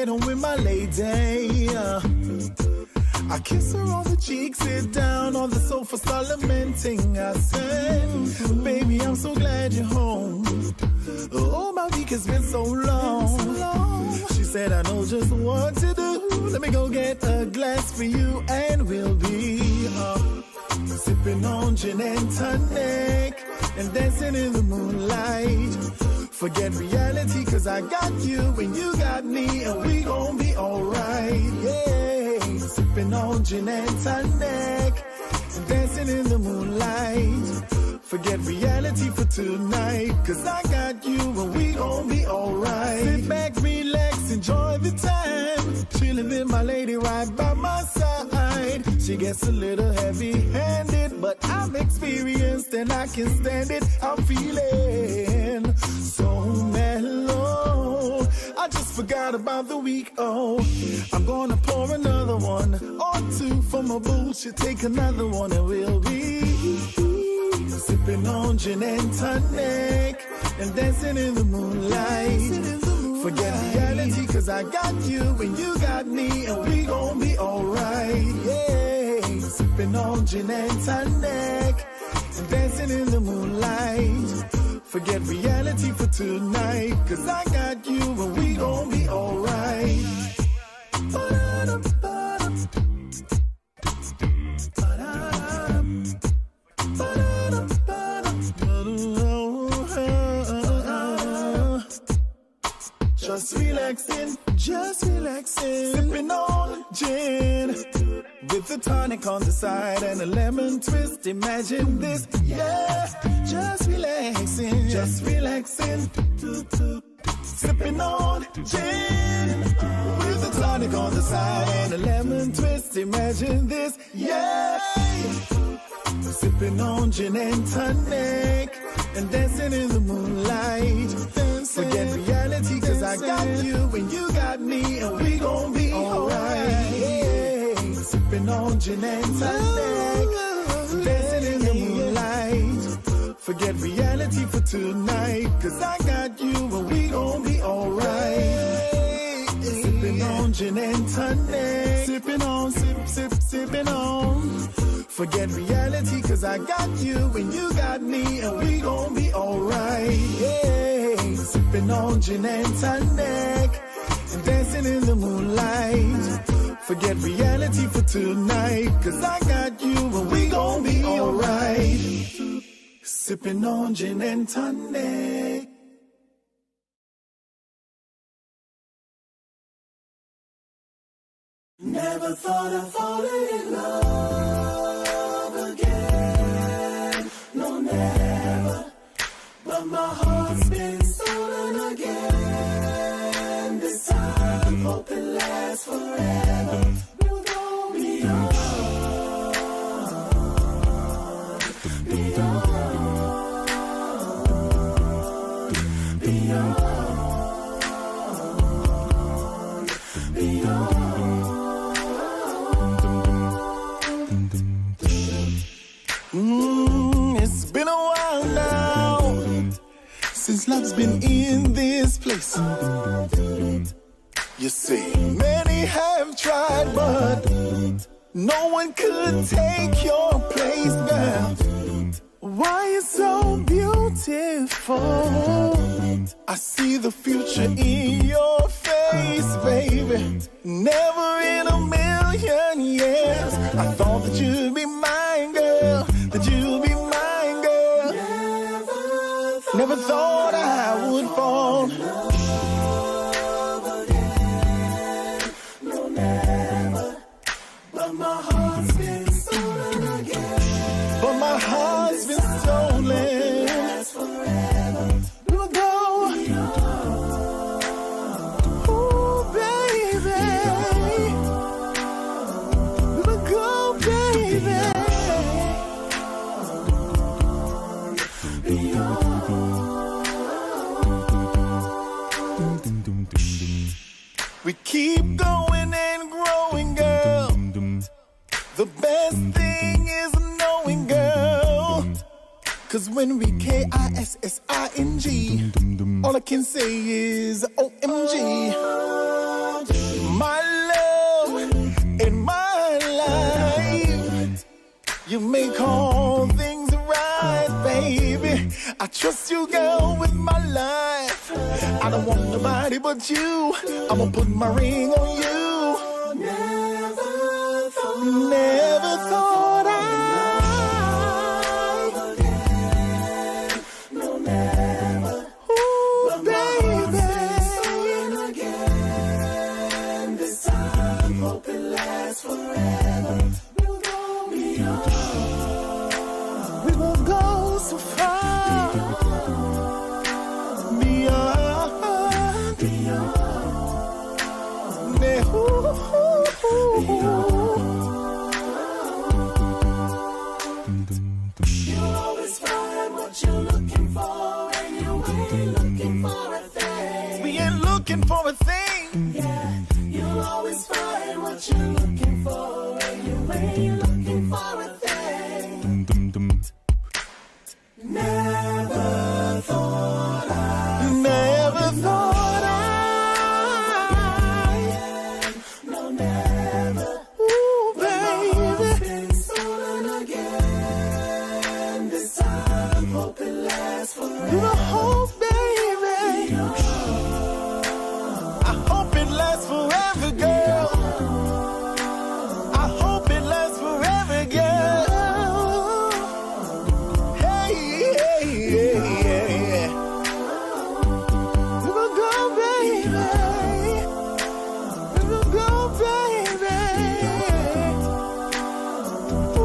get home with my lady. I kiss her on the cheek, sit down on the sofa, start lamenting. I said, baby, I'm so glad you're home. Oh, my week has been so long. She said, I know just what to do. Let me go get a glass for you, and we'll be sipping on gin and tonic and dancing in the moonlight. Forget reality, cause I got you and you got me, and we gon' be alright. Yeah, sipping on gin and tonic and dancing in the moonlight. Forget reality for tonight, cause I got you and we gon' be alright. Sit back, relax, enjoy the time, chillin' with my lady right by my side. She gets a little heavy-handed, but I'm experienced and I can stand it. I'm feeling so mellow, I just forgot about the week. Oh, I'm gonna pour another one or two for my boo. She'll take another one and we'll be sipping on gin and tonic and dancing in the moonlight. Forget reality, cause I got you and you got me, and we gon' be alright. Yeah, sipping on gin and tonic and dancing in the moonlight. Forget reality for tonight, cause I got you and we gon' be alright. Just relaxing, sipping on gin with the tonic on the side and a lemon twist. Imagine this, yeah. Just relaxing, sipping on gin with the tonic on the side and a lemon twist. Imagine this, yeah. Sipping on gin and tonic and dancing in the moonlight. Forget reality, cause I got you and you got me, and we gon' be alright. Yeah. Sipping on gin and tonic, dancing in the moonlight. Forget reality for tonight, cause I got you and we gon' be alright. Sipping on gin and tonic, sipping on. Forget reality, cause I got you and you got me, and we gon' be alright. Yeah, sipping on gin and tonic and dancing in the moonlight. Forget reality for tonight, cause I got you and we gon' be alright. Sipping on gin and tonic. Never thought I'd fallen in love again, no never, but my heart's been stolen again. This time, hope it lasts forever. We'll go beyond, beyond, beyond, beyond. It's been a while now since love's been in this place. You see, many have tried, but no one could take your place, girl. Why you so beautiful? I see the future in your face, baby. Never in a million years I thought that you'd be mine, girl. That you'd be mine, girl. Never thought I would fall. No, never. But my heart's been stolen again. But my heart's been stolen. That's forever. We'll go. Ooh, baby. We'll go, baby. We keep going and growing, girl. The best thing is knowing, girl. Cause when we KISSING, all I can say is OMG. You make all things right, baby. I trust you, girl, with my life. I don't want nobody but you. I'ma put my ring on you. Never thought I'd no, never. Ooh, baby. Again. This time, hope it lasts forever. We'll go beyond. We will go so far. Beyond. You'll always find what you're looking for, and you ain't looking for a thing. We ain't looking for a thing. Yeah, you'll always find what you're looking for, and you ain't looking for a thing. Never thought I no, never. Ooh, baby. Been stolen again. This time, hope it lasts forever. You hope, baby. I hope it lasts forever, girl. I hope it lasts forever, girl. Hey, hey, hey, hey. We will go, baby. We will go, baby. Ooh,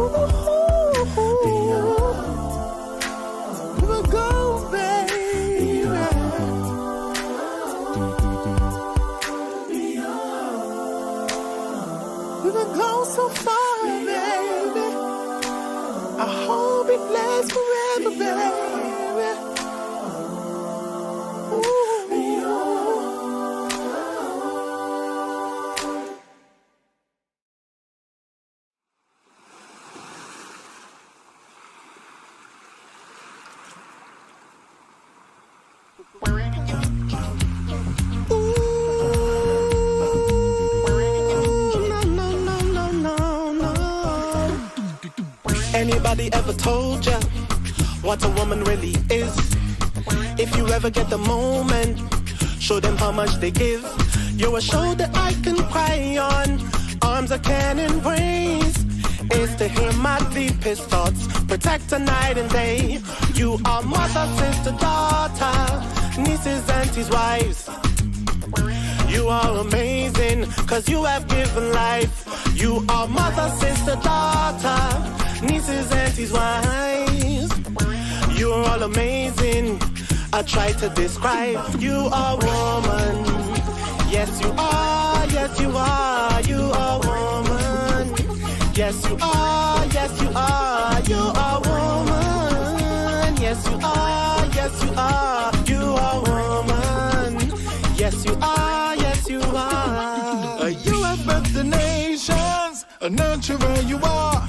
we will go, baby. We will go so far, baby. I hope it lasts forever, baby. Anybody ever told ya what a woman really is? If you ever get the moment, show them how much they give. You're a shoulder I can cry on, arms I can embrace. Is to hear my deepest thoughts, protect her night and day. You are mother, sister, daughter, nieces, aunties, wives. You are amazing, cause you have given life. You are mother, sister, daughter, nieces, aunties, wives. You're all amazing. I try to describe. You are woman. Yes, you are. Yes, you are. You are woman. Yes, you are. Yes, you are. You are woman. Yes, you are. Yes, you are. You are woman. Yes, you are. Yes, you are. You have birthed the nations. A nurturer you are.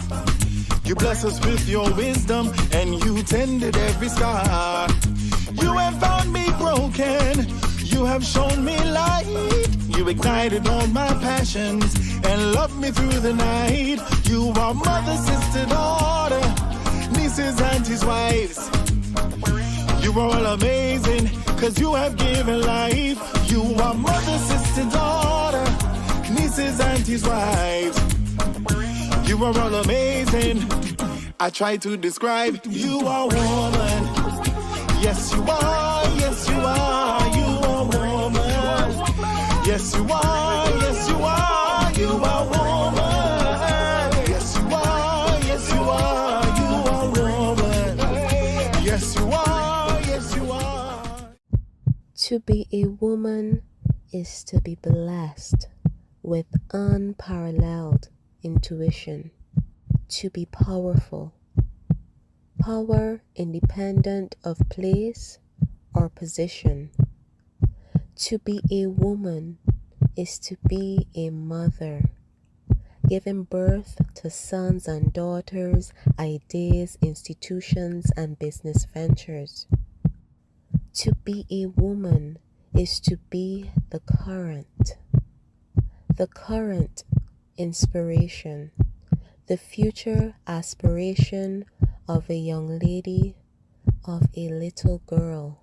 You bless us with your wisdom, and you tended every scar. You have found me broken. You have shown me light. You ignited all my passions and loved me through the night. You are mother, sister, daughter, nieces, aunties, wives. You are all amazing, cause you have given life. You are mother, sister, daughter, nieces, aunties, wives. You are all amazing. I try to describe. You are woman. Yes, you are. Yes, you are. You are woman. Yes, you are. Yes, you are. You are woman. Yes, you are. Yes, you are. You are woman. Yes, you are. Yes, you are. To be a woman is to be blessed with unparalleled intuition, to be powerful, power independent of place or position. To be a woman is to be a mother, giving birth to sons and daughters, ideas, institutions, and business ventures. To be a woman is to be the current inspiration, the future aspiration of a young lady, of a little girl.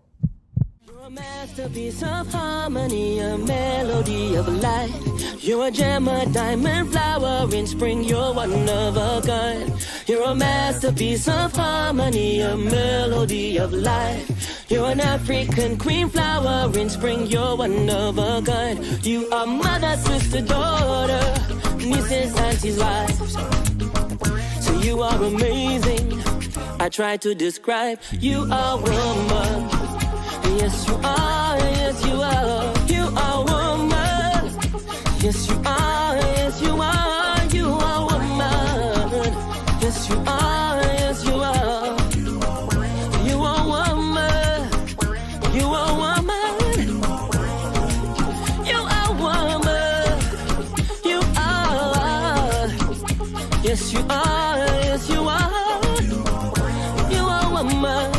You're a masterpiece of harmony, a melody of light. You're a gem, a diamond flower in spring, you're one of a kind. You're a masterpiece of harmony, a melody of light. You're an African queen flower in spring, you're one of a kind. You are mother, sister, daughter, nieces, aunties, wives. So you are amazing. I try to describe you are woman. Yes, you are, yes, you are. You are woman. Yes, you are, yes, you are. You are woman. Yes, you are, yes, you are. You are woman. You are woman. You are woman. You are. Yes, you are, yes, you are. You are woman.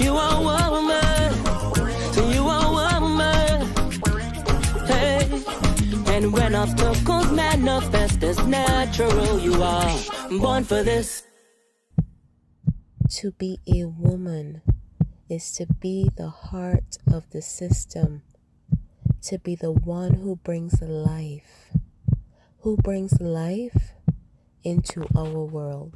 You are woman. So you are woman. Hey. And when obstacles manifest as natural, you are born for this. To be a woman is to be the heart of the system, to be the one who brings life into our world.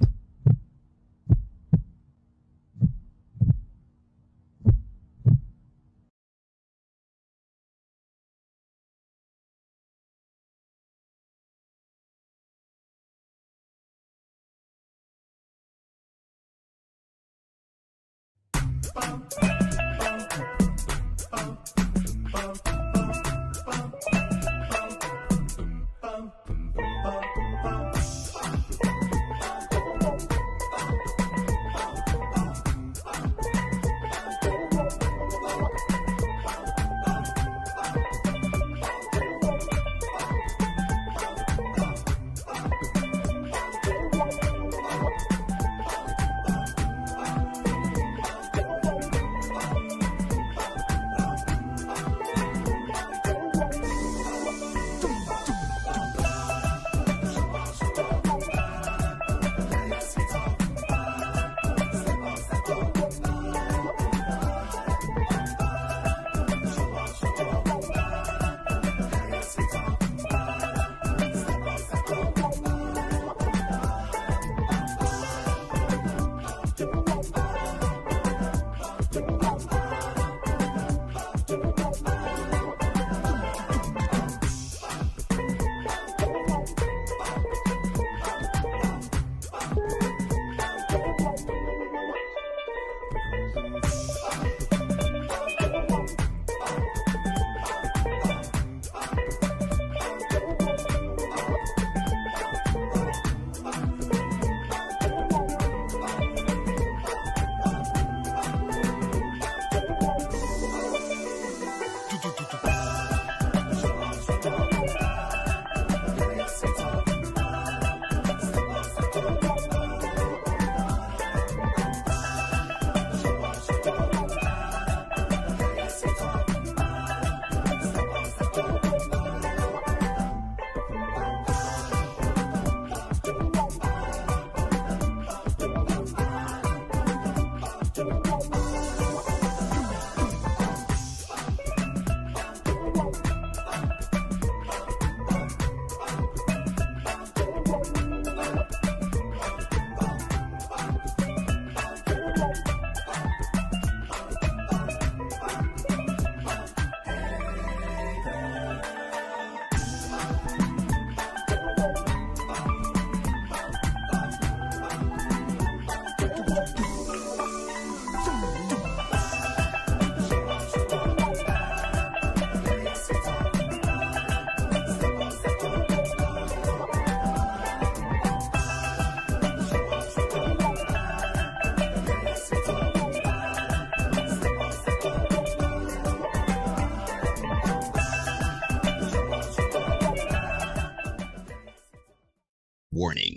Warning.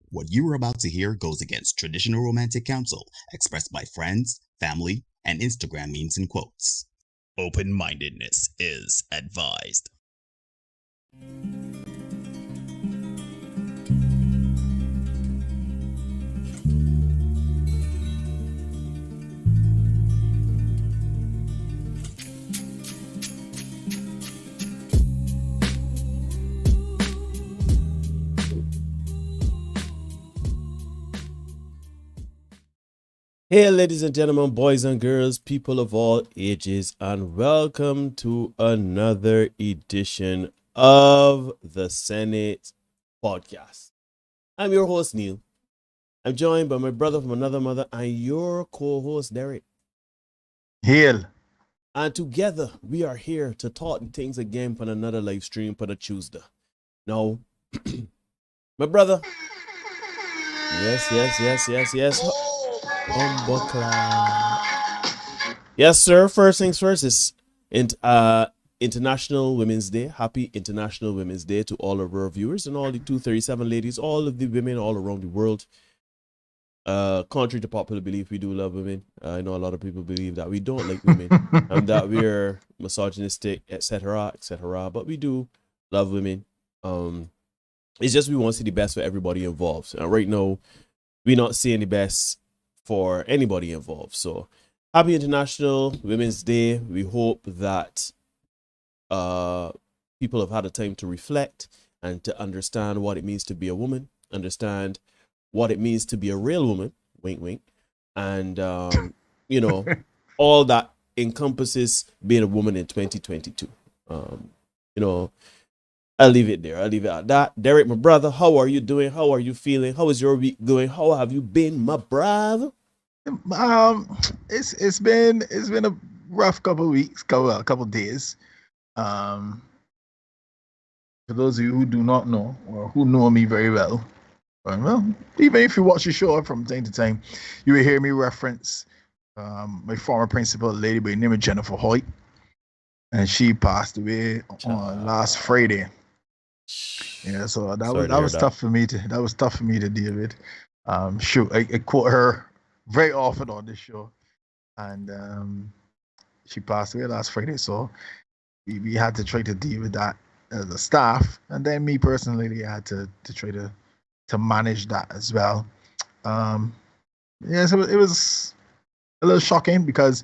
What you are about to hear goes against traditional romantic counsel expressed by friends, family, and Instagram memes and quotes. Open-mindedness is advised. Hey, ladies and gentlemen, boys and girls, people of all ages, and welcome to another edition of the Senate Podcast. I'm your host, Neil. I'm joined by my brother from another mother and your co-host, Derek. Hail. And together, we are here to talk things again for another live stream for the Tuesday. Now, my brother. Yes. Yes, sir. First things first is International Women's Day. Happy International Women's Day to all of our viewers and all the 237 ladies, all of the women all around the world. Contrary to popular belief, we do love women. I know a lot of people believe that we don't like women and that we're misogynistic, etc., etc. But we do love women. It's just we want to see the best for everybody involved. And right now, we're not seeing the best for anybody involved. So, happy International Women's Day. We hope that people have had a time to reflect and to understand what it means to be a woman, understand what it means to be a real woman, wink, wink, and, all that encompasses being a woman in 2022. I'll leave it there. I'll leave it at that. Derek, my brother, how are you doing? How are you feeling? How is your week going? How have you been, my brother? It's been a rough couple of weeks, couple of days. For those of you who do not know or who know me very well, even if you watch the show from time to time, you will hear me reference my former principal, lady by the name of Jennifer Hoyt, and she passed away on last Friday. Yeah, so that was tough for me to deal with. I quote her very often on this show, and she passed away last Friday. So we had to try to deal with that as a staff, and then me personally, I had to try to manage that as well. So it was a little shocking because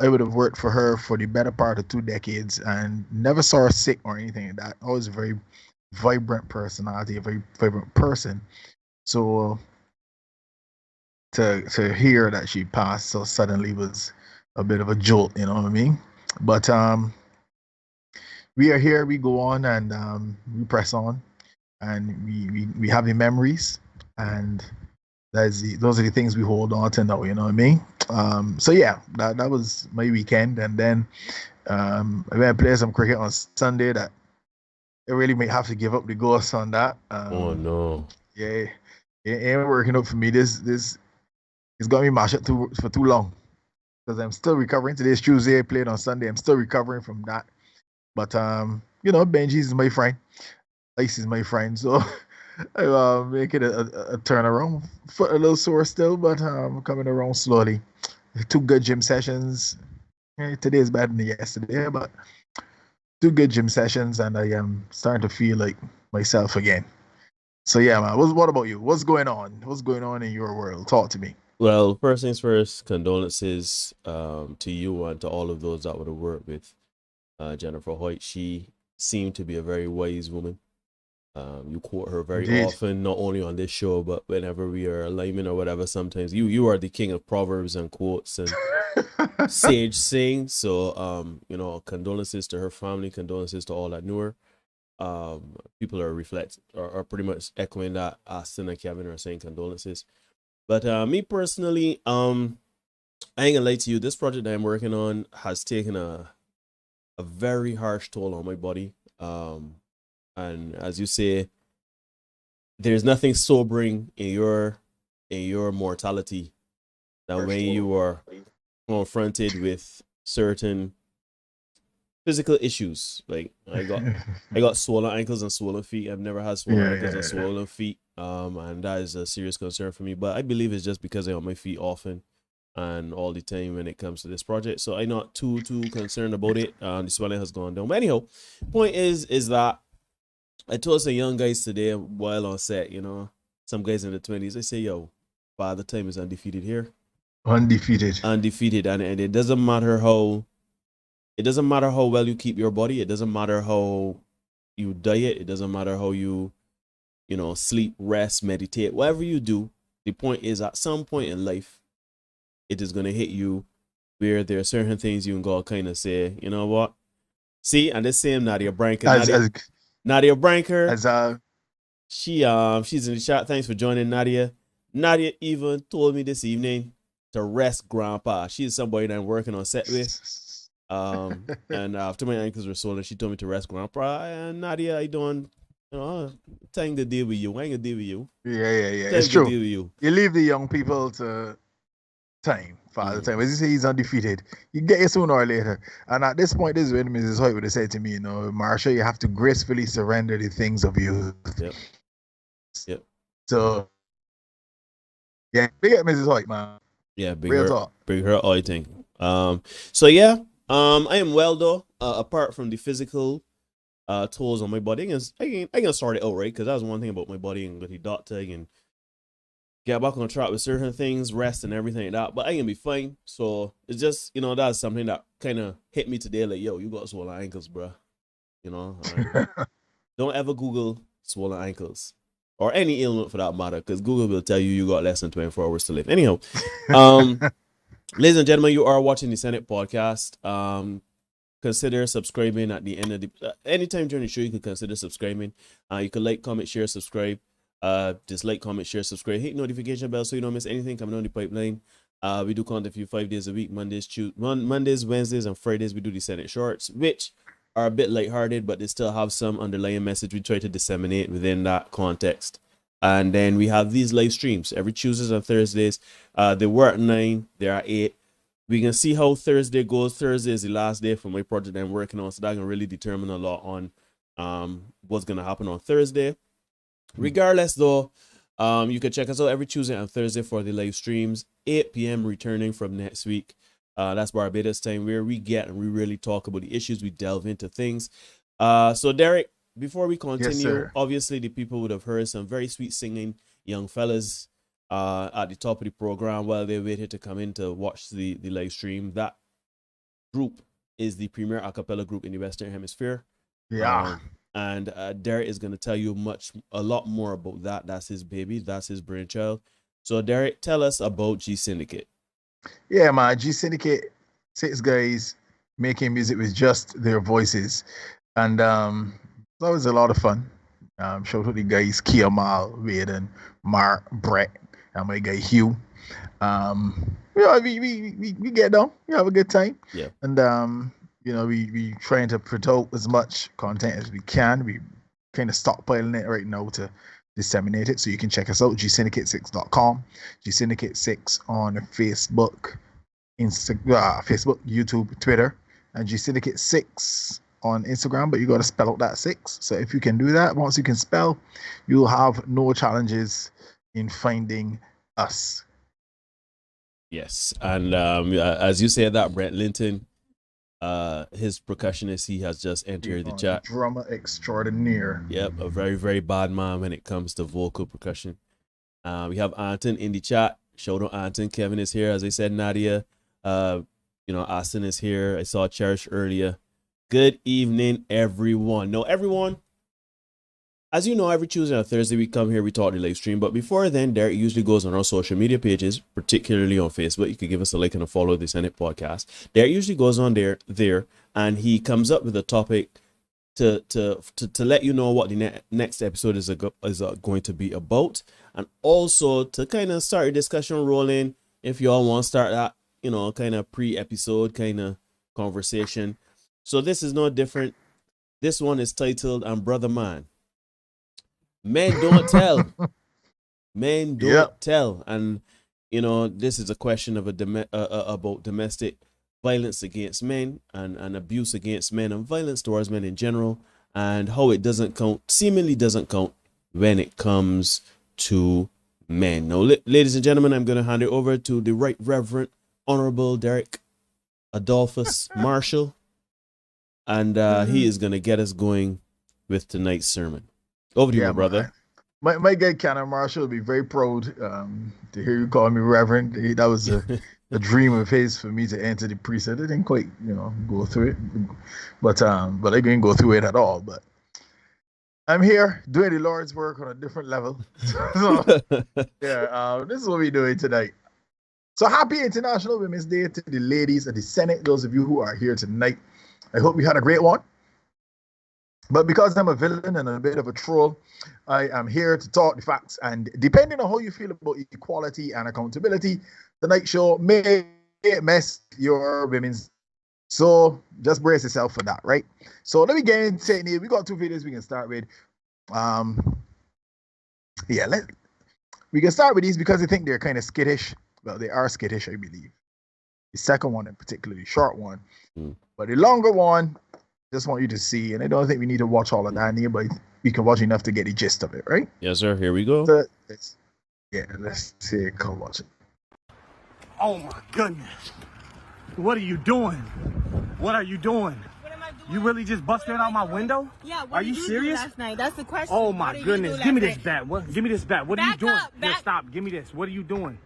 I would have worked for her for the better part of 2 decades and never saw her sick or anything like that. Always a very vibrant personality, a very vibrant person. So to hear that she passed so suddenly was a bit of a jolt, you know what I mean? But we are here, we go on, and we press on, and we have the memories, and those are the things we hold on to now, you know what I mean? So yeah, that was my weekend, and then I went to play some cricket on Sunday. That I really may have to give up the ghost on that. Oh no! Yeah, it ain't working out for me. This it's got me mashed up for too long because I'm still recovering. Today's Tuesday. I played on Sunday. I'm still recovering from that. But Benji is my friend. Ice is my friend, so I'm making a turnaround. Foot a little sore still, but I'm coming around slowly. 2 good gym sessions. Today is better than yesterday, but 2 good gym sessions, and I am starting to feel like myself again. So yeah, man. What about you? What's going on? What's going on in your world? Talk to me. Well, first things first, condolences to you and to all of those that would have worked with Jennifer Hoyt. She seemed to be a very wise woman. You quote her very often, not only on this show, but whenever we are alignment or whatever. Sometimes you are the king of proverbs and quotes and sage sing. So condolences to her family, condolences to all that knew her. People are pretty much echoing that. Austin and Kevin are saying condolences. But me personally, I ain't gonna lie to you. This project that I'm working on has taken a very harsh toll on my body. And as you say, there's nothing sobering in your mortality than when you are confronted with certain physical issues. Like I got swollen ankles and swollen feet. I've never had swollen ankles and swollen feet. And that is a serious concern for me. But I believe it's just because I'm on my feet often and all the time when it comes to this project. So I'm not too concerned about it. The swelling has gone down. But anyhow, point is that I told some young guys today while on set, some guys in the 20s, I say, yo, Father Time is undefeated here. Undefeated. And it doesn't matter how well you keep your body. It doesn't matter how you diet. It doesn't matter how you sleep, rest, meditate, whatever you do. The point is, at some point in life, it is going to hit you where there are certain things you can go kind of say, you know what? See, and the same Nadia Branker. Nadia Branker. She's in the chat. Thanks for joining, Nadia. Nadia even told me this evening to rest Grandpa. She's somebody that I'm working on set with. And after my ankles were swollen, she told me to rest Grandpa. And Nadia, I don't, time to deal with you. I ain't gonna deal with you. Yeah. It's true. You leave the young people to time, Father Time. As you say, he's undefeated. You get it sooner or later. And at this point, this is when Mrs. Hoyt would have said to me, Marsha, you have to gracefully surrender the things of youth. Yep. So, yeah, big up Mrs. Hoyt, man. Yeah, big her Hoyt thing. So yeah, I am well though. Apart from the physical tools on my body, I can sort it out, right? Because that was one thing about my body and with the doctor and get back on track with certain things, rest and everything like that. But I can be fine. So it's just, that's something that kind of hit me today. Like, yo, you got swollen ankles, bro. Don't ever Google swollen ankles or any ailment for that matter, because Google will tell you got less than 24 hours to live. Anyhow, ladies and gentlemen, you are watching the Senate podcast. Consider subscribing at the end of the anytime during the show. You can consider subscribing. You can like, comment, share, subscribe. Just like, comment, share, subscribe, hit notification bell so you don't miss anything coming on the pipeline. We do content for you 5 days a week, Mondays, Wednesdays, and Fridays. We do the Senate shorts, which are a bit lighthearted, but they still have some underlying message we try to disseminate within that context. And then we have these live streams every Tuesdays and Thursdays. They were at 9, they're at 8. We can see how Thursday goes. Thursday is the last day for my project I'm working on, so that can really determine a lot on what's going to happen on Thursday. Regardless, though, you can check us out every Tuesday and Thursday for the live streams, 8 p.m. returning from next week. That's Barbados time, where we really talk about the issues, we delve into things. So, Derek, before we continue, obviously the people would have heard some very sweet singing young fellas at the top of the program while they waited to come in to watch the live stream. That group is the premier acapella group in the Western Hemisphere. Yeah. And Derek is going to tell you a lot more about that. That's his baby. That's his brainchild. So, Derek, tell us about G-Syndicate. Yeah, man. G-Syndicate, 6 guys making music with just their voices. And that was a lot of fun. Shout out to the guys, Kia, Mal, Wade, and Mark, Brett, and my guy, Hugh. We get down. We have a good time. Yeah. And, we trying to put out as much content as we can. We kind of stockpiling it right now to disseminate it. So you can check us out, gsyndicate6.com, G-Syndicate6 on Facebook, Facebook, YouTube, Twitter, and G-Syndicate6 on Instagram. But you got to spell out that 6. So if you can do that, once you can spell, you'll have no challenges in finding us. Yes. And as you said that, Brent Linton, his percussionist, he has just entered the chat. Drummer extraordinaire. Yep, a very, very bad man when it comes to vocal percussion. We have Anton in the chat. Shout out Anton. Kevin is here. As I said, Nadia. Austin is here. I saw Cherish earlier. Good evening, everyone. No, everyone. As you know, every Tuesday and Thursday we come here, we talk the live stream. But before then, Derek usually goes on our social media pages, particularly on Facebook. You can give us a like and a follow the Senate podcast. Derek usually goes on there, and he comes up with a topic to let you know what the next episode is going to be about, and also to kind of start a discussion rolling. If you all want to start that, kind of pre-episode kind of conversation. So this is no different. This one is titled "I'm Brother Man." Men don't tell. Men don't tell. And, this is a question of about domestic violence against men and abuse against men and violence towards men in general, and how it seemingly doesn't count when it comes to men. Now, ladies and gentlemen, I'm going to hand it over to the Right Reverend Honorable Derek Adolphus Marshall, and he is going to get us going with tonight's sermon. Over to you, my brother. My guy, Canon Marshall, will be very proud to hear you call me Reverend. That was a dream of his for me to enter the priesthood. I didn't quite, go through it, but I didn't go through it at all. But I'm here doing the Lord's work on a different level. So, this is what we're doing tonight. So happy International Women's Day to the ladies of the Senate, those of you who are here tonight. I hope you had a great one. But because I'm a villain and a bit of a troll, I am here to talk the facts. And depending on how you feel about equality and accountability, tonight's show may mess your women's. So just brace yourself for that, right? So let me get into it. We got 2 videos we can start with. We can start with these because I think they're kind of skittish. Well, they are skittish, I believe. The second one in particular, the short one. But the longer one, just want you to see, and I don't think we need to watch all of that here, but we can watch enough to get the gist of it, right? Yes, sir. Here we go. So, let's see. Come watch it. Oh my goodness. What are you doing? What are you doing? What am I doing? You really just busted out my window? Yeah, what are did you serious? Do last night? That's the question. Oh my goodness. Give me this bat. Give me this bat. What are you Back doing? up, Here, stop. Give me this. What are you doing?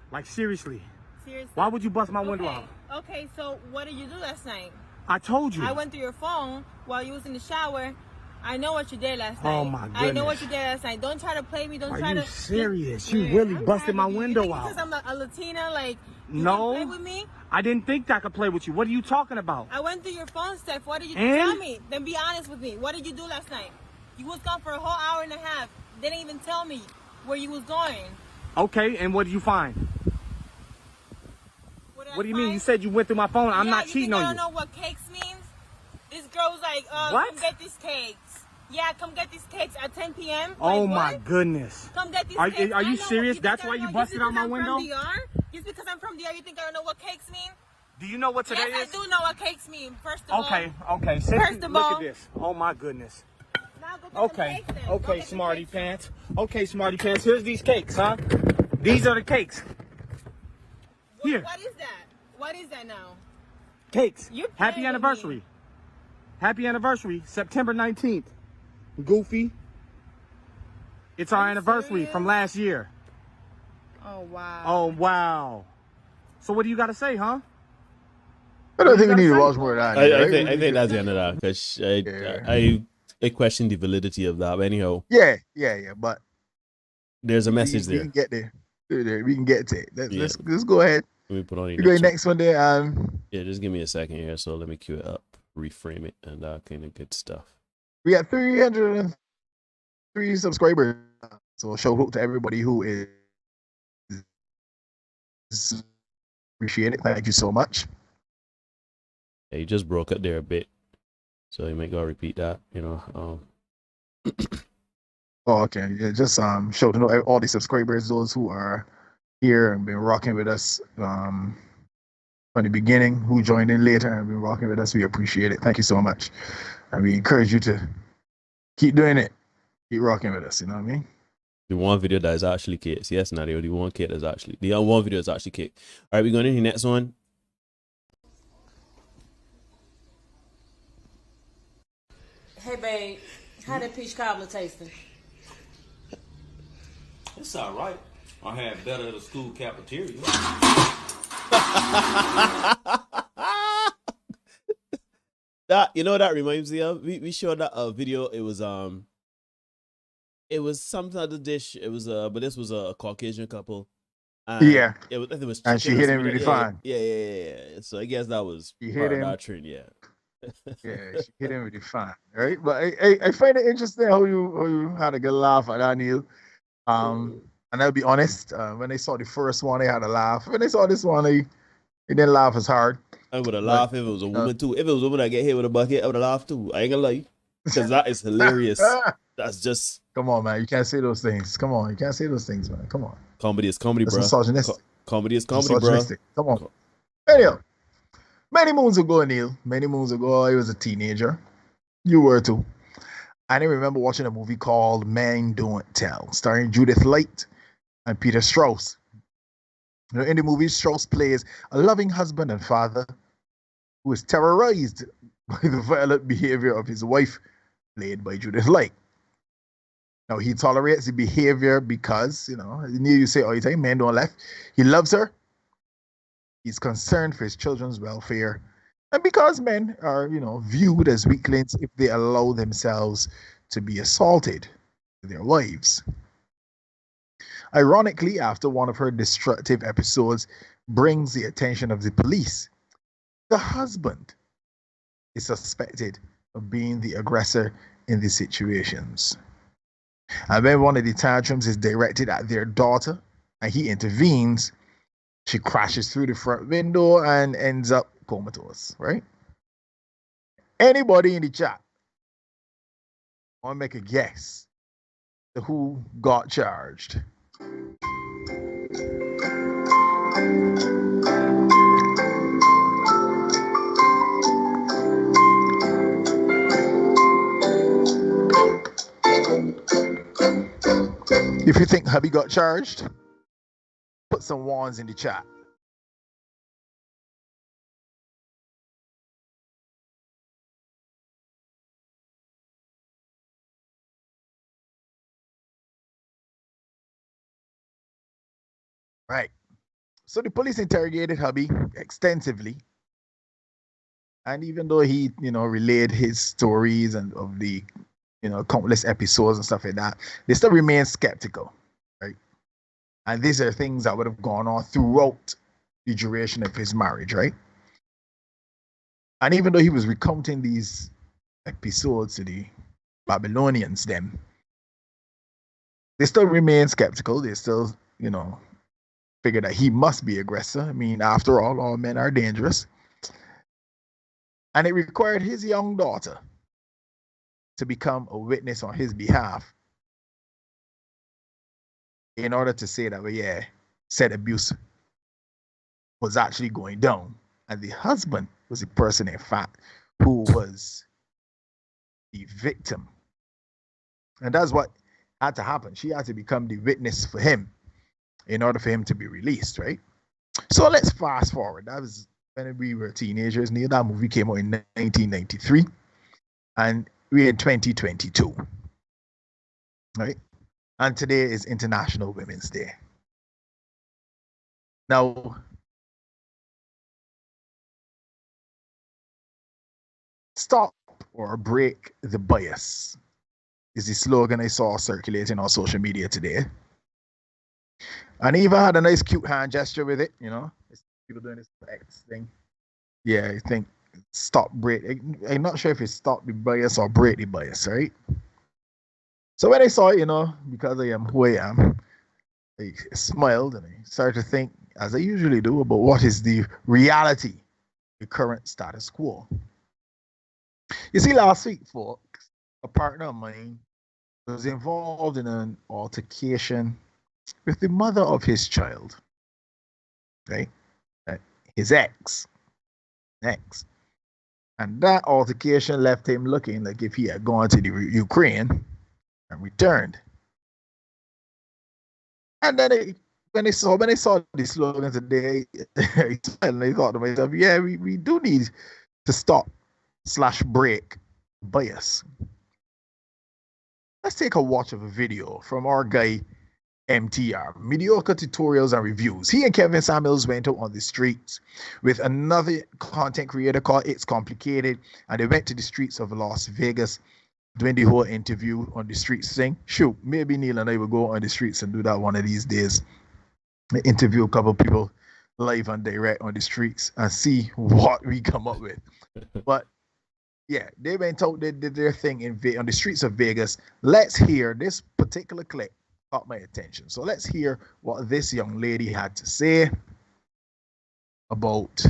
Like seriously. Seriously? Why would you bust my window out? Okay, so what did you do last night? I told you. I went through your phone while you was in the shower. I know what you did last night. Oh my goodness. I know what you did last night. Don't try to play me. Don't try to. Are you serious? You really busted my window out. Because I'm a Latina, like. No. Play with me? I didn't think I could play with you. What are you talking about? I went through your phone, Steph. What did you And? tell me? Then be honest with me. What did you do last night? You was gone for a whole hour and a half. Didn't even tell me where you was going. Okay, and what did you find? What do you mean? You said you went through my phone. I'm not cheating on you. I don't know what cakes means. This girl was like, what? Come get these cakes. Yeah, come get these cakes at 10 p.m. Oh like, my what? Goodness. Come get these are, cakes. Are you serious? That's why you busted out my window? Just because I'm from DR, you think I don't know what cakes mean? Do you know what today is? Yes, I do know what cakes mean, first of all. Okay. First of look all. at this. Oh my goodness. Now go get some cakes then. Okay, smarty pants. Okay, smarty pants. Here's these cakes, huh? These are the cakes. Here. What is that? What is that now? Cakes. You're Happy anniversary. Happy anniversary, September 19th. Goofy. It's our anniversary from last year. Oh, wow. Oh, wow. So what do you got to say, huh? I don't think we need to watch more of that. I think that's the end of that, because I question the validity of that. But anyhow. Yeah. But there's a message there. We can get there. We can get to it. Let's go ahead. Let me put on the next one there. Yeah, just give me a second here. So let me cue it up, reframe it, and that kind of good stuff. We got 303 subscribers. So shout out to everybody who is appreciate it. Thank you so much. Yeah, you just broke it there a bit, so you might go repeat that. Oh, okay. Yeah, just shout out to all the subscribers, those who are here and been rocking with us from the beginning, who joined in later and been rocking with us. We appreciate it. Thank you so much. And we encourage you to keep doing it. Keep rocking with us, you know what I mean? The one video that is actually cakes. Yes, Nadia, the one cake that's actually the one video is actually cake. All right, we're going to the next one. Hey babe, how that peach cobbler tasting? It's all right. I had better at the school cafeteria. That, you know what that reminds me of? We showed that video. It was some other dish. It was but this was a Caucasian couple. Yeah. It was and she hit him really fine. Yeah. So I guess that was part of that trend, yeah. Yeah, she hit him really fine, right? But I find it interesting how you had a good laugh at that, Neil. And I'll be honest, when they saw the first one, they had a laugh. When they saw this one, they didn't laugh as hard. I would have laughed if it was a woman too. If it was a woman that get hit with a bucket, I would have laughed too. I ain't gonna lie, because that is hilarious. That's just come on, man. You can't say those things. Come on, you can't say those things, man. Come on. Comedy is comedy, bro. Misogynistic. Comedy is comedy, bro. Come on. Anyhow, many moons ago, Neil. Many moons ago, I was a teenager. You were too. I remember watching a movie called Men Don't Tell, starring Judith Light and Peter Strauss. You know, in the movie, Strauss plays a loving husband and father who is terrorized by the violent behavior of his wife, played by Judith Light. Now, he tolerates the behavior because, you say all the time, men don't left. He loves her. He's concerned for his children's welfare. And because men are, viewed as weaklings if they allow themselves to be assaulted by their wives. Ironically, after one of her destructive episodes brings the attention of the police, the husband is suspected of being the aggressor in these situations. And when one of the tantrums is directed at their daughter and he intervenes, she crashes through the front window and ends up comatose, right? Anybody in the chat want to make a guess to who got charged? If you think hubby got charged, put some ones in the chat. Right. So the police interrogated hubby extensively. And even though he, relayed his stories and of the, countless episodes and stuff like that, they still remain skeptical, right? And these are things that would have gone on throughout the duration of his marriage, right? And even though he was recounting these episodes to the Babylonians, then they still remain skeptical. They still, figure that he must be aggressor. I mean, after all men are dangerous. And it required his young daughter to become a witness on his behalf in order to say that, well, yeah, said abuse was actually going down. And the husband was the person, in fact, who was the victim. And that's what had to happen. She had to become the witness for him in order for him to be released, right? So let's fast forward. That was when we were teenagers. Neil, that movie came out in 1993. And we're in 2022, right? And today is International Women's Day. Now, stop or break the bias is the slogan I saw circulating on social media today. And he even had a nice cute hand gesture with it, people doing this X thing. Yeah, I think stop break. I'm not sure if it's stop the bias or break the bias, right? So when I saw it, because I am who I am, I smiled and I started to think, as I usually do, about what is the reality, the current status quo. You see, last week, folks, a partner of mine was involved in an altercation with the mother of his child, right? His ex. And that altercation left him looking like if he had gone to the Ukraine and returned. And then when I saw the slogan today, I thought to myself, yeah, we do need to stop/break bias. Let's take a watch of a video from our guy MTR, Mediocre Tutorials and Reviews. He and Kevin Samuels went out on the streets with another content creator called It's Complicated, and they went to the streets of Las Vegas doing the whole interview on the streets thing. Shoot, maybe Neil and I will go on the streets and do that one of these days. Interview a couple of people live and direct on the streets and see what we come up with. But yeah, they went out, they did their thing on the streets of Vegas. Let's hear this particular clip. Caught my attention. So let's hear what this young lady had to say about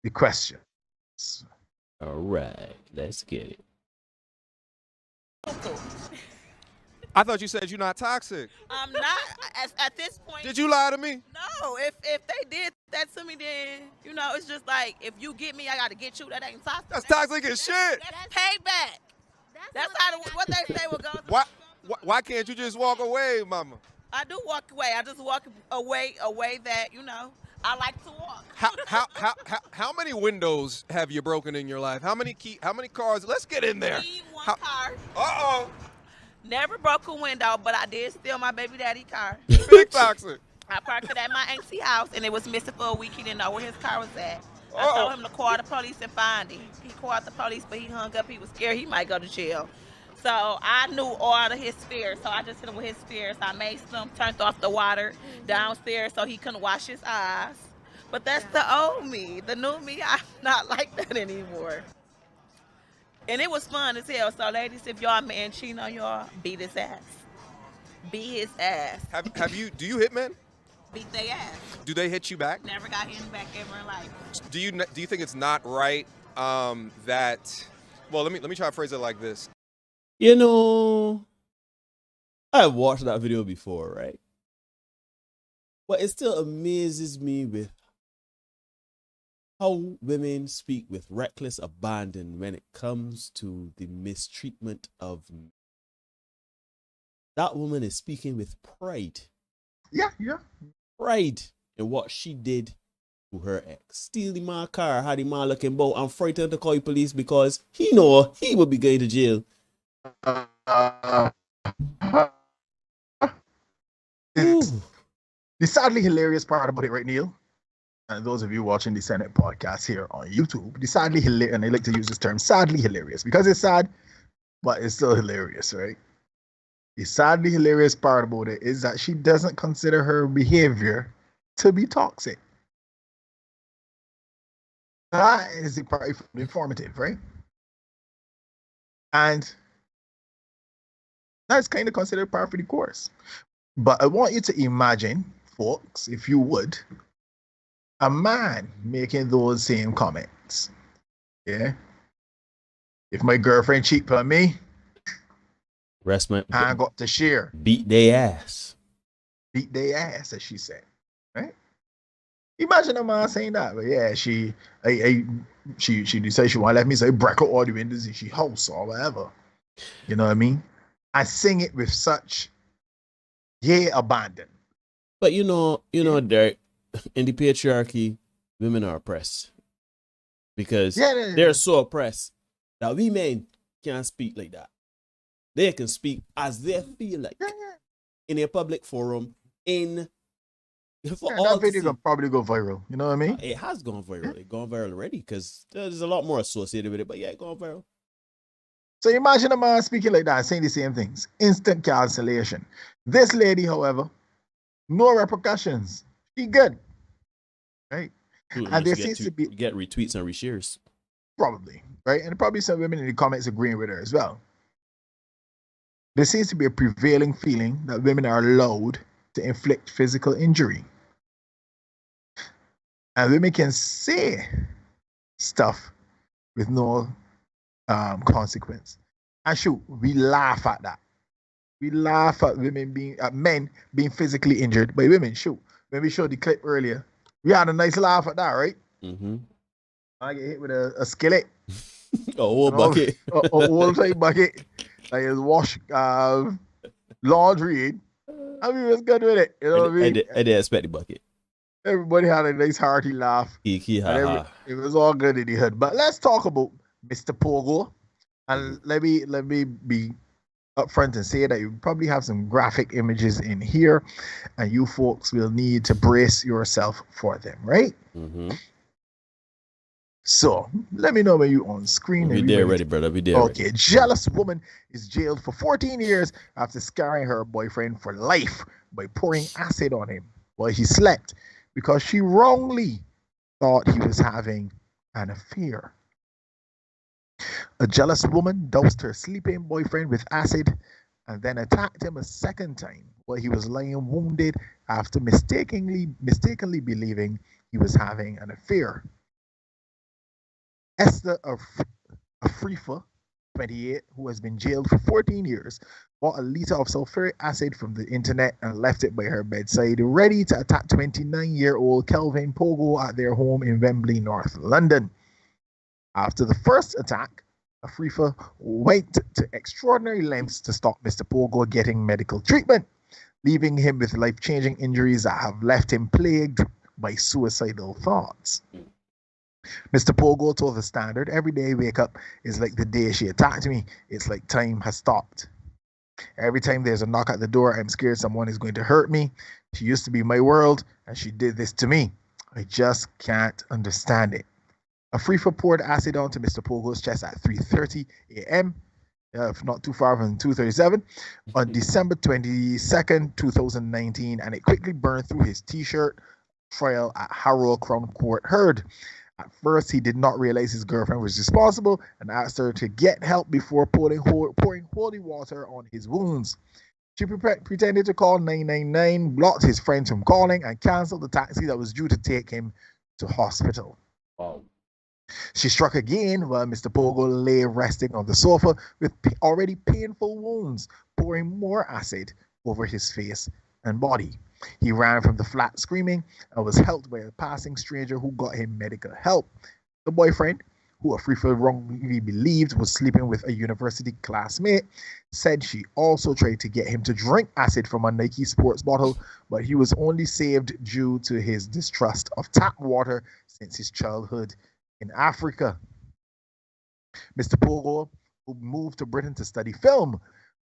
the question. All right, let's get it. I thought you said you're not toxic. I'm not at this point. Did you lie to me? No, if they did that to me, then it's just like if you get me, I gotta get you. That ain't toxic. That's toxic as shit. That's payback. That's how what they say will go. Why can't you just walk away, mama? I do walk away. I just walk away that I like to walk. How many windows have you broken in your life? How many cars? Let's get in there. One car. Uh-oh. Never broke a window, but I did steal my baby daddy car. Big toxic. I parked it at my auntie house, and it was missing for a week. He didn't know where his car was at. I told him to call the police and find him. He called the police, but he hung up. He was scared he might go to jail. So I knew all of his fears. So I just hit him with his fears. I maced him, turned off the water downstairs so he couldn't wash his eyes. But that's the old me. The new me, I'm not like that anymore. And it was fun as hell. So ladies, if y'all man cheating on y'all, beat his ass. Beat his ass. Do you hit men? Beat their ass. Do they hit you back? Never got hit back ever in life. Do you think it's not right that? Well, let me try to phrase it like this. You know, I've watched that video before, right? But it still amazes me with how women speak with reckless abandon when it comes to the mistreatment of men. That woman is speaking with pride. Yeah. Pride in what she did to her ex. Stealing my car, had the man looking boat. I'm frightened to call the police because he know he would be going to jail. The sadly hilarious part about it, right, Neil? And those of you watching the Senate podcast here on YouTube, the sadly hilarious, and I like to use this term, sadly hilarious, because it's sad, but it's still hilarious, right? The sadly hilarious part about it is that she doesn't consider her behavior to be toxic. That is the part informative, right? And that's kind of considered par for the course. But I want you to imagine, folks, if you would, a man making those same comments. Yeah. If my girlfriend cheat on me, I got to share. Beat their ass. Beat their ass, as she said. Right? Imagine a man saying that. But yeah, she decided she want to let me say break out all the windows in she house or whatever. You know what I mean? I sing it with such abandon. But you know, Derek, in the patriarchy, women are oppressed. Because they're so oppressed that we men can't speak like that. They can speak as they feel like in a public forum. That video can probably go viral. You know what I mean? It has gone viral. It's gone viral already because there's a lot more associated with it. But yeah, it gone viral. So imagine a man speaking like that, saying the same things. Instant cancellation. This lady, however, no repercussions. She good. Right? And there seems to be get retweets and reshares. Probably. Right? And probably some women in the comments agreeing with her as well. There seems to be a prevailing feeling that women are allowed to inflict physical injury. And women can say stuff with no consequence. And shoot, we laugh at that. We laugh at men being physically injured by women. Shoot, when we showed the clip earlier, we had a nice laugh at that, right? Mm-hmm. I get hit with a skillet. A whole bucket. A whole type bucket. Like it's wash laundry. I mean, it was good with it. You know what I mean? I didn't expect the bucket. Everybody had a nice hearty laugh. It was all good in the hood. But let's talk about Mr. Pogo. And let me be upfront and say that you probably have some graphic images in here, and you folks will need to brace yourself for them, right? Mm-hmm. So let me know when you on screen. Be there ready, brother. Be there. Okay, ready. Jealous woman is jailed for 14 years after scarring her boyfriend for life by pouring acid on him while he slept because she wrongly thought he was having an affair. A jealous woman doused her sleeping boyfriend with acid and then attacked him a second time while he was lying wounded after mistakenly believing he was having an affair. Esther Afrifa, 28, who has been jailed for 14 years, bought a liter of sulfuric acid from the internet and left it by her bedside, ready to attack 29-year-old Kelvin Pogo at their home in Wembley, North London. After the first attack, Afrifa went to extraordinary lengths to stop Mr. Pogo getting medical treatment, leaving him with life-changing injuries that have left him plagued by suicidal thoughts. Mr. Pogo told the Standard, "Every day I wake up is like the day she attacked me. It's like time has stopped. Every time there's a knock at the door, I'm scared someone is going to hurt me. She used to be my world, and she did this to me. I just can't understand it." Afrifa poured acid onto Mr. Pogo's chest at 3:30 a.m. if not too far from 237, on December 22nd, 2019, and it quickly burned through his t-shirt. Trial at Harrow Crown Court heard. At first, he did not realize his girlfriend was responsible and asked her to get help before pouring holy water on his wounds. She pretended to call 999, blocked his friends from calling, and canceled the taxi that was due to take him to hospital. Wow. She struck again while Mr. Pogo lay resting on the sofa with already painful wounds, pouring more acid over his face and body. He ran from the flat screaming and was helped by a passing stranger who got him medical help. The boyfriend, who Afrifa wrongly believed was sleeping with a university classmate, said she also tried to get him to drink acid from a Nike sports bottle, but he was only saved due to his distrust of tap water since his childhood in Africa. Mr. Pogo, who moved to Britain to study film,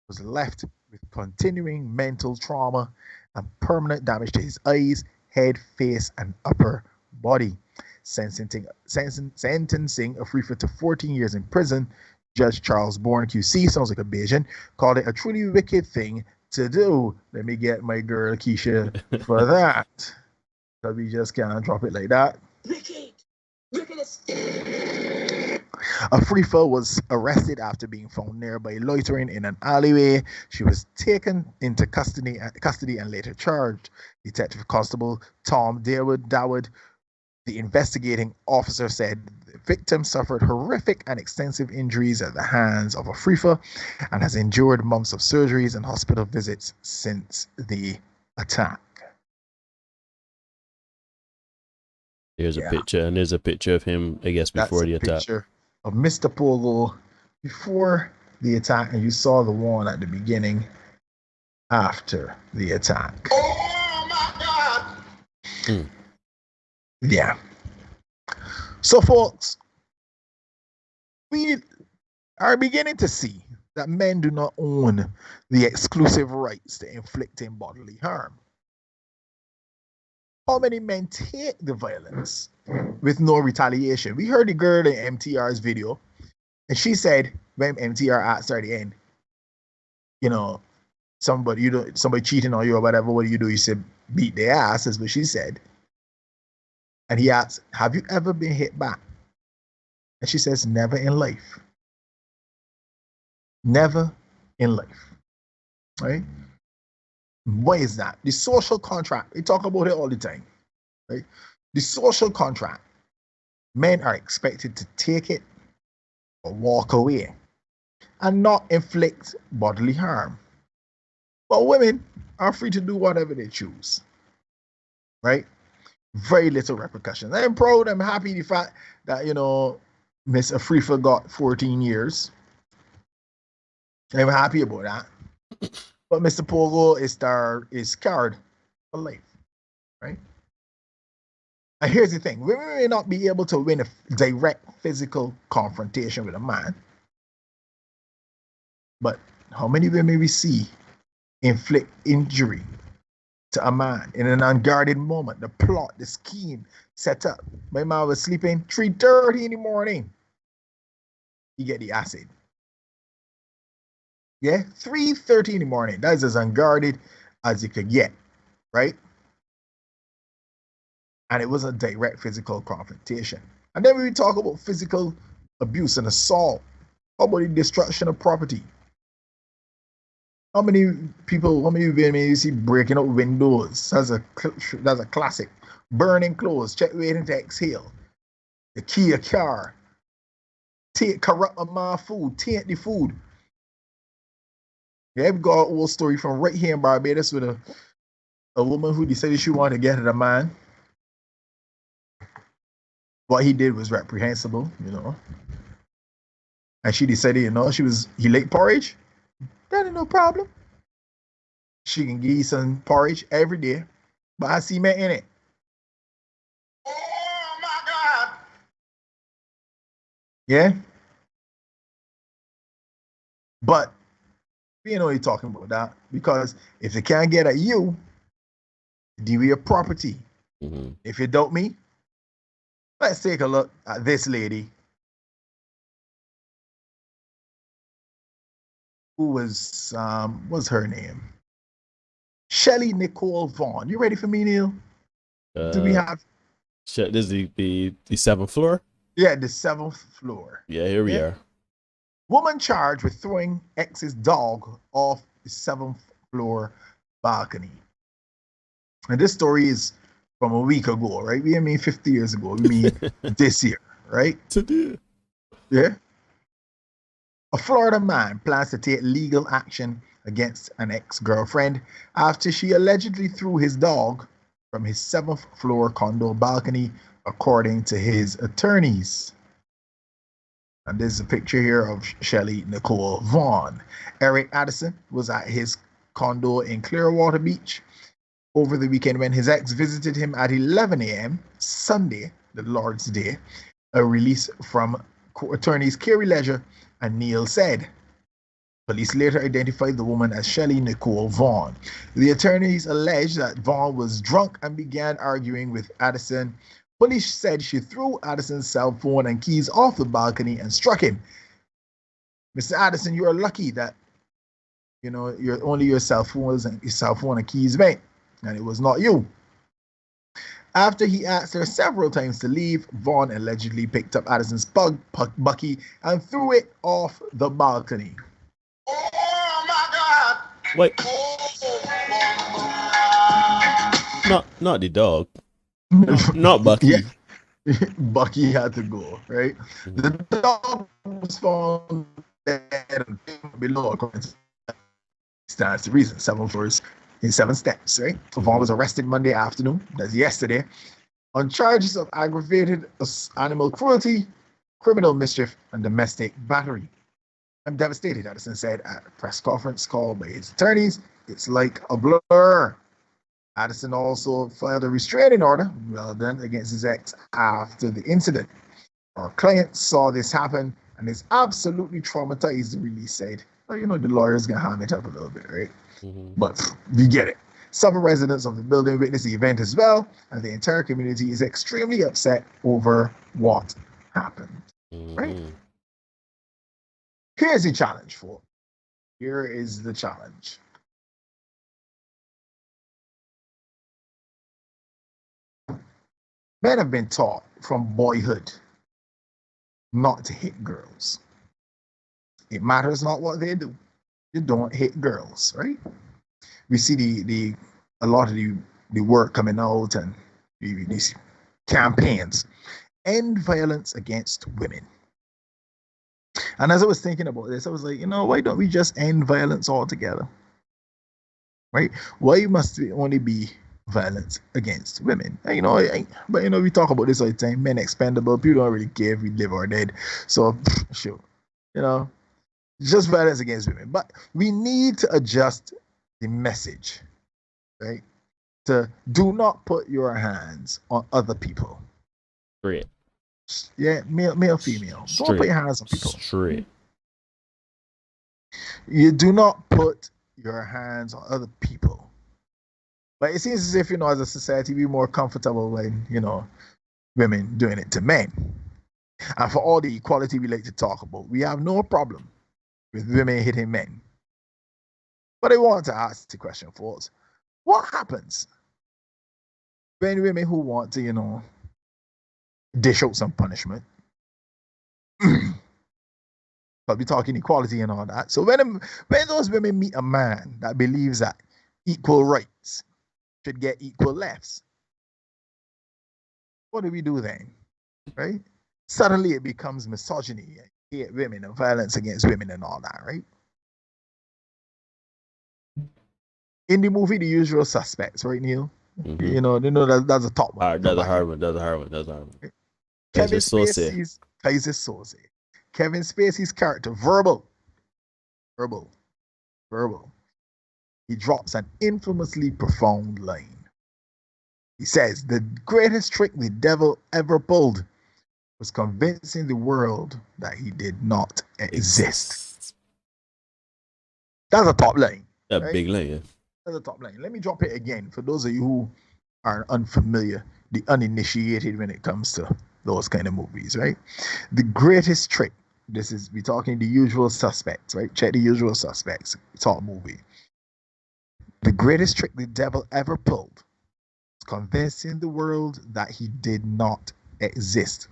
was left with continuing mental trauma and permanent damage to his eyes, head, face, and upper body. Sentencing Afrifa to 14 years in prison, Judge Charles Bourne QC, sounds like a Bayesian, called it a truly wicked thing to do. Let me get my girl Keisha for that. Because we just can't drop it like that. Wicked. Afrifa was arrested after being found nearby loitering in an alleyway. She was taken into custody and later charged. Detective Constable Tom Dawud, the investigating officer, said the victim suffered horrific and extensive injuries at the hands of Afrifa and has endured months of surgeries and hospital visits since the attack. Here's a picture, and there's a picture of him, I guess, before the attack. Picture of Mr. Pogo before the attack, and you saw the one at the beginning after the attack. Oh my God! Yeah. So, folks, we are beginning to see that men do not own the exclusive rights to inflicting bodily harm. How many men take the violence with no retaliation? We heard the girl in MTR's video, and she said when MTR asked her at the end, somebody cheating on you or whatever, what do you do? You said beat their ass, is what she said. And he asked, have you ever been hit back? And she says, never in life. Never in life. Right? Why is that? The social contract, we talk about it all the time. Right? The social contract, men are expected to take it or walk away and not inflict bodily harm. But women are free to do whatever they choose. Right? Very little repercussions. I'm proud, I'm happy the fact that, Miss Afrifa got 14 years. I'm happy about that. But Mr. Pogo is scarred for life, right? And here's the thing. We may not be able to win a direct physical confrontation with a man, but how many women we see inflict injury to a man in an unguarded moment? The plot, the scheme set up. My man was sleeping 3:30 in the morning. You get the acid. Yeah, 3:30 in the morning. That is as unguarded as you could get, right? And it was a direct physical confrontation. And then we talk about physical abuse and assault. How about the destruction of property? How many women you see breaking out windows? That's a classic. Burning clothes, check waiting to exhale. The key of car. Corrupt a man food, taint the food. Yeah, we got an old story from right here in Barbados with a woman who decided she wanted to get at a man. What he did was reprehensible, And she decided, he liked porridge. That ain't no problem. She can give you some porridge every day, but I see men in it. Oh my God. Yeah. But we ain't only talking about that, because if they can't get at you, deal with your property. Mm-hmm. If you doubt me, let's take a look at this lady. who what's her name? Shelly Nicole Vaughn. You ready for me, Neil? Do we have? This is the 7th floor? Yeah, the 7th floor. Yeah, here we are. Woman charged with throwing ex's dog off the 7th floor balcony. And this story is from a week ago, right? We mean 50 years ago. We mean this year, right? Today. Yeah. A Florida man plans to take legal action against an ex-girlfriend after she allegedly threw his dog from his 7th floor condo balcony, according to his attorneys. And there's a picture here of Shelly Nicole Vaughn. Eric Addison was at his condo in Clearwater Beach over the weekend when his ex visited him at 11 a.m. Sunday, the Lord's Day. A release from attorneys Kerry Leisure and Neil said. Police later identified the woman as Shelly Nicole Vaughn. The attorneys alleged that Vaughn was drunk and began arguing with Addison. Police said she threw Addison's cell phone and keys off the balcony and struck him. Mr. Addison, you are lucky that you're only your cell phone and keys, mate, and it was not you. After he asked her several times to leave, Vaughn allegedly picked up Addison's bucky and threw it off the balcony. Oh my God! Wait. Not the dog. Not Bucky. Yeah. Bucky had to go, right? The dog was found dead below, according to that's the reason. 7 floors in 7 steps, right? Vaughn was arrested Monday afternoon, that's yesterday, on charges of aggravated animal cruelty, criminal mischief, and domestic battery. I'm devastated, Addison said at a press conference called by his attorneys. It's like a blur. Addison also filed a restraining order, well done, against his ex after the incident. Our client saw this happen and is absolutely traumatized, the release said. Well, the lawyer's going to ham it up a little bit, right? Mm-hmm. But we get it. Several residents of the building witnessed the event as well, and the entire community is extremely upset over what happened, right? Here's the challenge, folks. Here is the challenge. Men have been taught from boyhood not to hit girls. It matters not what they do. You don't hit girls, right? We see a lot of the work coming out and these campaigns. End violence against women. And as I was thinking about this, I was like, why don't we just end violence altogether? Right? Why must it only be violence against women? And, but we talk about this all the time. Men expendable. People don't really care if we live or dead. So, sure. Just violence against women. But we need to adjust the message, right? To do not put your hands on other people. Straight. Yeah, male, female. Straight. Don't put your hands on people. Straight. You do not put your hands on other people. But it seems as if, as a society, we're more comfortable when, women doing it to men. And for all the equality we like to talk about, we have no problem with women hitting men. But I want to ask the question, folks. What happens when women who want to, dish out some punishment? But we're talking equality and all that. So when those women meet a man that believes that equal rights should get equal lefts, what do we do then? Right? Suddenly it becomes misogyny, hate women and violence against women and all that, right? In the movie The Usual Suspects, right, Neil? Mm-hmm. That's a top one. That's a hard one. Kevin Spacey's character, verbal. He drops an infamously profound line. He says, the greatest trick the devil ever pulled was convincing the world that he did not exist. That's a top line. That right? Big line, yeah. That's a top line. Let me drop it again for those of you who are unfamiliar, the uninitiated when it comes to those kind of movies, right? The greatest trick we're talking The Usual Suspects, right? Check The Usual Suspects. Top movie. The greatest trick the devil ever pulled was convincing the world that he did not exist.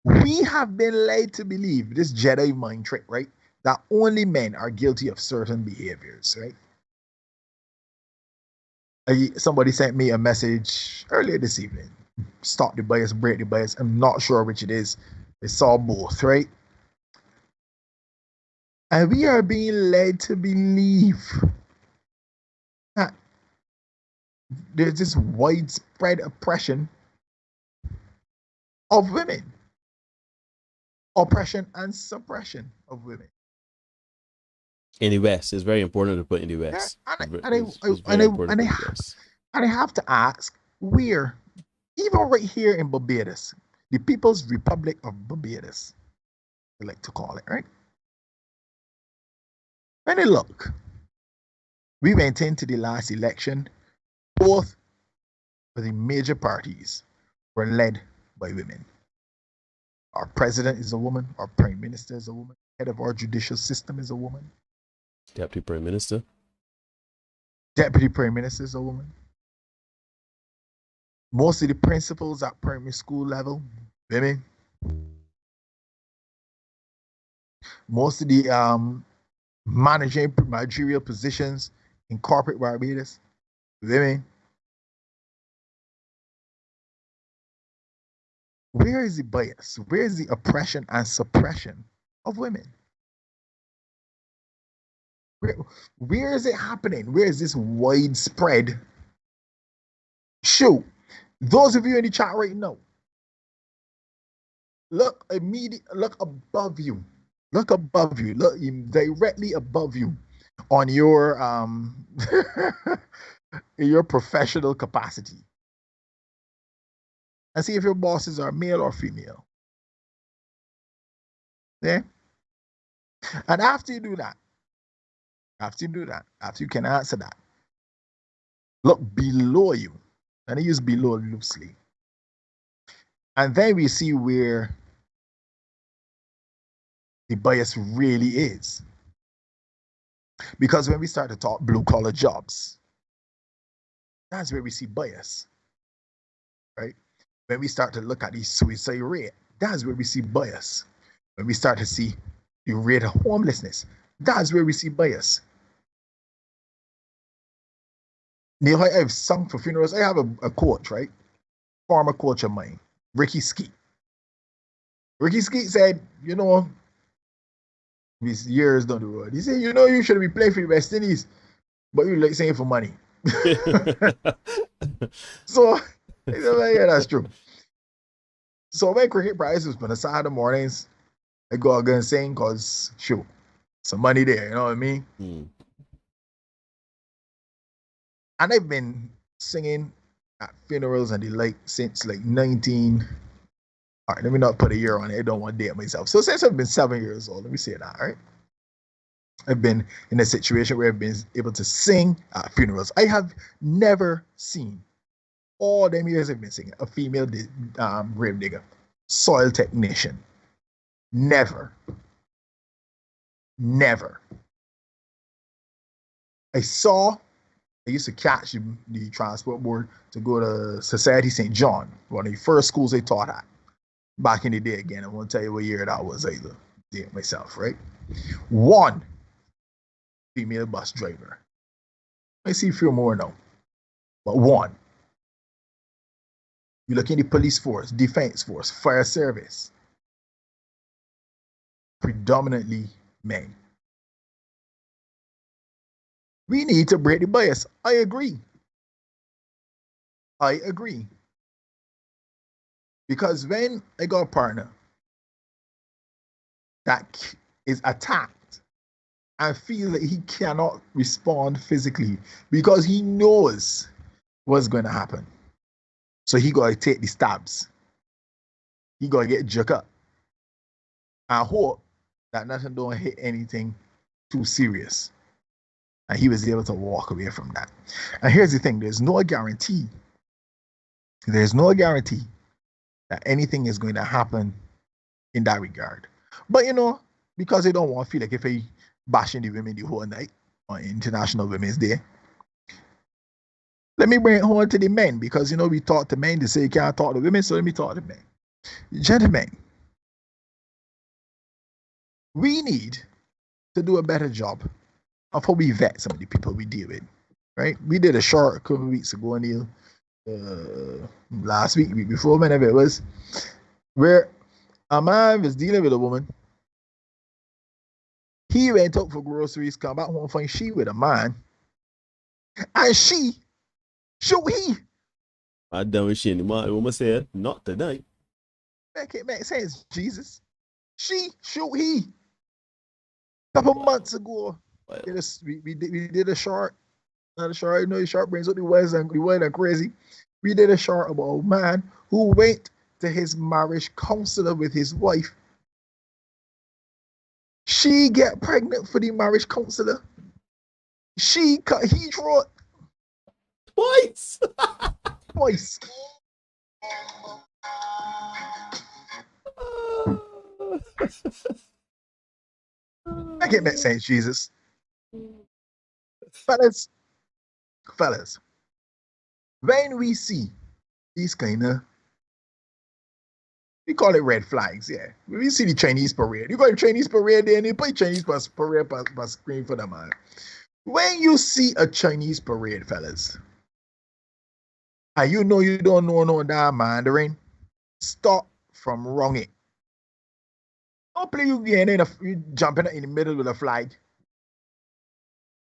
We have been led to believe this Jedi mind trick, right? That only men are guilty of certain behaviors, right? Somebody sent me a message earlier this evening. Stop the bias, break the bias. I'm not sure which it is. They saw both, right? And we are being led to believe that there's this widespread oppression of women. Oppression and suppression of women. In the West, it's very important to put in the West. And I have to ask, where, even right here in Barbados, the People's Republic of Barbados, they like to call it, right? When you look, we went into the last election, both of the major parties were led by women. Our president is a woman, our prime minister is a woman, head of our judicial system is a woman. Deputy Prime Minister. Deputy Prime Minister is a woman. Most of the principals at primary school level, women. Most of the managerial positions in corporate Barbados, women. Where is the bias? Where is the oppression and suppression of women? Where is it happening? Where is this widespread? Shoot, those of you in the chat right now, look above you. Look above you. Look directly above you on your in your professional capacity. And see if your bosses are male or female. Yeah. And after you do that, after you can answer that, look below you. And I use below loosely. And then we see where the bias really is. Because when we start to talk blue-collar jobs, that's where we see bias, right? When we start to look at the suicide rate, that's where we see bias. When we start to see the rate of homelessness, that's where we see bias. Neil, I've sung for funerals. I have a coach, right? Former coach of mine, Ricky Skeet. Ricky Skeet said, his years down the road, he said, you should be playing for the West Indies, but you like saying for money. So, he said, yeah, that's true. So when cricket practice was on Saturday mornings, I go out and sing because, shoot, some money there, you know what I mean? And I've been singing at funerals and the like since like 19. All right, let me not put a year on it. I don't want to date myself. So since I've been 7 years old, let me say that, right? I've been in a situation where I've been able to sing at funerals. I have never seen, all them years I've been singing, a female grave digger, soil technician. Never. I used to catch the transport board to go to Society St. John, one of the first schools I taught at. Back in the day again, I won't tell you what year that was either. Did myself, right? One female bus driver. I see a few more now, but one. You look in the police force, defense force, fire service. Predominantly men. We need to break the bias. I agree. Because when I got a partner that is attacked and feels that he cannot respond physically because he knows what's going to happen. So he got to take the stabs. He got to get jerked up. I hope that nothing don't hit anything too serious. And he was able to walk away from that. And here's the thing, there's no guarantee that anything is going to happen in that regard. But you know, because they don't want to feel like if they bashing the women the whole night on International Women's Day. Let me bring it home to the men because you know we talk to men, they say you can't talk to women, so let me talk to men. Gentlemen, we need to do a better job of how we vet some of the people we deal with. Right? We did a short a couple of weeks ago, Neil, last week, week before, whenever it was, where a man was dealing with a woman. He went out for groceries, come back home, find she with a man, and she shoot he. I done with shit anymore. The woman said, not tonight. Make it make sense, Jesus. She shoot he. Couple months ago, we did a short. Not a short, you know, the short brings up the wild and crazy. We did a short about a man who went to his marriage counselor with his wife. She get pregnant for the marriage counselor. She cut his throat. Twice. Twice. Make it make sense, Jesus. Fellas, when we see these kind of, we call it red flags, yeah. When we see the Chinese parade, you got the Chinese parade there and you play Chinese parade per screen for them, man. When you see a Chinese parade, fellas, and you know you don't know no damn Mandarin, stop from wrong it. Don't play you again you jumping in the middle with a flag.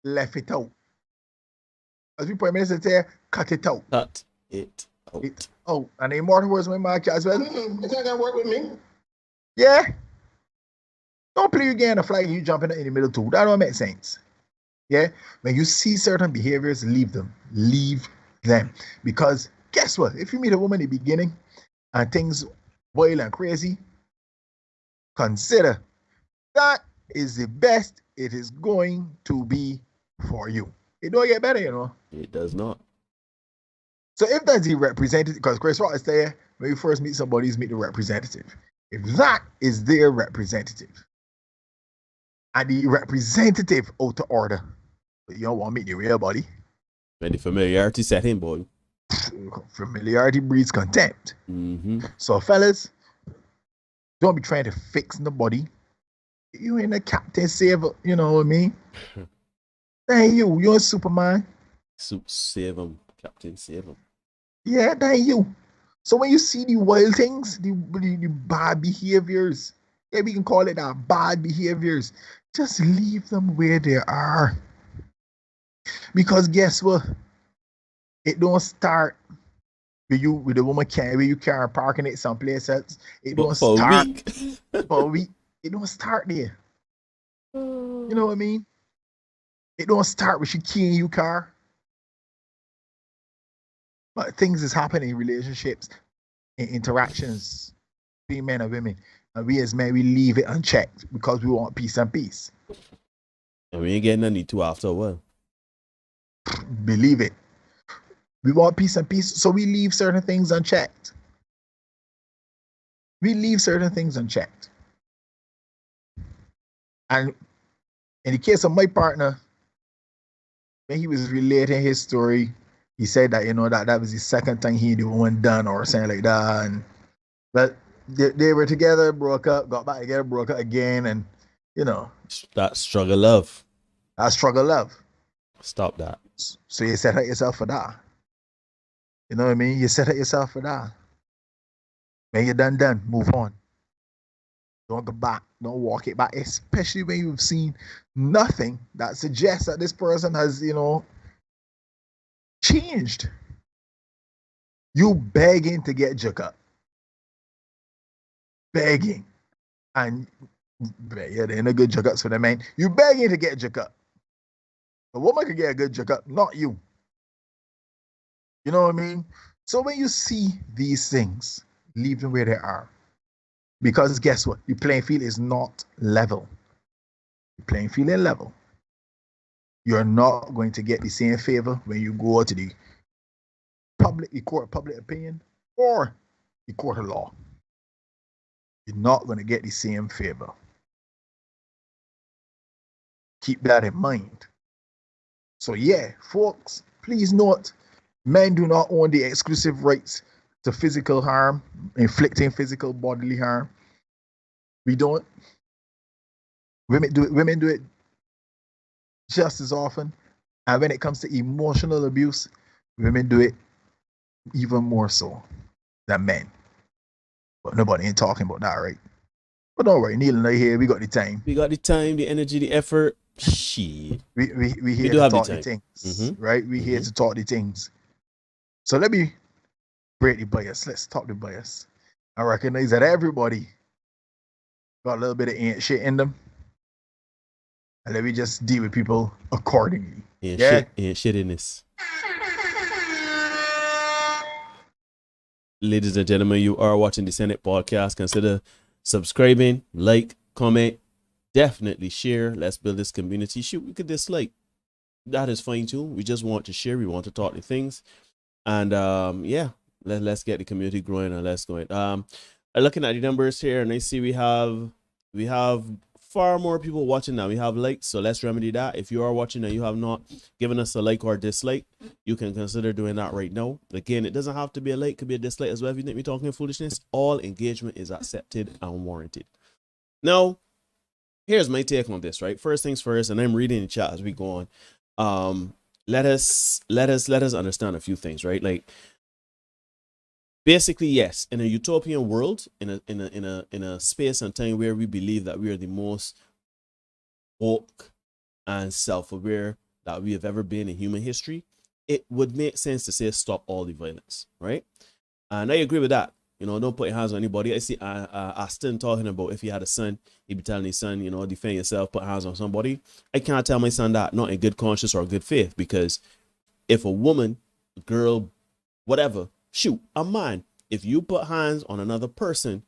Left it out. As we Prime Minister say, cut it out. Cut it out. Oh, and the immortal words my mark as well. It's not gonna work with me. Yeah. Don't play you again a flag and you jumping in the middle too. That don't make sense. Yeah. When you see certain behaviors, leave them. Leave them. Because guess what? If you meet a woman in the beginning and things boil and crazy, consider that is the best it is going to be for you. It don't get better, you know. It does not. So if that's the representative, because Chris Rock is there, when you first meet somebody, meet the representative. If that is their representative, and the representative out of order, but you don't want to meet the real body. When the familiarity set in, boy. Familiarity breeds contempt. Mm-hmm. So fellas, don't be trying to fix nobody. You ain't a captain saver, you know what I mean? That ain't you. You're a Superman. Save him, Captain, save him. Yeah, that ain't you. So when you see the wild things, the bad behaviors, yeah, we can call it that, bad behaviors, just leave them where they are. Because guess what? It don't start with you with the woman where you can't parking it someplace else. It don't start for a week. It don't start there. You know what I mean? It don't start with she keying you car. But things is happening in relationships, in interactions between men and women. And we as men, we leave it unchecked because we want peace and peace. And we ain't getting any two after a while. Believe it. We want peace and peace, so we leave certain things unchecked. We leave certain things unchecked. And in the case of my partner, when he was relating his story, he said that, you know, that was the second time he the one done or something like that. And but they were together, broke up, got back together, broke up again, and you know. That struggle love. That struggle love. Stop that. So you set up yourself for that. You know what I mean? You set up yourself for that. When you're done, move on. Don't go back. Don't walk it back, especially when you've seen nothing that suggests that this person has, you know, changed. You begging to get joke up. Begging. And yeah, there ain't no good joke ups for the man. You begging to get joke up. A woman could get a good joke up, not you. You know what I mean? So when you see these things, leave them where they are. Because guess what? The playing field is not level. The playing field is level. You're not going to get the same favor when you go to the court of public opinion or the court of law. you're not going to get the same favor. Keep that in mind. So yeah, folks, please note, men do not own the exclusive rights to physical harm, inflicting physical bodily harm. We don't. Women do it just as often. And when it comes to emotional abuse, women do it even more so than men. But nobody ain't talking about that, right? But don't worry, Neil and I here, we got the time. We got the time, the energy, the effort. Shit. We here to talk the things, right? We here to talk the things. So let me break the bias. Let's talk the bias. I recognize that everybody got a little bit of ain't shit in them. And let me just deal with people accordingly. Ain't shit in this. Ladies and gentlemen, you are watching the Senate podcast. Consider subscribing, like, comment, definitely share. Let's build this community. Shoot, we could dislike. That is fine too. We just want to share. We want to talk the things. And yeah, let's get the community growing and let's go in. Looking at the numbers here, and I see we have far more people watching now. We have likes, so let's remedy that. If you are watching and you have not given us a like or a dislike, you can consider doing that right now. Again, it doesn't have to be a like, it could be a dislike as well. If you think we're talking foolishness, all engagement is accepted and warranted. Now, here's my take on this, right? First things first, and I'm reading the chat as we go on. Let us understand a few things, right? Like, basically, yes, in a utopian world, in a space and time where we believe that we are the most woke and self-aware that we have ever been in human history, it would make sense to say stop all the violence, right? And I agree with that. You know, don't put your hands on anybody. I see Aston talking about if he had a son, he'd be telling his son, you know, defend yourself, put hands on somebody. I can't tell my son that, not in good conscience or good faith, because if a woman, a girl, whatever, shoot, a man, if you put hands on another person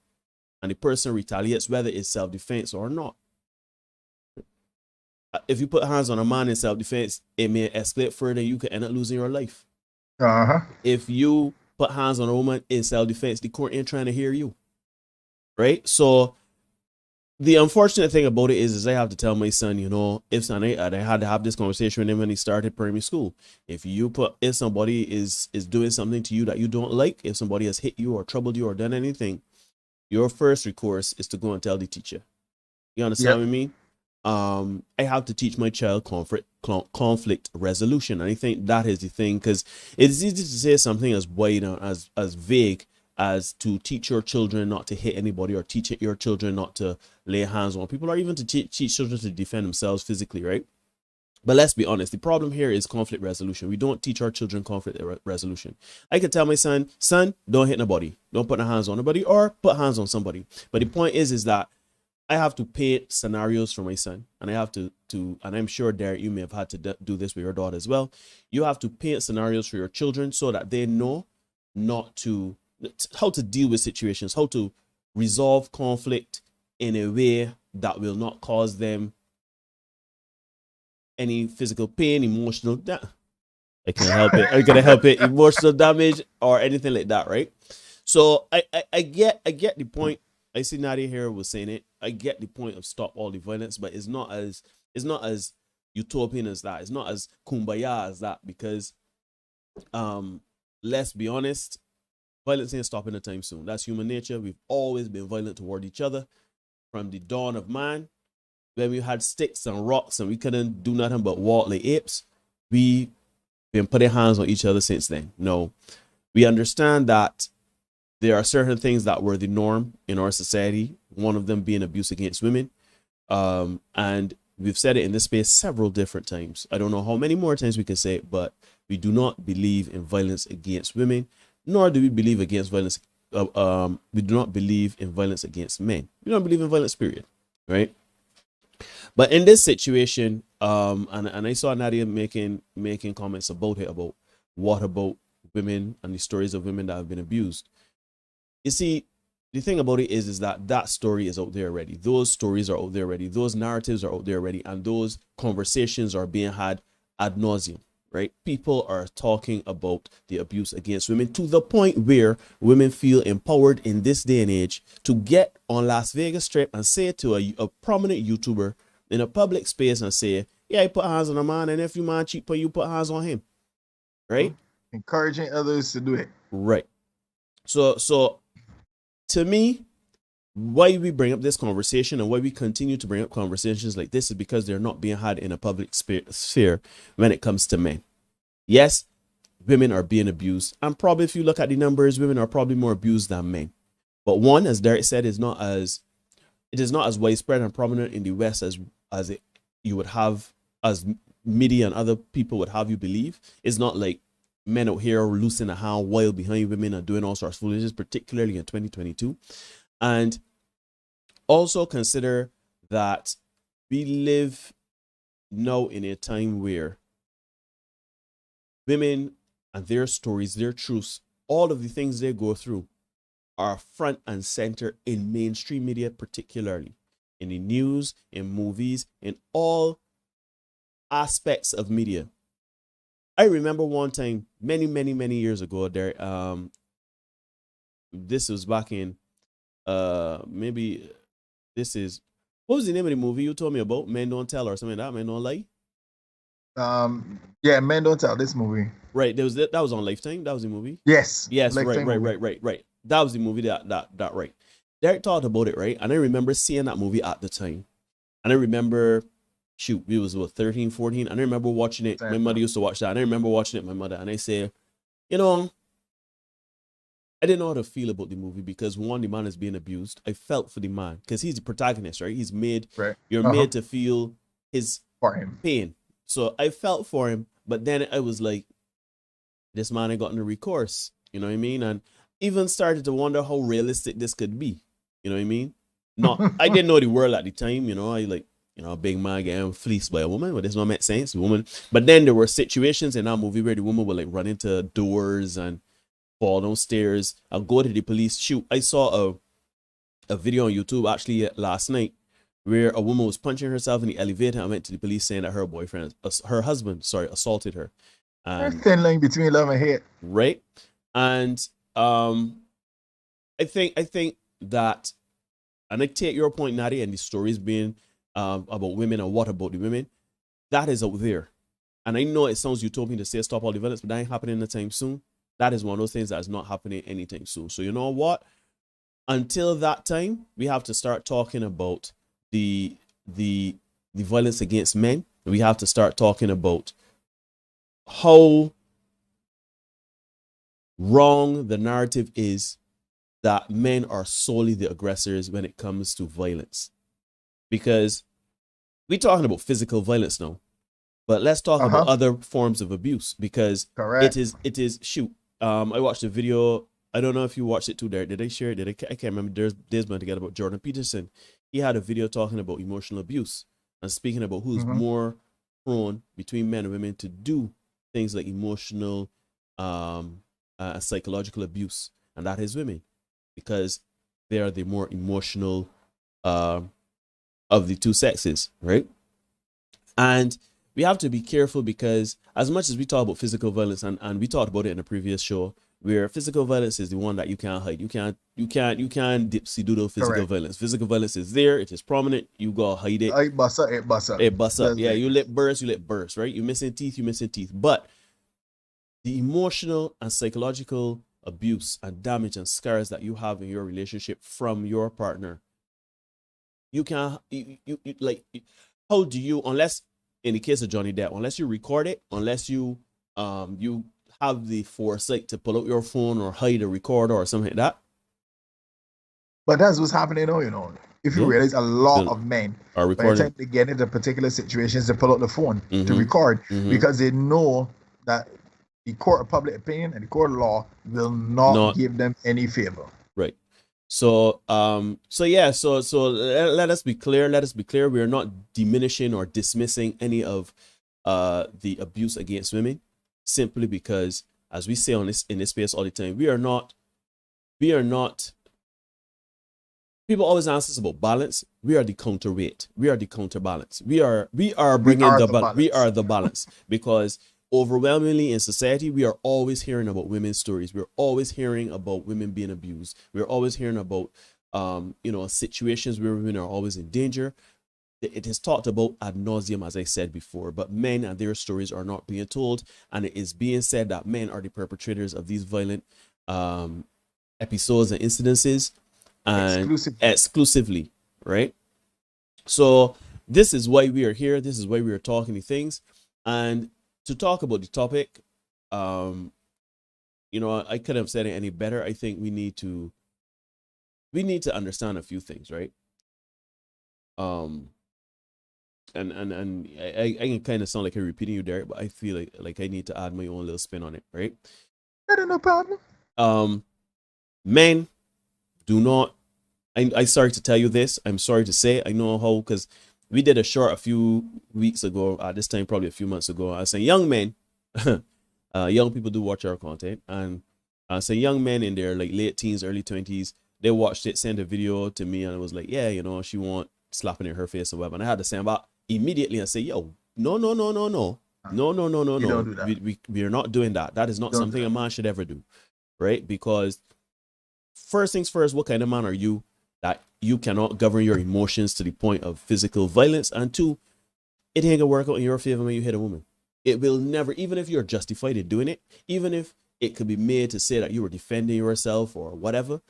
and the person retaliates, whether it's self-defense or not, if you put hands on a man in self-defense, it may escalate further. You could end up losing your life. If you put hands on a woman in self-defense, the court ain't trying to hear you, right? So the unfortunate thing about it is I have to tell my son, you know, I had to have this conversation with him when he started primary school. If somebody is doing something to you that you don't like, if somebody has hit you or troubled you or done anything, your first recourse is to go and tell the teacher. You understand what I mean? I have to teach my child conflict resolution, and I think that is the thing, because it's easy to say something as wide and as vague as to teach your children not to hit anybody, or teach your children not to lay hands on people, or even to teach children to defend themselves physically, right? But let's be honest, the problem here is conflict resolution. We don't teach our children conflict resolution. I could tell my son, don't hit nobody, don't put your hands on nobody, or put hands on somebody. But the point is that I have to paint scenarios for my son, and I have to and I'm sure, Derek, you may have had to do this with your daughter as well. You have to paint scenarios for your children so that they know how to deal with situations, how to resolve conflict in a way that will not cause them any physical pain, emotional I can't help it. I'm gonna help it, emotional damage or anything like that, right? So I get the point. I see Nadia here was saying it. I get the point of stop all the violence, but it's not as utopian as that. It's not as kumbaya as that, because let's be honest, violence ain't stopping anytime soon. That's human nature. We've always been violent toward each other from the dawn of man, when we had sticks and rocks and we couldn't do nothing but walk like apes. We've been putting hands on each other since then. No, we understand that there are certain things that were the norm in our society, one of them being abuse against women. And we've said it in this space several different times. I don't know how many more times we can say it, but we do not believe in violence against women, nor do we believe against violence. We do not believe in violence against men. We don't believe in violence, period. Right? But in this situation, and I saw Nadia making comments about it, about what about women and the stories of women that have been abused. You see, the thing about it is that story is out there already. Those stories are out there already. Those narratives are out there already. And those conversations are being had ad nauseum, right? People are talking about the abuse against women to the point where women feel empowered in this day and age to get on Las Vegas Strip and say to a prominent YouTuber in a public space and say, yeah, you put hands on a man, and if you man cheat, you put hands on him, right? Encouraging others to do it. Right. So to me, why we bring up this conversation and why we continue to bring up conversations like this is because they're not being had in a public sphere when it comes to men. Yes, women are being abused, and probably if you look at the numbers, women are probably more abused than men. But one, as Derek said, it is not as widespread and prominent in the West as you would have, as media and other people would have you believe. It's not like men out here loosing a hand wild behind women and doing all sorts of foolishness, particularly in 2022. And also consider that we live now in a time where women and their stories, their truths, all of the things they go through are front and center in mainstream media, particularly in the news, in movies, in all aspects of media. I remember one time, many years ago, there, this was back in, maybe this is, what was the name of the movie you told me about? Men Don't Tell or something like that, Men Don't Lie? Yeah, Men Don't Tell, this movie. Right, that was on Lifetime, that was the movie? Yes. Lifetime right. That was the movie that right. Derek talked about it, right? And I remember seeing that movie at the time. And I remember, we was 13, 14, and I remember watching it. My mother used to watch that, and I remember watching it with my mother, and I say, you know, I didn't know how to feel about the movie because one, the man is being abused. I felt for the man because he's the protagonist, right? He's made, you're made to feel his pain. So I felt for him, but then I was like, this man ain't got no recourse, you know what I mean? And even started to wonder how realistic this could be, you know what I mean? I didn't know the world at the time, you know, a big man getting fleeced by a woman, but this not make sense, the woman. But then there were situations in that movie where the woman would like run into doors and fall downstairs and go to the police. Shoot, I saw a video on YouTube actually last night where a woman was punching herself in the elevator and went to the police saying that her husband, assaulted her. There's a thin line between love and hate. Right. And I think that, and I take your point, Natty, and the stories being about women and what about the women, that is out there. And I know it sounds utopian to say stop all the violence, but that ain't happening anytime soon. That is one of those things that is not happening anytime soon. So you know what? Until that time, we have to start talking about the violence against men. We have to start talking about how wrong the narrative is that men are solely the aggressors when it comes to violence. Because we're talking about physical violence now, but let's talk about other forms of abuse, because it is shoot. I watched a video. I don't know if you watched it too, Derek. Did I share it? I can't remember. There's one together about Jordan Peterson. He had a video talking about emotional abuse and speaking about who's more prone between men and women to do things like emotional, psychological abuse, and that is women, because they are the more emotional of the two sexes, right? And we have to be careful, because as much as we talk about physical violence, and we talked about it in a previous show, where physical violence is the one that you can't hide. You can't dipsy doodle physical violence. Physical violence is there. It is prominent. You gotta hide it. It bust up. It bust up. Yeah, you let burst, right? You missing teeth. But the emotional and psychological abuse and damage and scars that you have in your relationship from your partner, you can't, how do you, unless in the case of Johnny Depp, unless you record it, unless you have the foresight to pull out your phone or hide a recorder or something like that. But that's what's happening now, you know. If you realize, a lot of men are recording. By the time they get into particular situations, they pull out the phone to record, because they know that the court of public opinion and the court of law will not give them any favor. Right. So let us be clear. We are not diminishing or dismissing any of the abuse against women, simply because, as we say in this space all the time, we are not. People always ask us about balance. We are the counterweight. We are the counterbalance. We are bringing the balance. We are the balance, because overwhelmingly in society, we are always hearing about women's stories. We're always hearing about women being abused. We're always hearing about, situations where women are always in danger. It is talked about ad nauseum, as I said before, but men and their stories are not being told. And it is being said that men are the perpetrators of these violent episodes and incidences, and exclusively, right? So this is why we are here. This is why we are talking these things. And to talk about the topic, I couldn't have said it any better. I think we need to understand a few things, right? And I can kind of sound like I'm repeating you, Derek, but I feel like I need to add my own little spin on it, right? No problem. Men do not. I sorry to tell you this. I'm sorry to say. I know how, because we did a short a few weeks ago. At this time, probably a few months ago. I was saying young men, young people do watch our content, and I say young men in their like late teens, early 20s. They watched it, sent a video to me, and I was like, yeah, she want slapping in her face or whatever. And I had to stand back immediately and say, yo, no. You don't do that. We are not doing that. That is not something a man should ever do, right? Because first things first, what kind of man are you that you cannot govern your emotions to the point of physical violence? And two, it ain't gonna work out in your favor when you hit a woman. It will never, even if you're justified in doing it, even if it could be made to say that you were defending yourself or whatever,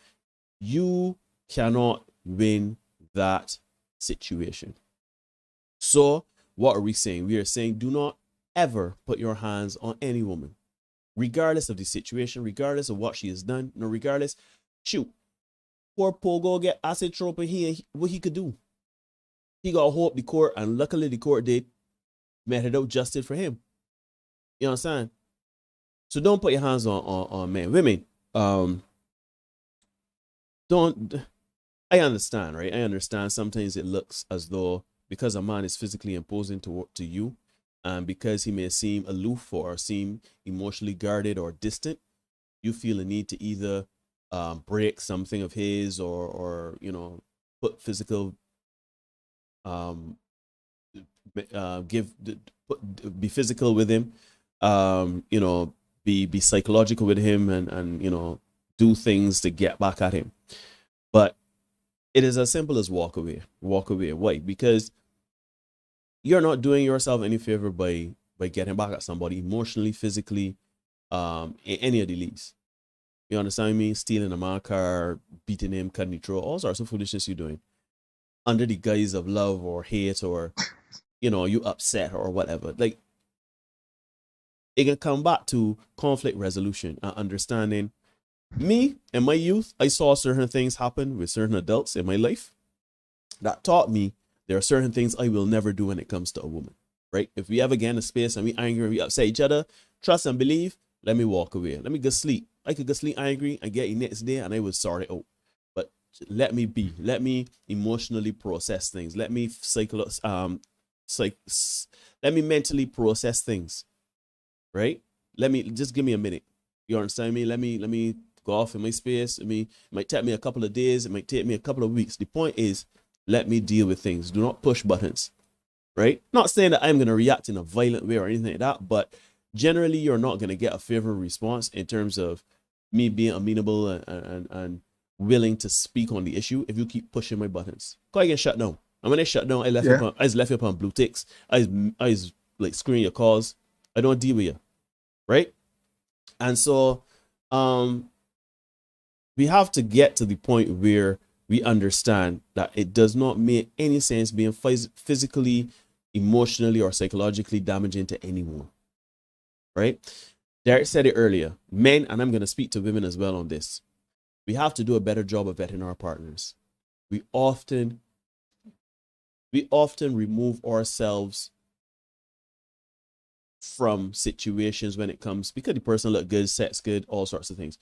you cannot win that situation. So what are we saying? We are saying do not ever put your hands on any woman, regardless of the situation, regardless of what she has done, no, regardless. Shoot, poor Pogo get acid thrown up in here. What he could do? He got hope the court, and luckily the court did meted out justice for him. You know what I'm saying? So don't put your hands on men. Women, don't. I understand, right? I understand sometimes it looks as though because a man is physically imposing to you, and because he may seem aloof or seem emotionally guarded or distant, you feel a need to either break something of his or put physical be physical with him, be psychological with him, and do things to get back at him. But it is as simple as walk away. Why? Because you're not doing yourself any favor by getting back at somebody emotionally, physically, in any of the leagues. You understand me? Stealing a man's car, beating him, cutting the throat, all sorts of foolishness you're doing under the guise of love or hate or you upset or whatever. Like, it can come back to conflict resolution and understanding. Me, in my youth, I saw certain things happen with certain adults in my life that taught me there are certain things I will never do when it comes to a woman, right? If we ever get in a space and we angry and we upset each other, trust and believe, let me walk away. Let me go sleep. I could go sleep angry and get it next day and I would sort it out. But let me be. Let me emotionally process things. Let me let me mentally process things, right? Just give me a minute. You understand me? Let me go off in my space. It might take me a couple of days. It might take me a couple of weeks. The point is, let me deal with things. Do not push buttons, right? Not saying that I'm going to react in a violent way or anything like that, but generally you're not going to get a favorable response in terms of me being amenable and willing to speak on the issue if you keep pushing my buttons. Because I get shut down. And when I shut down, I was left you up on blue ticks. I was like screening your calls. I don't deal with you, right? And so we have to get to the point where we understand that it does not make any sense being physically, emotionally, or psychologically damaging to anyone, right? Derek said it earlier. Men, and I'm going to speak to women as well on this, we have to do a better job of vetting our partners. We often remove ourselves from situations when it comes, because the person look good, sex good, all sorts of things.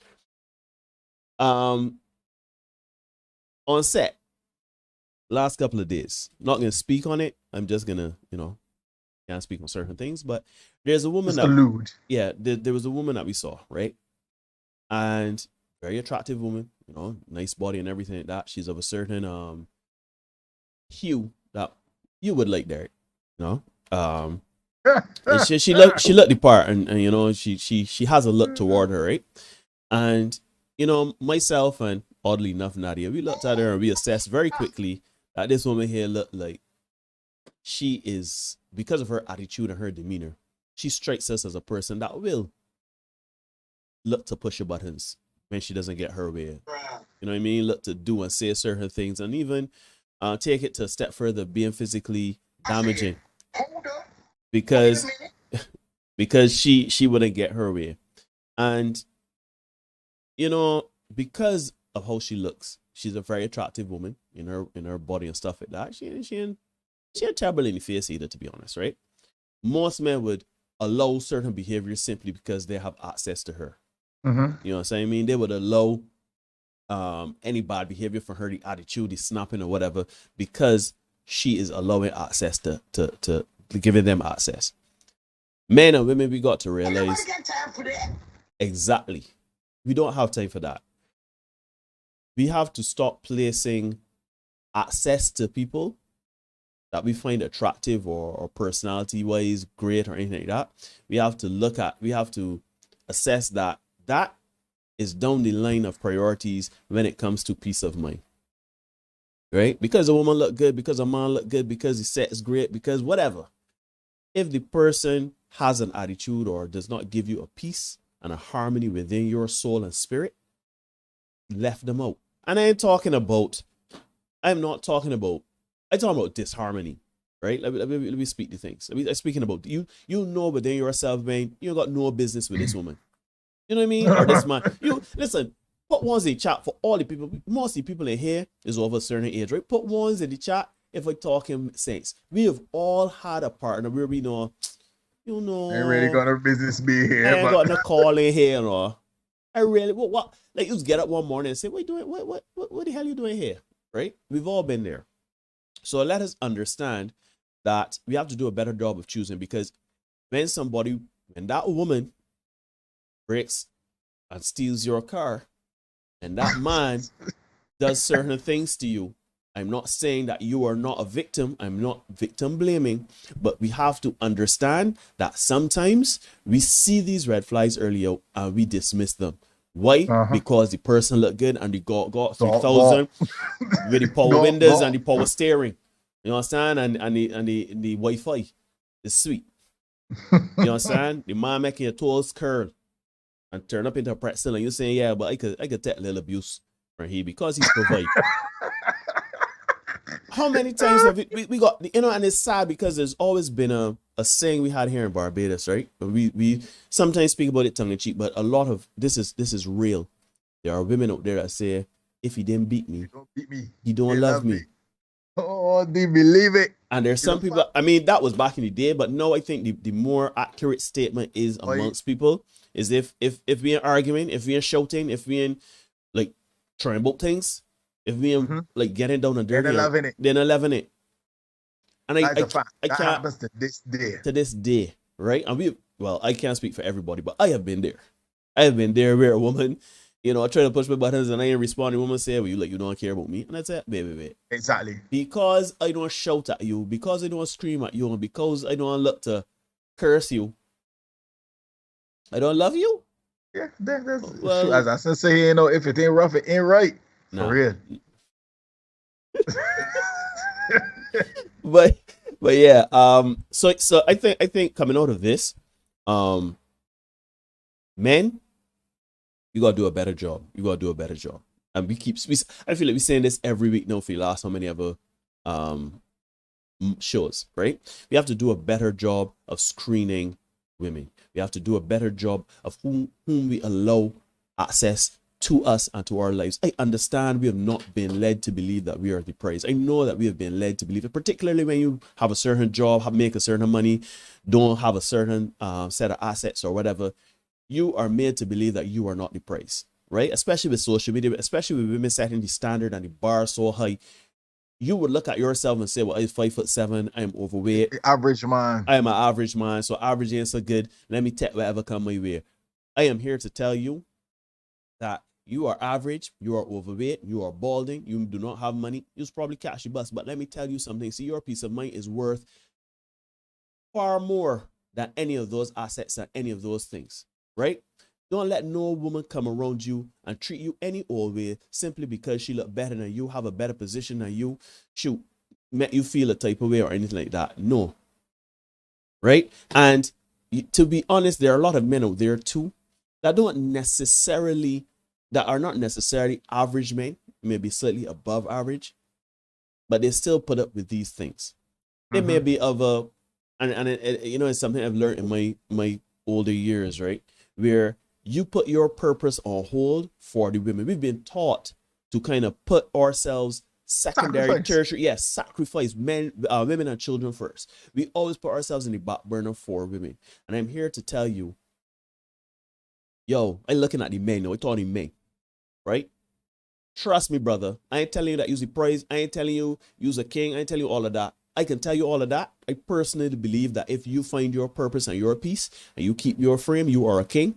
On set, last couple of days, not going to speak on it. I'm just going to, can't speak on certain things, but there's a woman there was a woman that we saw, right? And very attractive woman, nice body and everything like that. She's of a certain hue that you would like, Derek, And she looked the part, and you know she has a look toward her, right? And you know, myself and oddly enough Nadia, we looked at her and we assessed very quickly that this woman here looked like she is, because of her attitude and her demeanor, she strikes us as a person that will look to push her buttons when she doesn't get her way. You know what I mean? Look to do and say certain things, and even take it to a step further, being physically damaging because she wouldn't get her way. And you know, because of how she looks, she's a very attractive woman in her body and stuff like that. She ain't terrible in the face either, to be honest, right? Most men would allow certain behaviors simply because they have access to her. Mm-hmm. You know what I'm saying? I mean, they would allow any bad behavior from her, the attitude, the snapping or whatever, because she is allowing access to giving them access. Men and women, we got to realize exactly. We don't have time for that. We have to stop placing access to people that we find attractive or personality wise great or anything like that. We have to assess that is down the line of priorities when it comes to peace of mind. Right? Because a woman look good, because a man look good, because the set is great, because whatever. If the person has an attitude or does not give you a peace and a harmony within your soul and spirit, left them out. And I'm talking about disharmony, right? Let me speak to things. I'm speaking about you know within yourself, man, you got no business with this woman. You know what I mean? Or this man. You listen, put ones in chat for all the people. Most of the people in here is over a certain age, right? Put ones in the chat if we're talking sense. We have all had a partner where we know, you know, I ain't really got no business be here. I ain't got no call in here, you know. I really what like you just get up one morning and say, what you doing? What the hell you doing here? Right? We've all been there. So let us understand that we have to do a better job of choosing, because when that woman breaks and steals your car and that man does certain things to you, I'm not saying that you are not a victim. I'm not victim blaming, but we have to understand that sometimes we see these red flags earlier and we dismiss them. Why? Because the person looked good and they got 3,000 with the power windows and the power steering. You understand? And the Wi-Fi is sweet. You understand? The man making your toes curl and turn up into a pretzel, and you're saying, yeah, but I could take a little abuse from him because he's provided. How many times have we got, you know, and it's sad because there's always been a saying we had here in Barbados, right? We sometimes speak about it tongue in cheek, but a lot of this is real. There are women out there that say, if he didn't beat me, he don't love me. Oh, do you believe it? And there's some people, I mean, that was back in the day, but no, I think the more accurate statement is amongst people is if we ain't arguing, if we ain't shouting, if we ain't like trying about things, if we ain't like getting down and dirty, they're not loving it. And I can't happens to this day. Right? And I can't speak for everybody, but I have been there. I have been there where a woman, you know, I try to push my buttons and I ain't responding. Woman say, well, you don't care about me. And I said, baby. Exactly. Because I don't shout at you, because I don't scream at you, and because I don't look to curse you, I don't love you? Yeah, well, as I say, you know, if it ain't rough, it ain't right. For real. but yeah, so I think coming out of this, men, you gotta do a better job. And I feel like we're saying this every week now for the last how many ever shows, right? We have to do a better job of screening women. We have to do a better job of whom we allow access to us and to our lives. I understand we have not been led to believe that we are the prize. I know that we have been led to believe it, particularly when you have a certain job, make a certain money, don't have a certain set of assets or whatever. You are made to believe that you are not the prize, right? Especially with social media, especially with women setting the standard and the bar so high. You would look at yourself and say, well, I'm 5'7", I'm overweight. Average man. I am an average man, so average ain't so good. Let me take whatever come my way. I am here to tell you that you are average, you are overweight, you are balding, you do not have money, you'll probably catch the bus. But let me tell you something. See, your peace of mind is worth far more than any of those assets and any of those things, right? Don't let no woman come around you and treat you any old way simply because she look better than you, have a better position than you, shoot, make you feel a type of way or anything like that. No. Right? And to be honest, there are a lot of men out there too that are not necessarily average men, maybe slightly above average, but they still put up with these things. They may be of a, and it's something I've learned in my older years, right? Where you put your purpose on hold for the women. We've been taught to kind of put ourselves secondary, tertiary, yes, sacrifice men, women and children first. We always put ourselves in the back burner for women. And I'm here to tell you, yo, I'm looking at the men now. I'm talking men, right? Trust me, brother. I ain't telling you that you're the prize. I ain't telling you you're a king. I ain't telling you all of that. I can tell you all of that. I personally believe that if you find your purpose and your peace and you keep your frame, you are a king.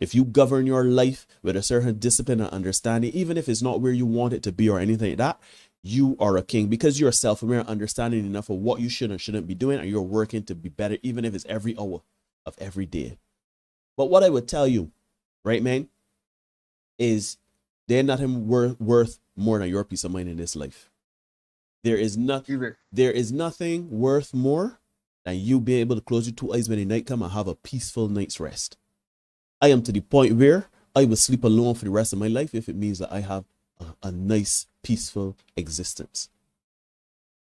If you govern your life with a certain discipline and understanding, even if it's not where you want it to be or anything like that, you are a king because you're self-aware and understanding enough of what you should and shouldn't be doing, and you're working to be better, even if it's every hour of every day. But what I would tell you, right, man, is there's nothing worth more than your peace of mind in this life. There is nothing worth more than you being able to close your two eyes when the night come and have a peaceful night's rest. I am to the point where I will sleep alone for the rest of my life if it means that I have a nice, peaceful existence.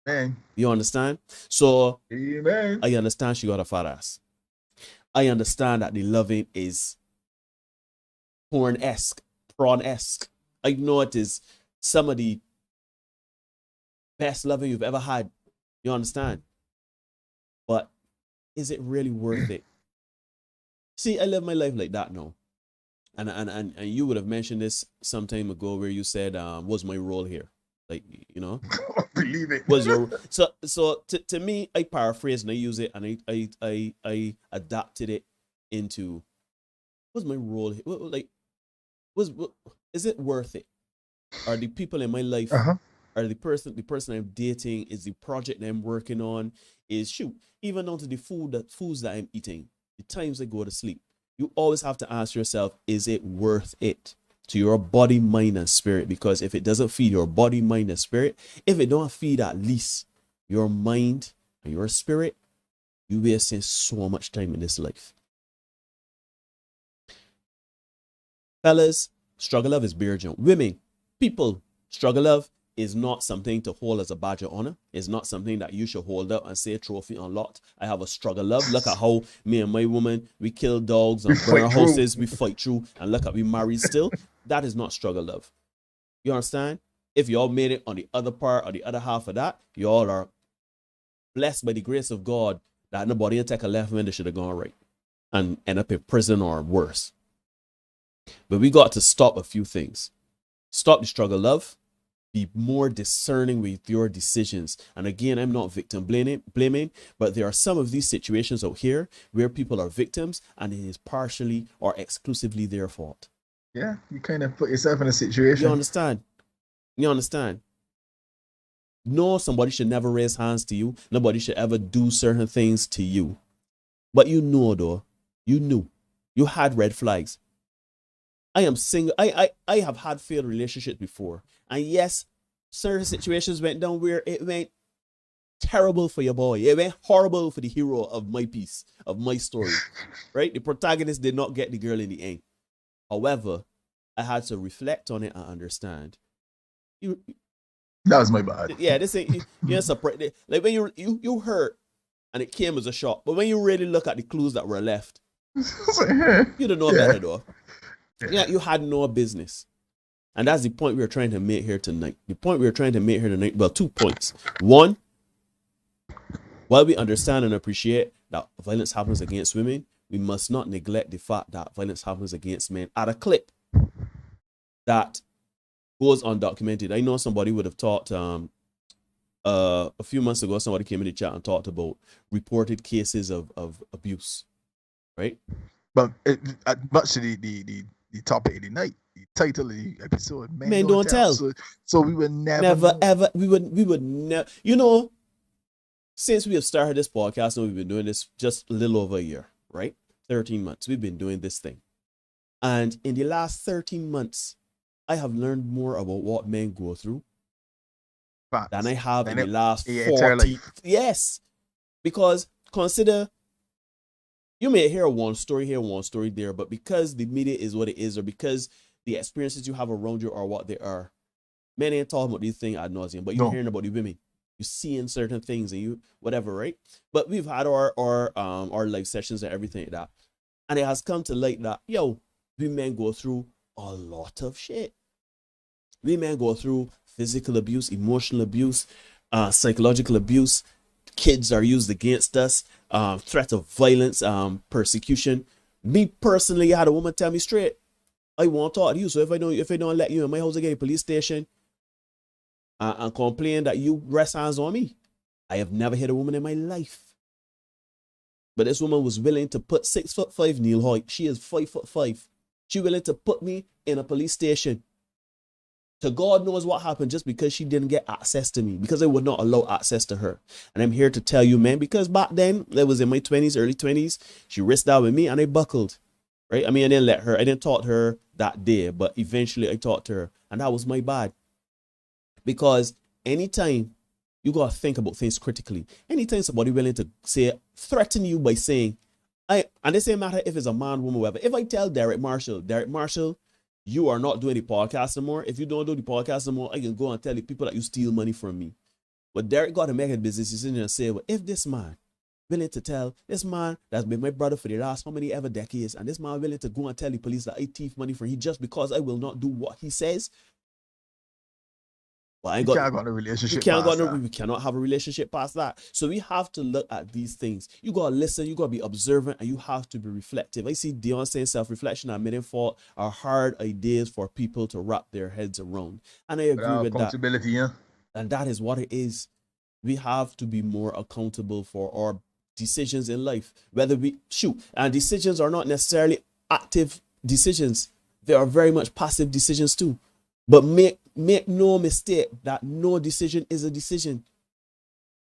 Man. You understand? So, Amen. I understand she got a fat ass. I understand that the loving is porn-esque, prawn-esque. I know it is some of the best loving you've ever had. You understand? But is it really worth it? See, I live my life like that now. And you would have mentioned this some time ago where you said, what's my role here? Like, you know? Believe it. Was your so to me, I paraphrase and I use it and I adapted it into what's my role here? Like, is it worth it? Are the people in my life are the person I'm dating, is the project that I'm working on, is even down to the foods that I'm eating, the times I go to sleep. You always have to ask yourself, is it worth it to your body, mind, and spirit? Because if it doesn't feed your body, mind, and spirit, if it don't feed at least your mind and your spirit, you wasting so much time in this life. Fellas, struggle love is beer jump. Women, people, struggle love is not something to hold as a badge of honor. It's not something that you should hold up and say trophy unlocked. I have a struggle love. Look at how me and my woman, we kill dogs and burn houses, we fight through, and look at we married still. That is not struggle love. You understand? If y'all made it on the other part or the other half of that, y'all are blessed by the grace of God that nobody will take a left when they should have gone right and end up in prison or worse. But we got to stop a few things. Stop the struggle love. Be more discerning with your decisions. And again, I'm not victim blaming, but there are some of these situations out here where people are victims and it is partially or exclusively their fault. Yeah, you kind of put yourself in a situation. You understand? You understand? No, somebody should never raise hands to you. Nobody should ever do certain things to you. But you know, though, you knew. You had red flags. I am single. I have had failed relationships before. And yes, certain situations went down where it went terrible for your boy. It went horrible for the hero of my piece, of my story. Right? The protagonist did not get the girl in the end. However, I had to reflect on it and understand. That was my bad. Yeah, this ain't you're surprised. Like when you hurt and it came as a shock. But when you really look at the clues that were left, you don't know better though. Yeah, you had no business. And that's the point we're trying to make here tonight. The point we're trying to make here tonight, well, 2 points. One, while we understand and appreciate that violence happens against women, we must not neglect the fact that violence happens against men at a clip that goes undocumented. I know somebody would have talked a few months ago, somebody came in the chat and talked about reported cases of abuse, right? But much to the topic of the night, the title of the episode, Men Don't Tell. So we would never ever, we would never, you know, since we have started this podcast, and we've been doing this just a little over a year, right? 13 months. We've been doing this thing. And in the last 13 months, I have learned more about what men go through than I have in the last 40. Yes. Because consider, you may hear one story here, one story there, but because the media is what it is, or because the experiences you have around you are what they are, men ain't talking about these things ad nauseum, but you're hearing about the women. You're seeing certain things and you, whatever, right? But we've had our live sessions and everything like that. And it has come to light that, yo, we men go through a lot of shit. We men go through physical abuse, emotional abuse, psychological abuse. Kids are used against us, threat of violence, persecution. Me personally, I had a woman tell me straight, I won't talk to you. So if I don't let you in my house again, police station, and complain that you rest hands on me. I have never hit a woman in my life. But this woman was willing to put 6'5" Neil Hoyt. She is 5'5". She willing to put me in a police station. To God knows what happened just because she didn't get access to me, because I would not allow access to her. And I'm here to tell you, man, because back then, I was in my 20s, early 20s, she risked that with me and I buckled, right? I mean, I didn't talk to her that day, but eventually I talked to her, and that was my bad. Because anytime you got to think about things critically, anytime somebody willing to threaten you by saying, and this ain't matter if it's a man, woman, whatever. If I tell Derek Marshall, you are not doing the podcast anymore. If you don't do the podcast anymore, I can go and tell the people that you steal money from me. But Derek got to make a business decision and say, well, if this man willing to tell, this man that's been my brother for the last how many ever decades, and this man willing to go and tell the police that I thief money from him just because I will not do what he says, we cannot have a relationship past that. So we have to look at these things. You got to listen, you got to be observant, and you have to be reflective. I see Dion saying self-reflection and admitting fault are hard ideas for people to wrap their heads around. And I agree with that. Yeah. And that is what it is. We have to be more accountable for our decisions in life. And decisions are not necessarily active decisions. They are very much passive decisions too. But make no mistake that no decision is a decision.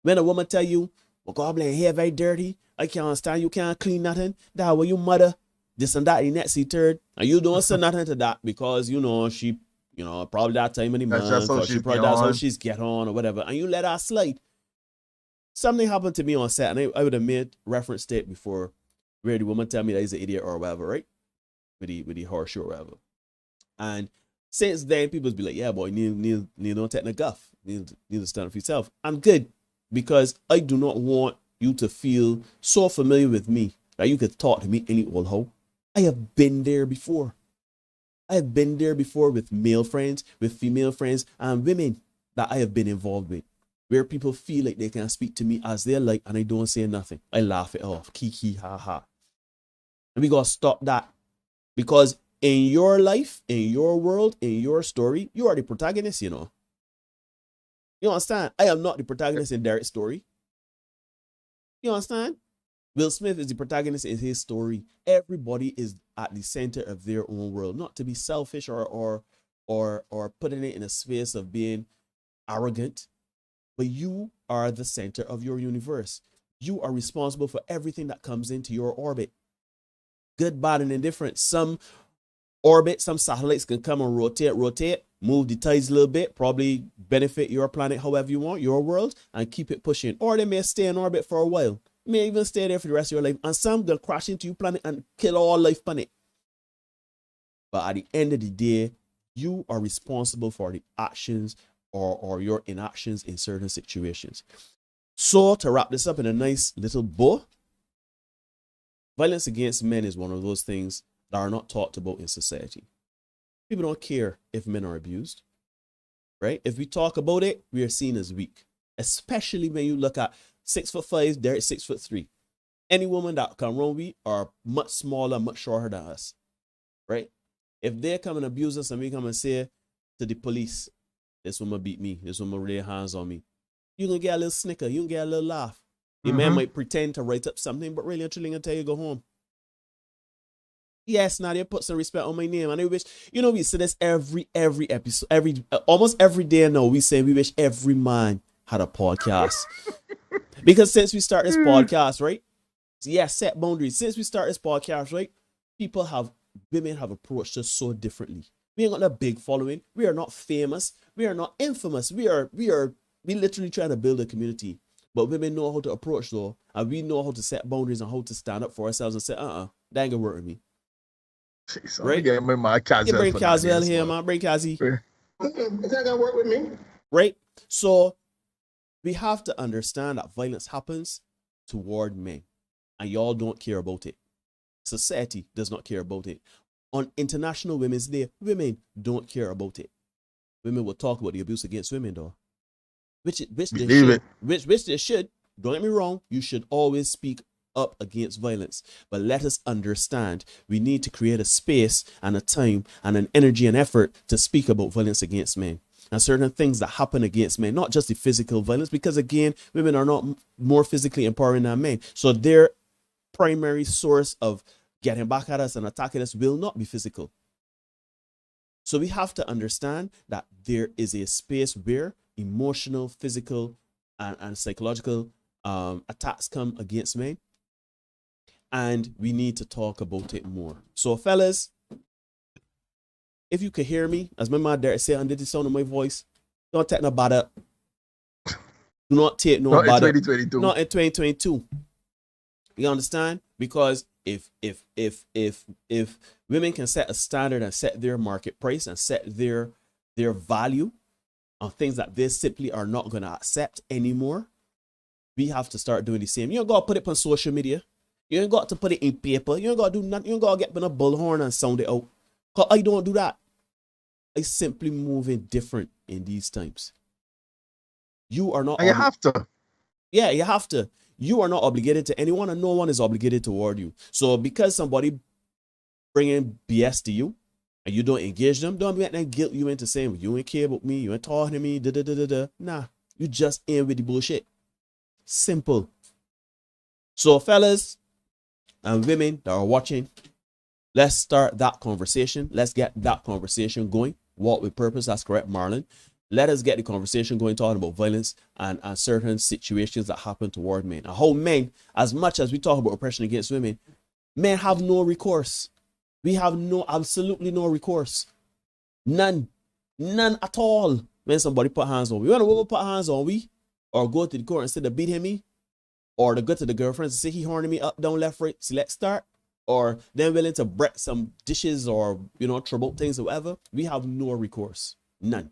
When a woman tell you, well, God bless hair very dirty, I can't understand, you can't clean nothing, that when you mother, this and that, the next, the third, and you don't say nothing to that because, she, probably that time of the month, or that's how she's get on or whatever, and you let her slide. Something happened to me on set, and I would have made reference to it before, where the woman tell me that he's an idiot or whatever, right? With the horseshoe or whatever. And since then, people be like, yeah, boy, need don't take the guff. Need to stand up for yourself. I'm good, because I do not want you to feel so familiar with me that you could talk to me any old hoe. I have been there before. I have been there before with male friends, with female friends, and women that I have been involved with, where people feel like they can speak to me as they like, and I don't say nothing. I laugh it off. Kiki, ha ha. And we got to stop that, because in your life, in your world, in your story, you are the protagonist, You understand? I am not the protagonist in Derek's story. You understand? Will Smith is the protagonist in his story. Everybody is at the center of their own world. Not to be selfish or putting it in a space of being arrogant, but you are the center of your universe. You are responsible for everything that comes into your orbit. Good, bad, and indifferent. Some satellites can come and rotate, move the tides a little bit, probably benefit your planet however you want, your world, and keep it pushing. Or they may stay in orbit for a while. May even stay there for the rest of your life. And some will crash into your planet and kill all life on it. But at the end of the day, you are responsible for the actions or your inactions in certain situations. So to wrap this up in a nice little bow, violence against men is one of those things that are not talked about in society. People don't care if men are abused, right? If we talk about it, we are seen as weak, especially when you look at 6'5", they're 6'3". Any woman that can run we are much smaller, much shorter than us, right? If they come and abuse us and we come and say to the police, this woman beat me, this woman lay hands on me, you can get a little snicker, you can get a little laugh. The man might pretend to write up something, but really and truly gonna tell you go home. Yes, Nadia, put some respect on my name. And I wish, we say this every episode, almost every day now, we say we wish every man had a podcast. Because since we start this podcast, right? Yes, set boundaries. Since we start this podcast, right? Women have approached us so differently. We ain't got a big following. We are not famous. We are not infamous. We literally trying to build a community. But women know how to approach though, and we know how to set boundaries and how to stand up for ourselves and say, that ain't gonna work with me. Jeez, Right? You bring Caswell here, man. Bring Cassie. It's not gonna work with me. Right? So we have to understand that violence happens toward men, and y'all don't care about it. Society does not care about it. On International Women's Day, women don't care about it. Women will talk about the abuse against women, though. Which they should. Don't get me wrong. You should always speak up against violence. But let us understand, we need to create a space and a time and an energy and effort to speak about violence against men. And certain things that happen against men, not just the physical violence, because again, women are not more physically empowering than men. So their primary source of getting back at us and attacking us will not be physical. So we have to understand that there is a space where emotional, physical, and psychological attacks come against men. And we need to talk about it more. So fellas, if you can hear me, as my mother say under the sound of my voice, don't take no bad up. Do not take no bad up. Not in 2022. You understand? Because if women can set a standard and set their market price and set their value on things that they simply are not going to accept anymore, we have to start doing the same. You ain't got to put it on social media. You ain't got to put it in paper. You ain't got to do nothing. You ain't got to get on a bullhorn and sound it out. Because I don't do that. I simply moving different in these times. You are not. You have to. Yeah, you have to. You are not obligated to anyone, and no one is obligated toward you. So because somebody bringing BS to you and you don't engage them, don't let them guilt you into saying, you ain't care about me, you ain't talking to me, Nah, you just in with the bullshit. Simple. So fellas and women that are watching, let's start that conversation. Let's get that conversation going. Walk with purpose. That's correct, Marlon. Let us get the conversation going, talking about violence and certain situations that happen toward men. And how men, as much as we talk about oppression against women, men have no recourse. We have absolutely no recourse. None at all. When somebody put hands on we, when a woman put hands on we, or go to the court instead of beating me, or to go to the girlfriends and say he horning me up, down, left, right, select, start, or then willing to break some dishes or, trouble things or whatever, we have no recourse. None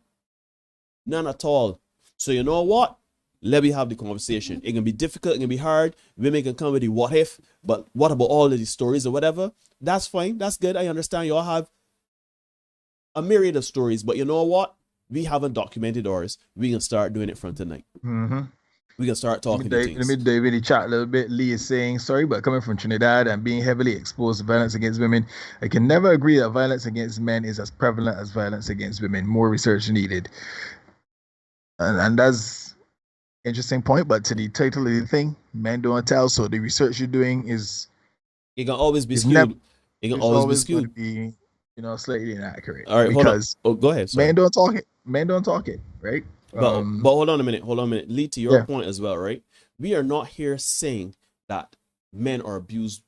at all. So you know what? Let me have the conversation. It can be difficult, it can be hard. Women can come with the what if, but what about all of these stories or whatever? That's fine. That's good. I understand you all have a myriad of stories, but you know what? We haven't documented ours. We can start doing it from tonight. Mm-hmm. We can start talking to things. Let me dive in the chat a little bit. Lee is saying, sorry, but coming from Trinidad and being heavily exposed to violence against women, I can never agree that violence against men is as prevalent as violence against women. More research needed. And that's an interesting point, but to the title of the thing, men don't tell, so the research you're doing is... It can always be skewed. It can always be skewed. Be, slightly inaccurate. All right, because go ahead. Sorry. Men don't talk it, right? But hold on a minute. Lead to your point as well, right? We are not here saying that men are abused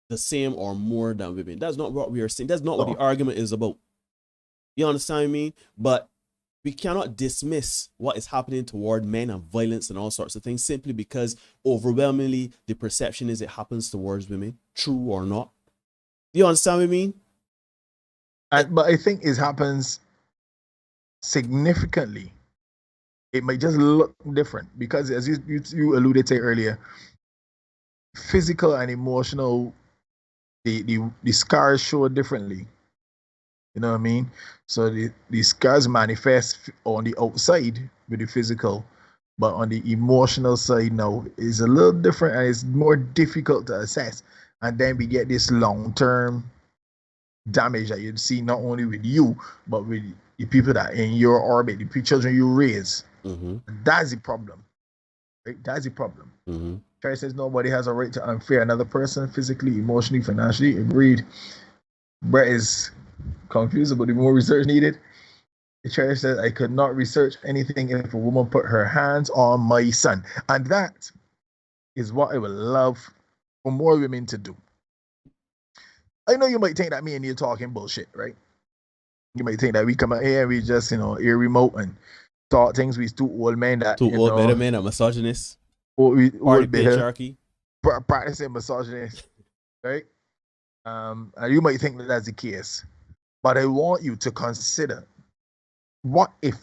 the same or more than women. That's not what we are saying. That's not what the argument is about. You understand what I mean? But we cannot dismiss what is happening toward men and violence and all sorts of things simply because overwhelmingly the perception is it happens towards women, true or not. You understand what I mean? But I think it happens significantly. It might just look different because, as you alluded to earlier, physical and emotional, the scars show differently. You know what I mean? So the scars manifest on the outside with the physical, but on the emotional side now is a little different and it's more difficult to assess. And then we get this long-term damage that you'd see not only with you, but with the people that are in your orbit, the children you raise. Mm-hmm. That's the problem. Right? That's the problem. Mm-hmm. Charlie says nobody has a right to unfair another person physically, emotionally, financially. Agreed. Brett is confused about the more research needed. The church says, I could not research anything if a woman put her hands on my son. And that is what I would love for more women to do. I know you might think that me and you talking bullshit, right? You might think that we come out here and we just, ear remote and talk things. We two old men that, Two old better men are misogynists. Party patriarchy. Practicing misogynist, right? And you might think that that's the case. But I want you to consider, what if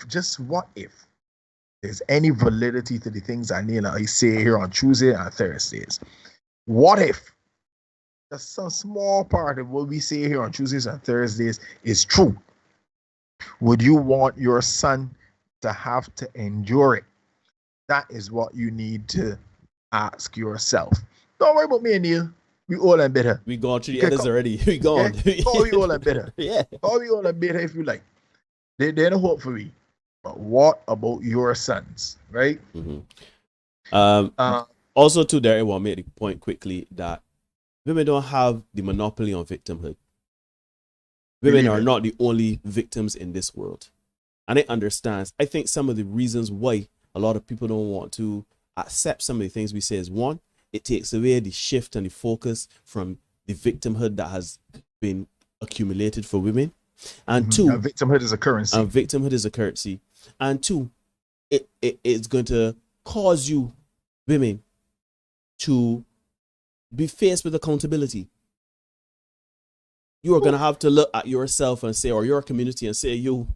there's any validity to the things I say here on Tuesday and Thursdays? What if just some small part of what we say here on Tuesdays and Thursdays is true? Would you want your son to have to endure it? That is what you need to ask yourself. Don't worry about me and Neil. We all and better. We gone through the others already. We gone. Yeah? Call we all and better. Yeah. Call we all and better if you like. They're no hope for me. But what about your sons, right? Mm-hmm. Also, too, there I want to make the point quickly that women don't have the monopoly on victimhood. Women are not the only victims in this world. And it understands. I think some of the reasons why a lot of people don't want to accept some of the things we say is, one, it takes away the shift and the focus from the victimhood that has been accumulated for women. And two, and victimhood is a currency. And two, it's going to cause you, women, to be faced with accountability. You are going to have to look at yourself and say, or your community and say, you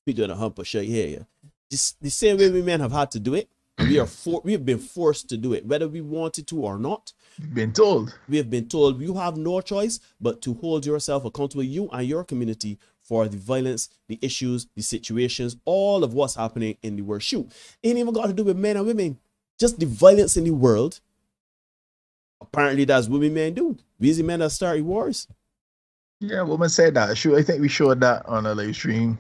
doing a hump or shit here. Just the same way we men have had to do it. We have been forced to do it, whether we wanted to or not. Been told. We have been told you have no choice but to hold yourself accountable, you and your community, for the violence, the issues, the situations, all of what's happening in the world. Shoot, it ain't even got to do with men and women. Just the violence in the world. Apparently, that's what men do. We as the men that start wars. Yeah, woman said that. Sure, I think we showed that on a live stream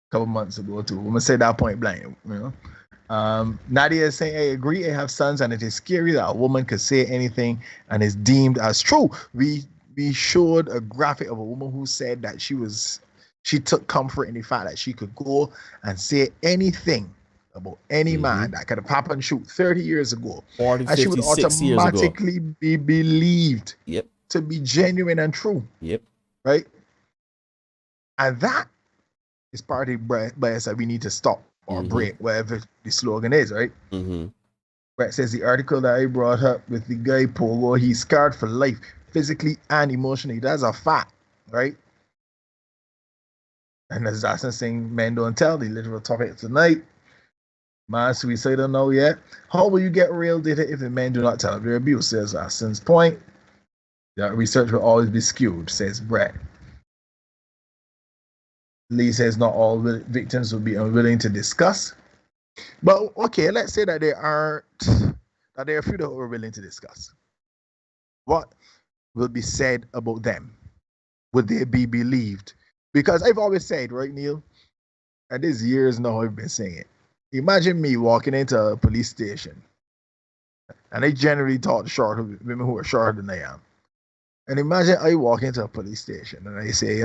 a couple months ago too. Woman said that point blank. Nadia is saying, I agree. I have sons, and it is scary that a woman could say anything and is deemed as true. We showed a graphic of a woman who said that she took comfort in the fact that she could go and say anything about any man that could have happened 30 years ago. 40, and she would automatically be believed to be genuine and true. Yep. Right? And that is part of the bias that we need to stop or break, whatever the slogan is, right? Brett says the article that I brought up with the guy Pogo, he's scarred for life, physically and emotionally. That's a fact, right? And as Dawson saying, men don't tell, the literal topic tonight. Man, suicidal now yet. How will you get real data if the men do not tell of their abuse? Says Dawson's point. That research will always be skewed, says Brett. Lee says not all victims will be unwilling to discuss. But okay, let's say that there are a few that are willing to discuss. What will be said about them? Would they be believed? Because I've always said, right, Neil, and this years now I've been saying it. Imagine me walking into a police station, and I generally talk to women who are shorter than I am. And imagine I walk into a police station and I say,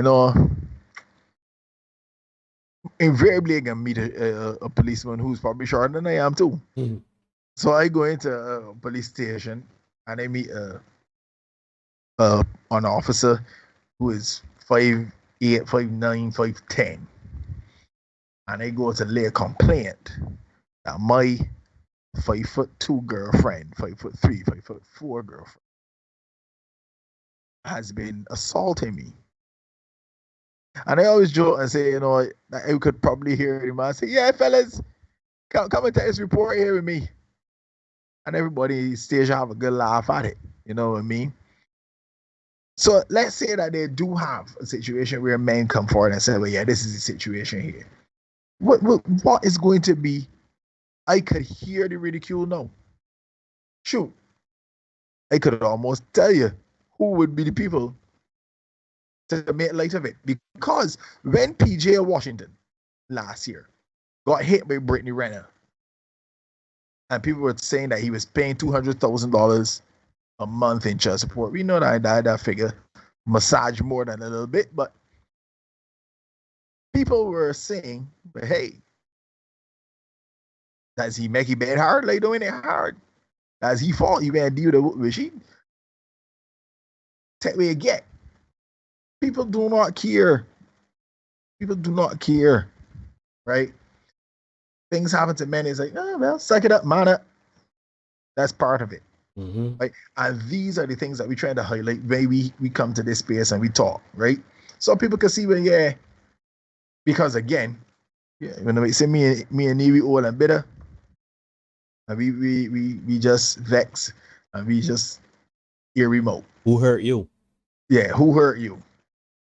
invariably I can meet a policeman who's probably shorter than I am too. So I go into a police station and I meet an officer who is 5'8", 5'9", 5'10". And I go to lay a complaint that my 5'2" girlfriend, 5'3", 5'4" girlfriend has been assaulting me. And I always joke and say, that I could probably hear him and say, yeah, fellas, come and take this report here with me. And everybody station have a good laugh at it. You know what I mean? So let's say that they do have a situation where men come forward and say, well, yeah, this is the situation here. What is going to be? I could hear the ridicule now. Shoot. I could almost tell you who would be the people to make light of it. Because when PJ Washington last year got hit by Brittany Renner, and people were saying that he was paying $200,000 a month in child support, we know that figure massaged more than a little bit, but people were saying But hey, does he make it bad hard? Like doing it hard? Does he fault you man deal with she? Take way you get. People do not care. People do not care. Right? Things happen to men. It's like, oh well, suck it up, man up. That's part of it. Mm-hmm. Right? And these are the things that we try to highlight when we come to this space and we talk, right? So people can see when, yeah, because again, yeah, when they say me and we all and bitter, and we just vex and we just hear remote. Who hurt you? Yeah, who hurt you?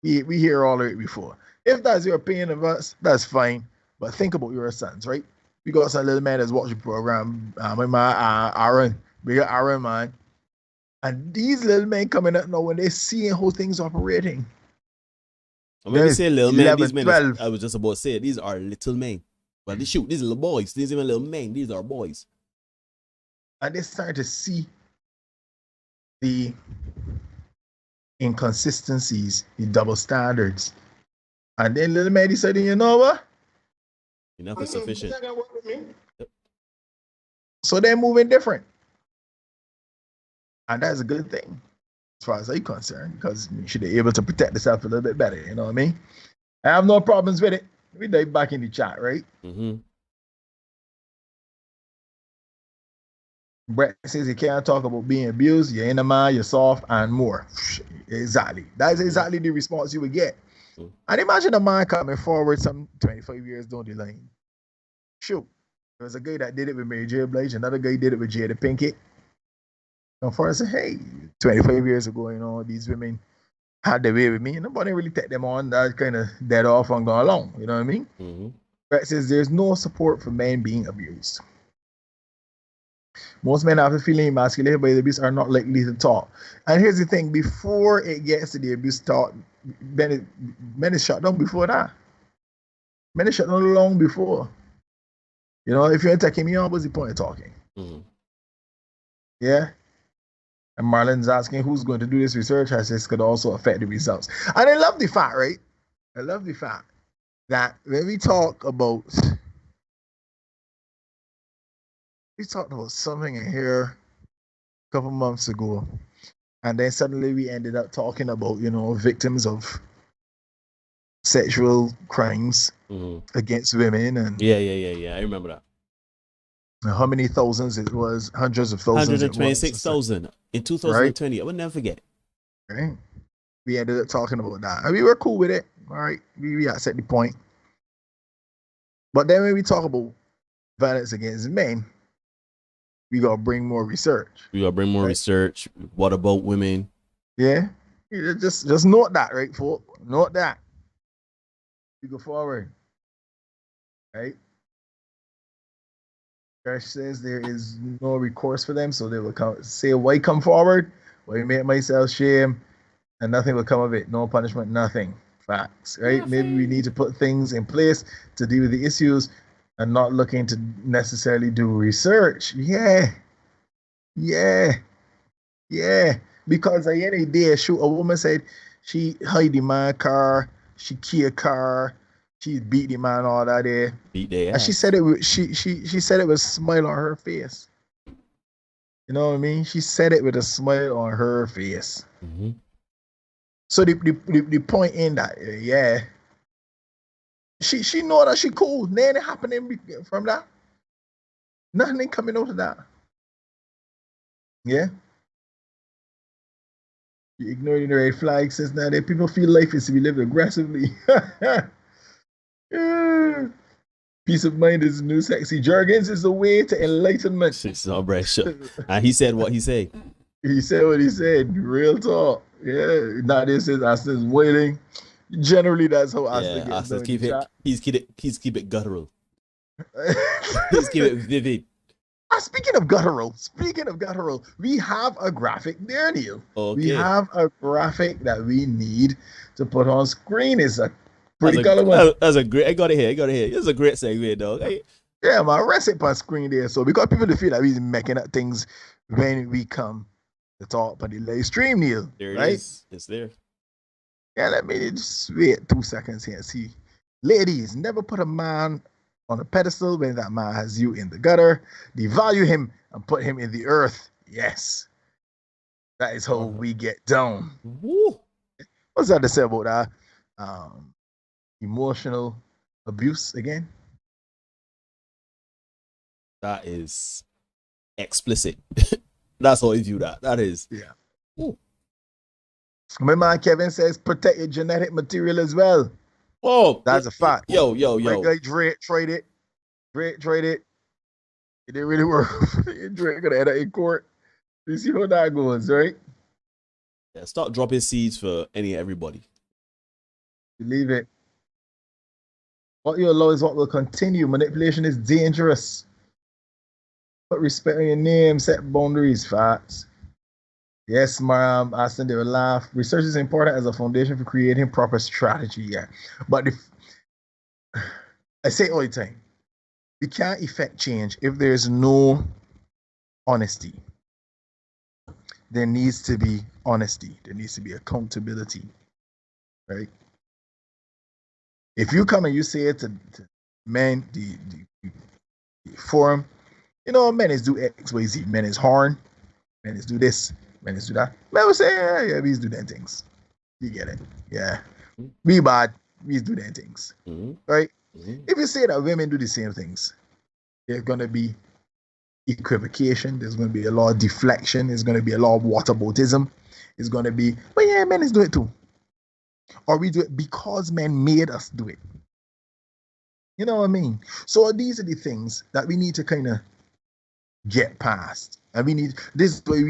We hear all of it before. If that's your opinion of us, that's fine. But think about your sons, right? We got some little man that's watching the program. Aaron, we got Aaron, man. And these little men coming up now when they're seeing how things operating. When you say little men, 11, these men, 12. I was just about to say, these are little men. But they shoot, these little boys. These even little men, these are boys. And they start to see the inconsistencies, the double standards. And then little man decided, you know what? Enough is sufficient. Yep. So they're moving different. And that's a good thing, as far as I'm concerned, because you should be able to protect yourself a little bit better, you know what I mean? I have no problems with it. We dive back in the chat, right? Mm-hmm. Brett says you can't talk about being abused, you're in a man, you're soft, and more. Exactly. That's exactly the response you would get. Mm-hmm. And imagine a man coming forward some 25 years down the line. Shoot. There was a guy that did it with Mary J. Blige, another guy did it with Jada Pinkett. And for us, hey, 25 years ago, you know, these women had their way with me, and nobody really take them on. That kind of dead off and go along. You know what I mean? Mm-hmm. Brett says there's no support for men being abused. Most men, after feeling emasculated by the abuse, are not likely to talk. And here's the thing: before it gets to the abuse talk, men is shut down before that. Men is shut down long before. You know, if you're attacking me, what's the point of talking? Mm-hmm. Yeah. And Marlon's asking who's going to do this research, as this could also affect the results. And I love the fact, right? I love the fact that when we talked about something in here a couple months ago, and then suddenly we ended up talking about, you know, victims of sexual crimes against women. And yeah. I remember that. How many thousands it was? Hundreds of thousands. 126,000 in 2020. Right? I would never forget. Right. We ended up talking about that. And we were cool with it. All right. We accept the point. But then when we talk about violence against men, we got to bring more research. We got to bring more research. What about women? Yeah. Just note that, right, folks? Note that. We go forward. Right? Crash says there is no recourse for them, so they will say, why come forward? Why make myself shame? And nothing will come of it. No punishment, nothing. Facts, right? Nothing. Maybe we need to put things in place to deal with the issues and not looking to necessarily do research. Yeah. Because at the end of the day, shoot, a woman said she hide in my car, she key a car, she beat the man all that day. Beat their ass. And she said it with she said it with a smile on her face. You know what I mean? She said it with a smile on her face. Mm-hmm. So the point in that, yeah. She know that she cool. Nothing happening from that. Nothing coming out of that. Yeah. You ignoring the red flag since now that people feel life is to be lived aggressively. Peace of mind is new sexy. Jargons is the way to enlightenment. It's all right, sure. And he said what he said. He said what he said. Real talk. Yeah. Now this is Austin's waiting. Generally, that's how Austin gets Austin keep it guttural. He's keep it vivid. Speaking of guttural, we have a graphic there, Neil. Okay. We have a graphic that we need to put on screen. It's a pretty color one. That's a great. I got it here. It's a great segue, dog. Yeah, my recipe on screen there. So we got people to feel like we're making up things when we come to talk on the live stream, Neil. There it right? is. It's there. Yeah, let me just wait 2 seconds here and see Ladies, never put a man on a pedestal when that man has you in the gutter. Devalue him and put him in the earth. Yes. That is how we get down. Woo. What's that to say about that? Emotional abuse again? That is explicit. That's how I view that. That is. Yeah. Ooh. My man Kevin says protect your genetic material as well. Oh, that's a fact. Yo. Like Drake trade it. It didn't really work. Drake gonna end up in court. You see how that goes, right? Yeah, start dropping seeds for everybody. Believe it. What you allow is what will continue. Manipulation is dangerous. Put respect on your name, set boundaries, facts. Yes, ma'am. Aston, they will laugh. Research is important as a foundation for creating proper strategy. Yeah. But I say all the time, we can't effect change if there's no honesty. There needs to be honesty. There needs to be accountability. Right? If you come and you say it to men, the forum, men is do X, Y, Z. Men is horn. Men is do this. Men is do that. Men will say, yeah, we do them things. You get it. Yeah. We bad. We do them things. Right? If you say that women do the same things, there's going to be equivocation. There's going to be a lot of deflection. There's going to be a lot of whataboutism. It's going to be, but yeah, men is do it too. Or we do it because men made us do it. You know what I mean? So these are the things that we need to kind of get past. And we need, this is why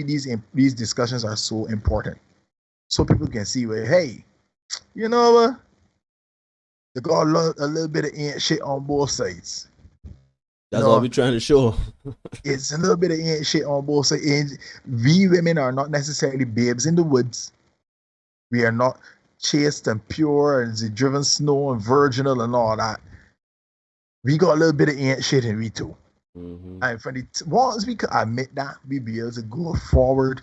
these discussions are so important. So people can see where, hey, you know what? They got a little bit of ain't shit on both sides. That's all we're trying to show. It's a little bit of ain't shit on both sides. And we women are not necessarily babes in the woods. We are not chaste and pure and the driven snow and virginal and all that. We got a little bit of ain't shit in we too. And for once we could admit that, we be able to go forward.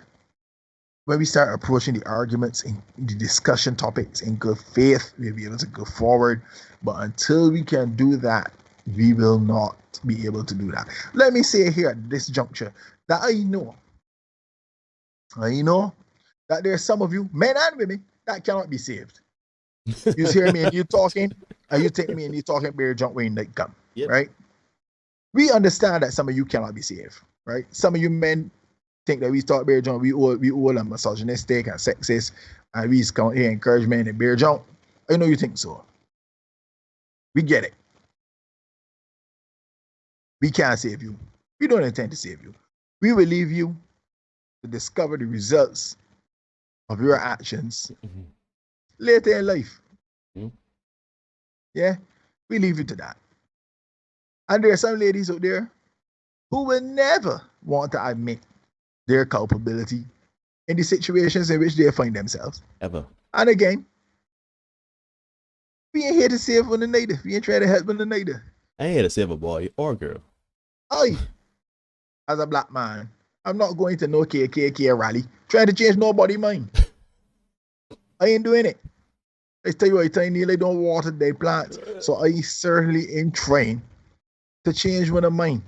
When we start approaching the arguments and the discussion topics in good faith, we'll be able to go forward. But until we can do that, we will not be able to do that. Let me say here at this juncture that I know that there are some of you, men and women, that cannot be saved. You hear me and you talking, and you take me and you talking bear jump when they come, right? We understand that some of you cannot be saved, right? Some of you men think that we start bear jump, we all are misogynistic and sexist, and we come here encourage men and bear jump. I know you think so. We get it. We can't save you. We don't intend to save you. We will leave you to discover the results of your actions later in life. Yeah, we leave you to that. And there are some ladies out there who will never want to admit their culpability in the situations in which they find themselves. Ever. And again, we ain't here to save one another. We ain't trying to help one another. I ain't here to save a boy or girl. As a black man, I'm not going to no KKK rally trying to change nobody's mind. I ain't doing it. I tell you what, I nearly don't water their plants. So I certainly am trying to change one of mine.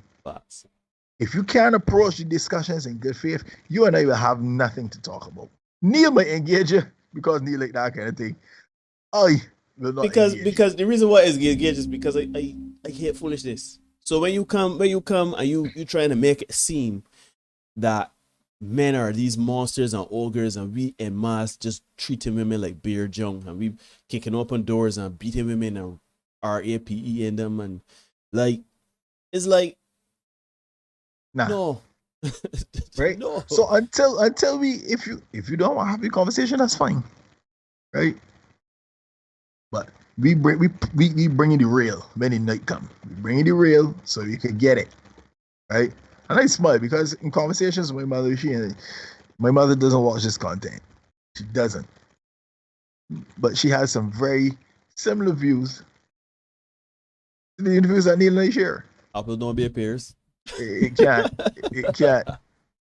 If you can't approach the discussions in good faith, you and I will have nothing to talk about. Neil might engage you because Neil like that kind of thing. I will not engage. Because the reason why it's engaged is because I hate foolishness. So when you come and you trying to make it seem that men are these monsters and ogres and we en masse just treating women like beer junk and we kicking open doors and beating women and RAPE in them and like it's like no. Right? No. So until we if you don't want to have a conversation, that's fine. Right? But we bring you the real when the night come. We bring you the real so you can get it. Right? And I smile because in conversations with my mother doesn't watch this content. She doesn't. But she has some very similar views to the views that Neil and I share. Apple don't be a peers. It can't.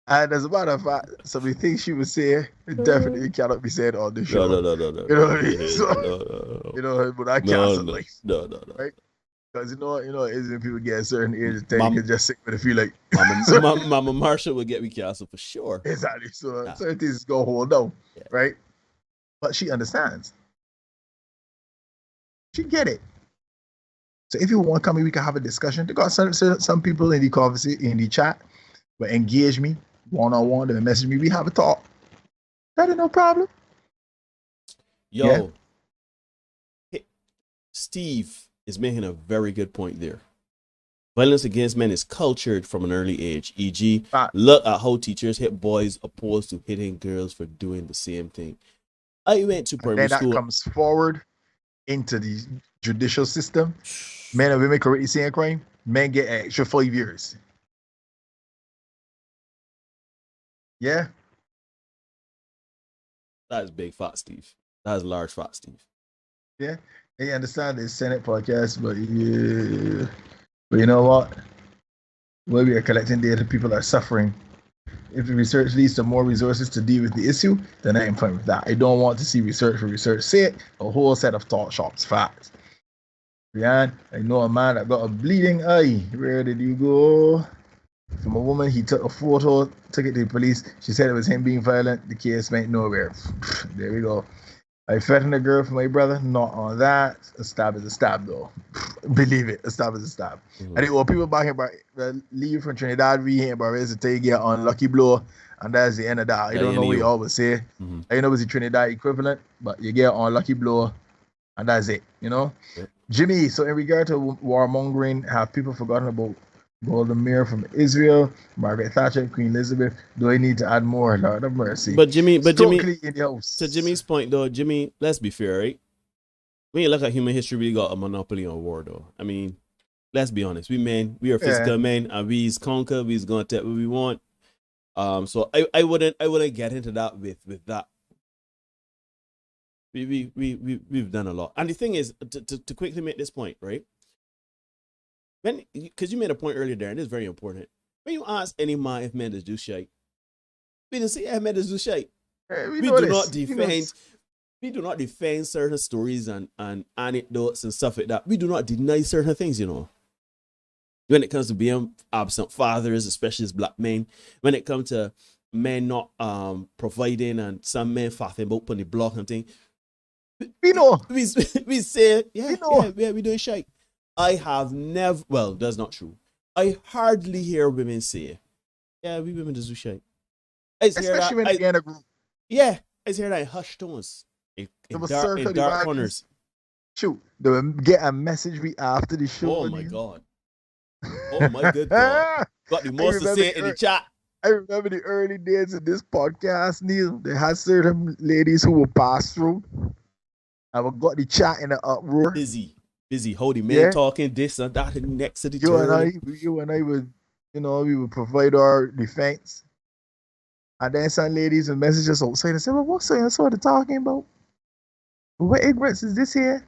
And as a matter of fact, some of the things she was saying definitely cannot be said on the show. No. You know what I mean? Yeah, So, no. you know, but I can't No. right? Because is when people get a certain age of thing, you can just sit with a feel like Mama Marshall would get me canceled for sure. Exactly. So certain things go hold down, right? But she understands. She get it. So if you want to come in, we can have a discussion. They got some people in the conversation, in the chat, but engage me one-on-one, they message me, we have a talk. That is no problem. Yo, Steve is making a very good point there. Violence against men is cultured from an early age. E.g., look at how teachers hit boys opposed to hitting girls for doing the same thing. I went to primary school. That comes forward into the judicial system. Men and women commit the same crime. Men get an extra 5 years. Yeah. That is big fat Steve. That is large fat Steve. Yeah. And you understand the Senate podcast, but you know what? When we are collecting data, people are suffering. If the research leads to more resources to deal with the issue, then I am fine with that. I don't want to see research for research sake, a whole set of thought shops facts. Rian, I know a man that got a bleeding eye. Where did you go? From a woman, he took a photo, took it to the police. She said it was him being violent. The case went nowhere. There we go. I threatened a girl for my brother. Not on that. A stab is a stab, though. Believe it. A stab is a stab. Mm-hmm. And all people back here leave from Trinidad, we here, but it's to get unlucky blow. And that's the end of that. I don't know what you always say. Mm-hmm. I know it's the Trinidad equivalent, but you get unlucky blow, and that's it, you know? Yeah. Jimmy, so in regard to warmongering, have people forgotten about Golden Mirror from Israel, Margaret Thatcher, Queen Elizabeth? Do I need to add more? Lord of mercy. But Jimmy, in the house. To Jimmy's point though, Jimmy, let's be fair, right? When you look at human history, we got a monopoly on war though. I mean, let's be honest. We are physical men, and we's conquer, we's gonna take what we want. So I wouldn't get into that with that. We've done a lot. And the thing is, to quickly make this point, right? Because you made a point earlier there, and it's very important. When you ask any man if men do shite, we didn't say men do shite. We do not defend certain stories and anecdotes and stuff like that. We do not deny certain things, you know. When it comes to being absent fathers, especially as black men, when it comes to men not providing and some men faffing about on the block and thing, we know. We say, we doing shite. I have never, well, that's not true. I hardly hear women say, yeah, we women just do shite. Especially when they get in a group. Yeah, I hear that in hushed tones. In dark corners. Shoot, they will get a message after the show. Oh my God. Oh my good God. Got the most to say in the chat. I remember the early days of this podcast, Neil. They had certain ladies who would pass through. I would got the chat in an uproar. Busy, holding men talking this and that and next to the turn. You and I would, we would provide our defense. And then some ladies would message us outside and say, well, what's so they're talking about? What ignorance is this here?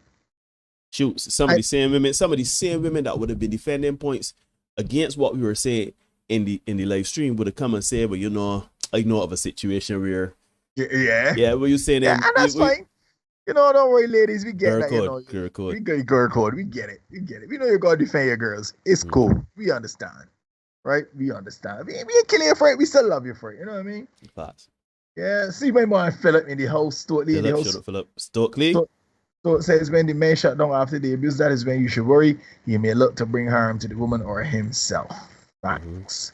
Shoot, some of the same women that would have been defending points against what we were saying in the live stream would have come and said, well, I know of a situation where what you saying? And that's fine. Don't worry, ladies. We get that. Girl code. We got girl code. We get it. We know you're going to defend your girls. It's cool. We understand. Right? We understand. We ain't killing you for it. We still love you for it. You know what I mean? Facts. Yeah. See my man Philip in the house. Stokely in the house. Shut up, Philip. Stokely. So it says when the man shut down after the abuse, that is when you should worry. He may look to bring harm to the woman or himself. Thanks.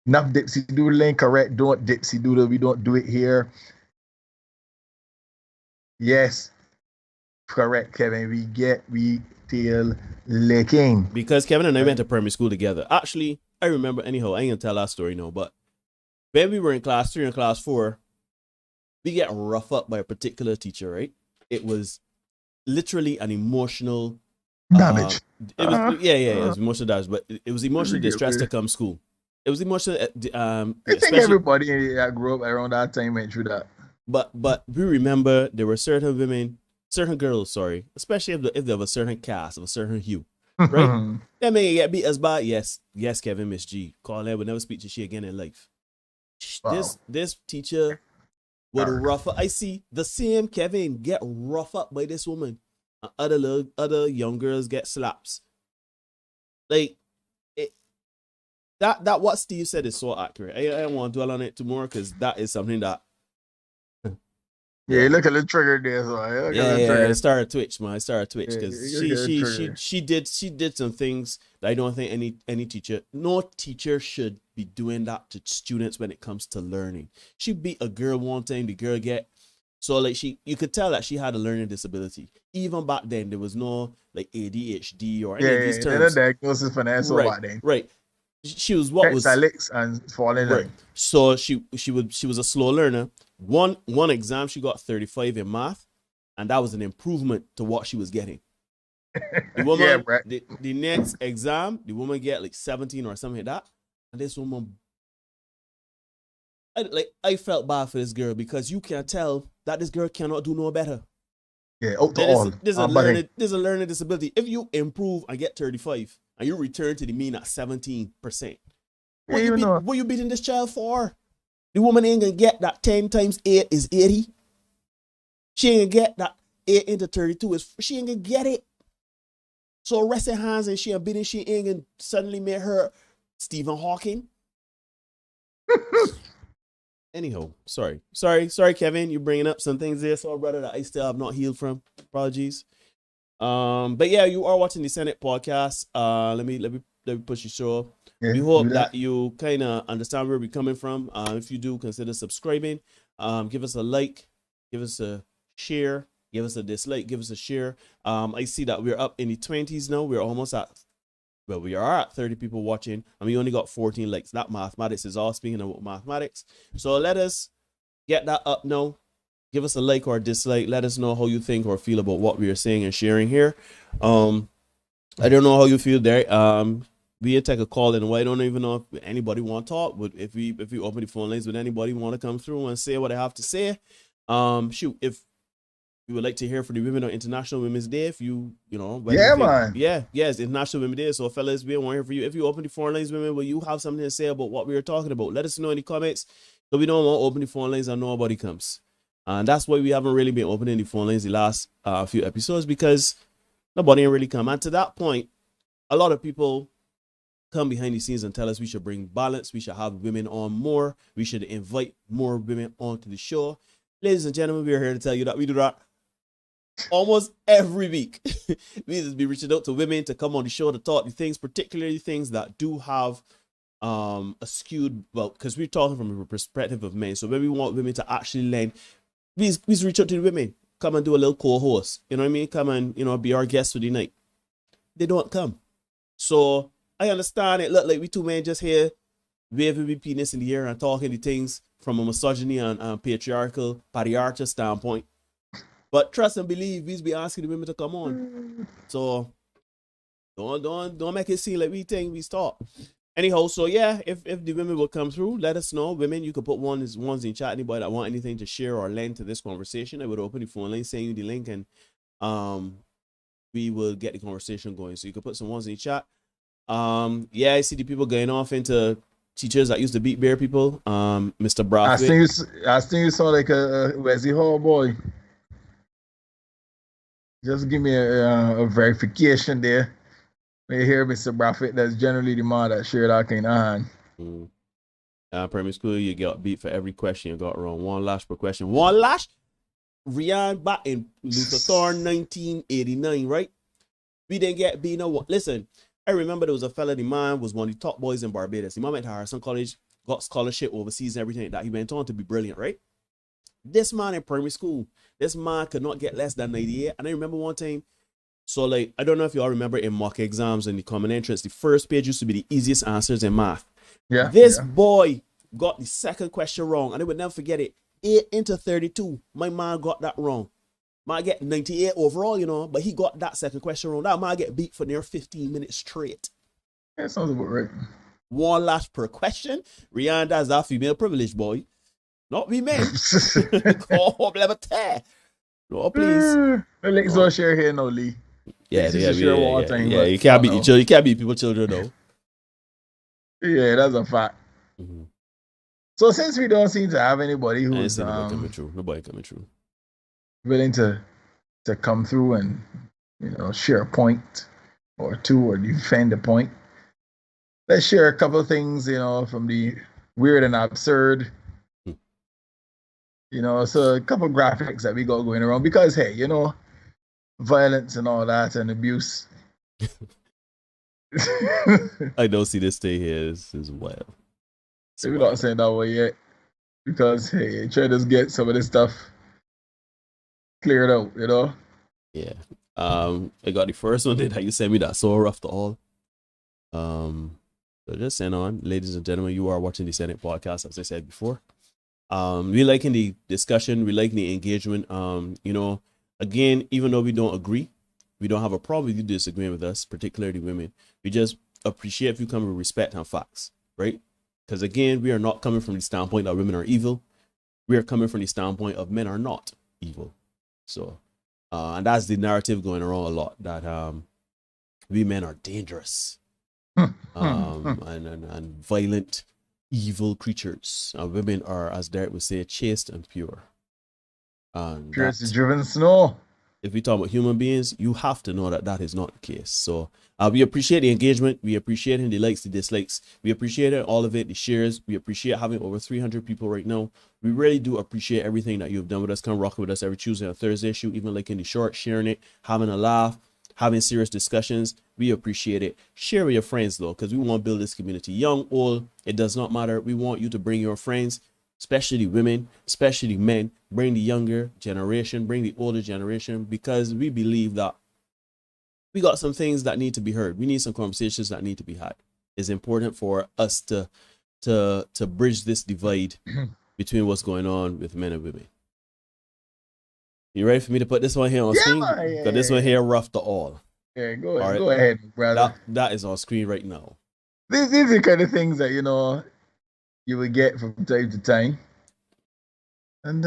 Enough dipsy doodling. Correct. Don't dipsy doodle. We don't do it here. Yes, correct, Kevin. We tail licking. Because Kevin and I went to primary school together. Actually, I remember anyhow, I ain't gonna tell that story now, but when we were in class 3 and class 4, we get rough up by a particular teacher, right? It was literally an emotional damage. It was emotional damage, but it was emotional distress to come school. It was emotional. I think everybody that grew up around that time went through that. But we remember there were certain girls, especially if they have a certain caste, of a certain hue, right? That may get beat as bad. Yes, Kevin, Miss G. Call her, would never speak to she again in life. Wow. This teacher would rough up. I see the same Kevin get rough up by this woman. And other young girls get slaps. Like it, that what Steve said is so accurate. I don't want to dwell on it too more because that is something that. Yeah, look at the trigger there. So I started Twitch, man. I started Twitch because she did some things that I don't think no teacher should be doing that to students when it comes to learning. She beat a girl one time, the girl get so like you could tell that she had a learning disability. Even back then, there was no like ADHD or any of these terms. Diagnosis for that back then. Right. She was Alex and falling right. So she was a slow learner. One exam she got 35 in math, and that was an improvement to what she was getting. The woman, the next exam, the woman get like 17 or something like that, and this woman, I felt bad for this girl because you can tell that this girl cannot do no better. Yeah, there's a learning disability. If you improve and get 35, and you return to the mean at 17%, what you beating this child for? The woman ain't gonna get that 10 times 8 is 80. She ain't gonna get that 8 into 32 she ain't gonna get it. So resting hands and she ain't gonna suddenly make her Stephen Hawking. Anyhow, sorry, Kevin, you're bringing up some things there, so brother, that I still have not healed from. Apologies. But yeah, you are watching the Senate podcast. Let me push your show. Yeah, we hope that you kind of understand where we're coming from. If you do, consider subscribing. Give us a like, give us a share, give us a dislike, give us a share. I see that we're up in the 20s now. We're almost we are at 30 people watching, and we only got 14 likes. That mathematics is all speaking about mathematics. So let us get that up now. Give us a like or a dislike. Let us know how you think or feel about what we are saying and sharing here. I don't know how you feel there. We take a call in. I don't even know if anybody want to talk, but if we open the phone lines, would anybody want to come through and say what I have to say? If you would like to hear from the women on International Women's Day, if man. It's International Women's Day. So fellas, we want to hear from you. If you open the phone lines, women, will you have something to say about what we are talking about? Let us know in the comments. So we don't want to open the phone lines and nobody comes. And that's why we haven't really been opening the phone lines the last few episodes, because nobody really come. And to that point, a lot of people come behind the scenes and tell us we should bring balance, we should have women on more, we should invite more women onto the show. Ladies and gentlemen, we are here to tell you that we do that almost every week. We just be reaching out to women to come on the show to talk the things, particularly things that do have a skewed, because we're talking from a perspective of men. So when we want women to actually learn, please reach out to the women. Come and do a little co-host. You know what I mean? Come and, be our guest for the night. They don't come. So I understand it look like we two men just here waving the penis in the air and talking the things from a misogyny and patriarchal standpoint. But trust and believe, we be asking the women to come on. So don't make it seem like we think we stop. Anyhow, so yeah, if the women will come through, let us know. Women, you can put ones in chat. Anybody that want anything to share or lend to this conversation, I would open the phone line, send you the link, and we will get the conversation going. So you can put some ones in the chat. I see the people going off into teachers that used to beat bare people. Mr. Brathwaite. I think you saw like a Wesley Hall boy. Just give me a verification there. We hear Mr. Brathwaite. That's generally the man that shared our kind of hand. Primary school, you got beat for every question you got wrong. 1 lash per question. 1 lash. Rian back in Luther Thorne 1989, right? We didn't get beat no one. Listen. I remember there was a fella, the man was one of the top boys in Barbados. He went to Harrison College, got scholarship overseas and everything like that. He went on to be brilliant, right? This man in primary school, this man could not get less than 98. And I remember one time, so like, I don't know if you all remember in mock exams and the common entrance, the first page used to be the easiest answers in math. Yeah. This boy got the second question wrong, and I would never forget it. 8 into 32. My man got that wrong. Might get 98 overall, but he got that second question wrong. That might get beat for near 15 minutes straight. That sounds about right. 1 lash per question. Rihanna, that's our female privilege, boy. Not we men. Oh, no, please. Let's all share here, no Lee. Yeah. You can't beat each other. You can't beat people's children, though. Yeah, that's a fact. Mm-hmm. So since we don't seem to have anybody I ain't who's seen nobody coming through. Nobody coming through. willing to come through and share a point or two or defend a point, let's share a couple of things from the weird and absurd. So a couple of graphics that we got going around because hey, violence and all that and abuse. I don't see this thing here. This is wild. We're not saying that way yet because hey, try to get some of this stuff cleared out, Yeah. I got the first one that you sent me that's so rough to all. So just saying on, ladies and gentlemen, you are watching the Senate podcast, as I said before. We liking the discussion, we like the engagement. Again, even though we don't agree, we don't have a problem with you disagreeing with us, particularly women. We just appreciate if you come with respect and facts, right? Because again, we are not coming from the standpoint that women are evil. We are coming from the standpoint of men are not evil. So, and that's the narrative going around a lot, that we men are dangerous and violent, evil creatures. Women are, as Derek would say, chaste and pure. And pure as the driven snow. If we talk about human beings, you have to know that that is not the case. So we appreciate the engagement. We appreciate the likes, the dislikes. We appreciate all of it, the shares. We appreciate having over 300 people right now. We really do appreciate everything that you've done with us. Come rock with us every Tuesday and Thursday. Shoot, even like in the short, sharing it, having a laugh, having serious discussions. We appreciate it. Share with your friends, though, because we want to build this community. Young, old, it does not matter. We want you to bring your friends, especially women, especially men. Bring the younger generation, bring the older generation, because we believe that we got some things that need to be heard. We need some conversations that need to be had. It's important for us to bridge this divide between what's going on with men and women. You ready for me to put this one here on screen? Because this one here rough to all. Yeah, go ahead, brother. That is on screen right now. These are the kind of things that you will get from time to time. And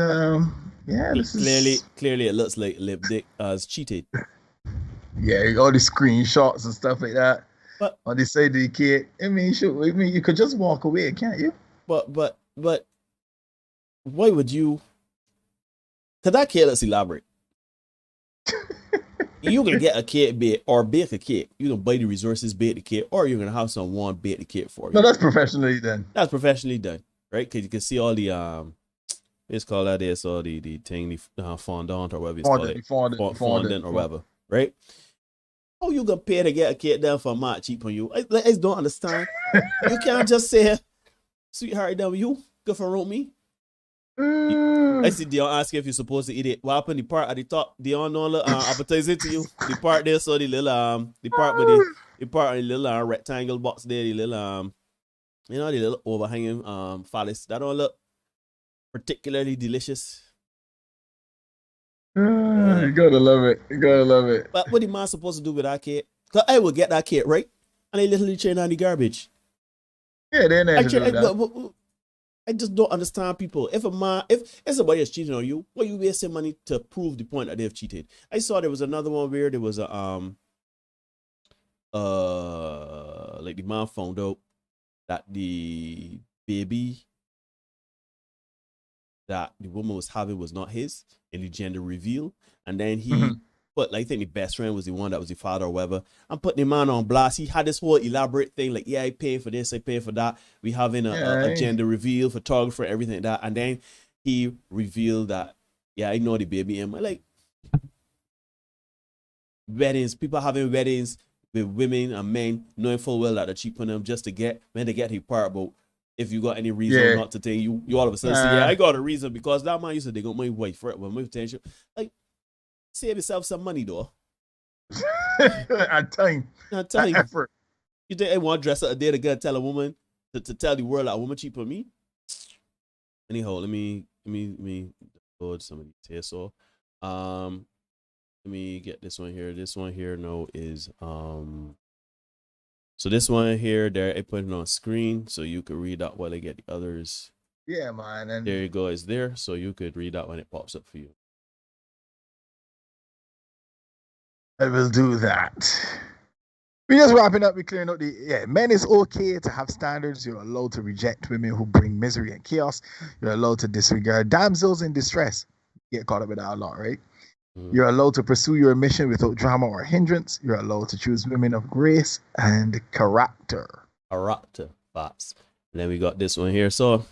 this clearly it looks like Lip Dick has cheated. Yeah, all the screenshots and stuff like that. But on the side of the kid, you could just walk away, can't you? But why would you? Cause that kid, let's elaborate. You can get a kid bait or bake a cake. You can buy the resources, bake the cake, or you're gonna have someone bake the cake for you. No, that's professionally done. That's professionally done, right? Because you can see all the it's called that is all the thing, the fondant or whatever it's called, fondant or whatever, right? Oh, you gonna pay to get a kid down for a lot cheap on you? I just don't understand. You can't just say, sweetheart, down you go for me. I see Dion ask if you're supposed to eat it. What happened? The part at the top, Dion no appetizer to you. The part there, so the little the part with the part in the little rectangle box there, the little the little overhanging phallus. That don't look particularly delicious. You gotta love it. You gotta love it. But what the man supposed to do with that kid? Cause I will get that kid right, and they literally chain on the garbage. Yeah, they're I just don't understand people. If somebody is cheating on you, why you wasting money to prove the point that they've cheated? I saw there was another one where there was a like the man found out that the baby that the woman was having was not his in the gender reveal, and then he put, like, I think the best friend was the one that was the father or whatever. I'm putting the man on blast. He had this whole elaborate thing like, yeah, I pay for this, I pay for that. We having a gender reveal, photographer, everything like that, and then he revealed that, yeah, I know the baby. And I'm like, weddings, people having weddings with women and men knowing full well that they're cheating them just to get when they get the part about if you got any reason not to take you all of a sudden say, yeah, I got a reason because that man used to dig up my wife for it when my attention. Like, save yourself some money though. At time. Effort. You think I want to dress up a day to go tell a woman to tell the world that a woman cheap on me? Anyhow, let me load some of these here. So let me get this one here. This one here now is so this one here, there I put it on screen so you could read that while I get the others. Yeah, man. And there you go, it's there, so you could read that when it pops up for you. I will do that. We just wrapping up. We clearing up the men. It's okay to have standards. You're allowed to reject women who bring misery and chaos. You're allowed to disregard damsels in distress. Get caught up with that a lot, right? You're allowed to pursue your mission without drama or hindrance. You're allowed to choose women of grace and character. Character, Pops. Then we got this one here. So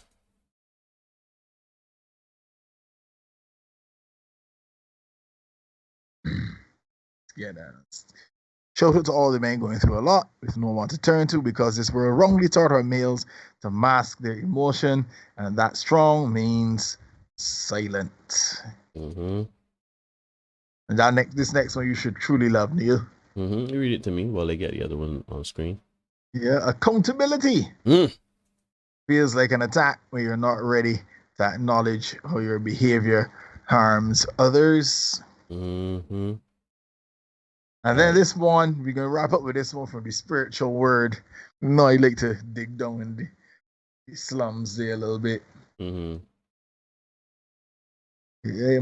yeah, that's shout out to all the men going through a lot with no one to turn to because this world wrongly taught our males to mask their emotion, and that strong means silent. Mm-hmm. And this next one you should truly love, Neil. Mm-hmm. You read it to me while I get the other one on screen. Yeah, accountability feels like an attack when you're not ready to acknowledge how your behavior harms others. Mm-hmm. And then this one, we're going to wrap up with this one from the spiritual word. No, I like to dig down in the slums there a little bit. Mm-hmm. Yeah, it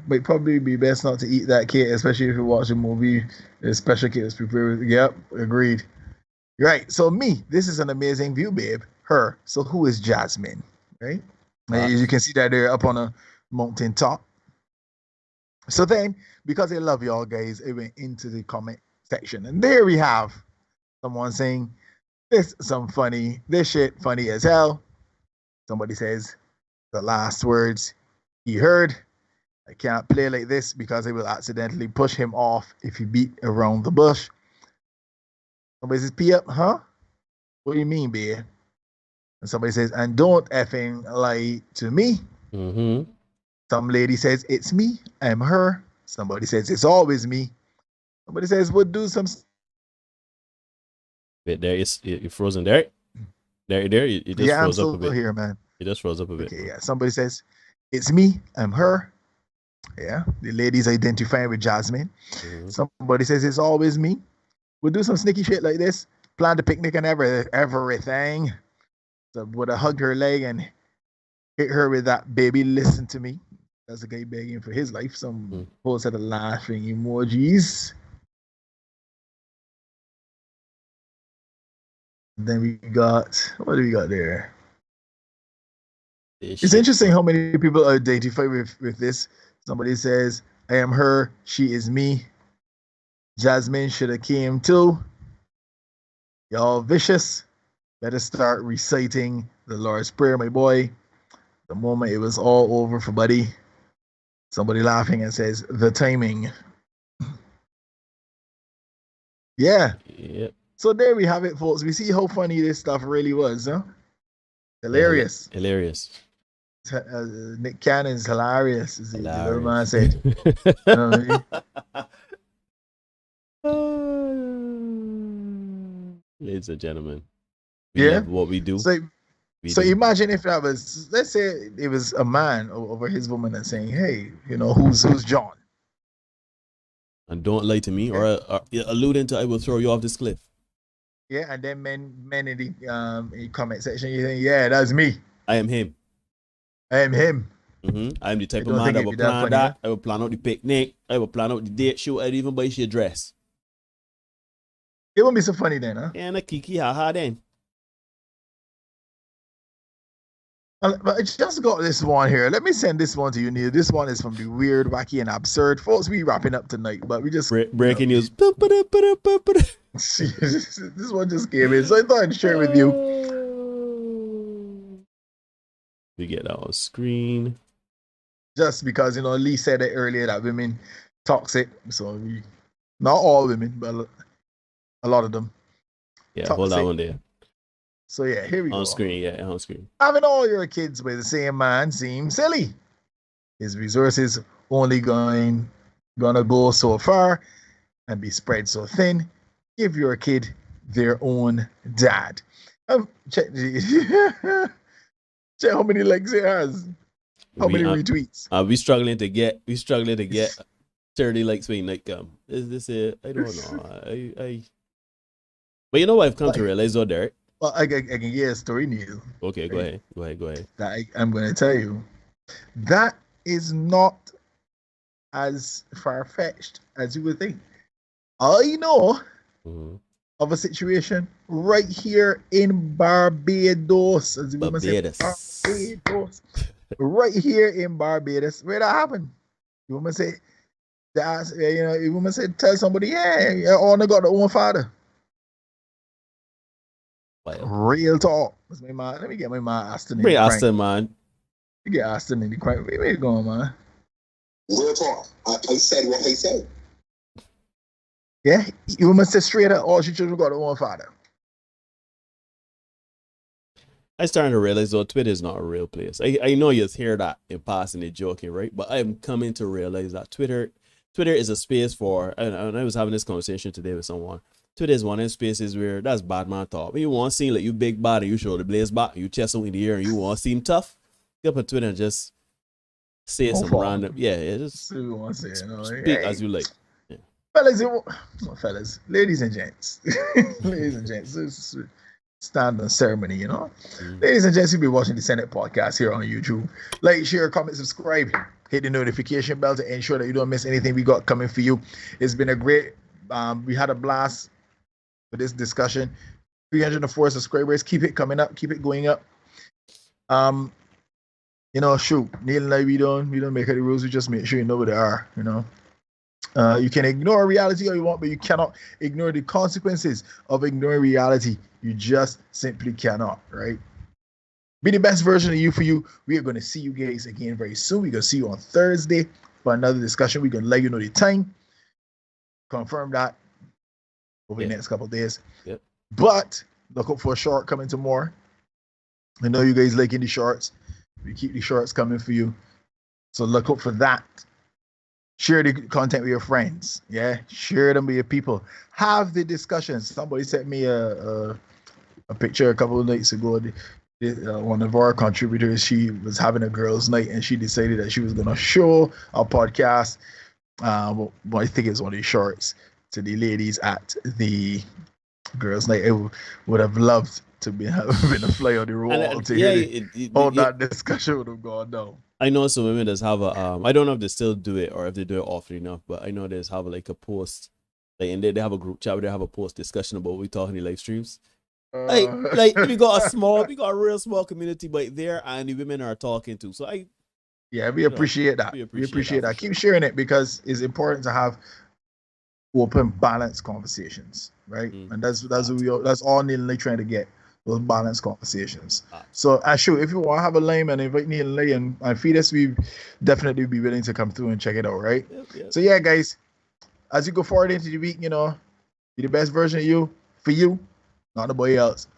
might probably be best not to eat that cake, especially if you watch a movie. The special cake is prepared. Yep, agreed. Right, so this is an amazing view, babe. Her. So who is Jasmine? Right? As you can see that they're up on a mountain top. So then, because I love y'all guys, I went into the comment section. And there we have someone saying, this shit funny as hell. Somebody says, the last words he heard, I can't play like this because I will accidentally push him off if he beat around the bush. Somebody says, P up, huh? What do you mean, babe? And somebody says, and don't effing lie to me. Mm-hmm. Some lady says, it's me, I'm her. Somebody says, it's always me. Somebody says, we'll do some. Wait, there you're frozen there. There, you just froze up a bit. Here, man. You just froze up a bit. Okay, yeah. Somebody says, it's me, I'm her. Yeah, the lady's identifying with Jasmine. Mm-hmm. Somebody says, it's always me. We'll do some sneaky shit like this. Plan the picnic and everything. So would I hug her leg and hit her with that baby, listen to me. That's a guy begging for his life. Some post had the laughing emojis. Then we got, what do we got there? It's interesting how many people identify with this. Somebody says, I am her, she is me. Jasmine should have came too. Y'all vicious. Better start reciting the Lord's Prayer, my boy. The moment it was all over for Buddy. Somebody laughing and says, the timing. Yeah. Yep. So there we have it, folks. We see how funny this stuff really was, huh? Hilarious. Yeah, hilarious. Nick Cannon's hilarious, as the little man said. You know what I mean? Ladies and gentlemen, we love what we do. So imagine if that was, let's say it was a man over his woman and saying, hey, who's John? And don't lie to me, or alluding to I will throw you off this cliff. Yeah, and then men in the comment section, you think, yeah, that's me. I am him. I am him. Mm-hmm. I'm the type of man that will plan that. I will plan out the picnic. I will plan out the date shoot. I'd even buy you a dress. It won't be so funny then, huh? Yeah, and a kiki haha then. But I just got this one here. Let me send this one to you, Neil. This one is from the Weird, Wacky, and Absurd. Folks, we wrapping up tonight, but we just... Breaking news. This one just came in, so I thought I'd share it with you. We get that on screen. Just because, Lee said it earlier that women toxic. So, not all women, but a lot of them. Yeah, toxic. Hold that one there. So yeah, here we go. On screen, yeah, on screen. Having all your kids with the same man seems silly. His resources only gonna go so far and be spread so thin. Give your kid their own dad. Check how many likes it has. How many retweets? We struggling to get 30 likes being like is this it? I don't know. But you know what I've come to realize though, Derek? Well, I can give you a story, Neil. Okay, go ahead. That I'm going to tell you. That is not as far-fetched as you would think. I know of a situation right here in Barbados. As the woman said, Barbados. Right here in Barbados. Where that happened? The woman said, the woman said, tell somebody, yeah, all they got their own father. Real talk. That's my man. Let me get my man Aston. Bring Aston, man. Let me get Aston in the crank. Where you going, man? Real talk. I said what I said. Yeah, you woman said straight up, all she children got their own father. I'm starting to realize though Twitter is not a real place. I know you hear that in passing and joking, right? But I'm coming to realize that Twitter is a space for, and I was having this conversation today with someone. Twitter is one of the spaces where that's bad man talk. When you want to seem like you big body, you show the blaze back, you chest out in the air, and you want to seem tough, get up on Twitter and just say some random, just speak as you like. Yeah. Fellas, ladies and gents, ladies and gents, this is stand on ceremony, you know. Ladies and gents, you'll be watching the Senate podcast here on YouTube. Like, share, comment, subscribe, hit the notification bell to ensure that you don't miss anything we got coming for you. It's been a great, we had a blast with this discussion. 304 subscribers, keep it coming up, keep it going up. You know, shoot, Neil and I, we don't make any rules, we just make sure you know what they are, you know. You can ignore reality all you want, but you cannot ignore the consequences of ignoring reality. You just simply cannot, right? Be the best version of you for you. We are going to see you guys again very soon. We're going to see you on Thursday for another discussion. We're going to let you know the time. Confirm that over the next couple of days. Yep. But look up for a short coming tomorrow. I know you guys liking the shorts. We keep the shorts coming for you. So look up for that. Share the content with your friends. Yeah, share them with your people. Have the discussions. Somebody sent me a picture a couple of nights ago. One of our contributors, she was having a girls' night, and she decided that she was gonna show our podcast. Well, I think it's one of the shorts to the ladies at the girls' night. I would have loved to be having a fly on the roll to hear how that discussion would have gone down. I know some women that have a I don't know if they still do it or if they do it often enough, but I know they have like a post, like, and they have a group chat where they have a post discussion about what we talk in the live streams. Like we got a real small community, but there and the women are talking too. So we appreciate that. We appreciate that. Keep sharing it because it's important to have open, balanced conversations, right? And that's all Neil and I trying to get. Those balanced conversations. So, sure, if you want to have a lame and invite Neil and Lay and feed us, we definitely be willing to come through and check it out, right? Yep. So, yeah, guys, as you go forward into the week, you know, be the best version of you for you, not nobody else.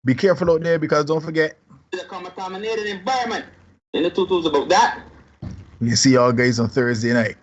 Be careful out there because don't forget. It's a contaminated environment. And the tutu's about that. We can see y'all guys on Thursday night.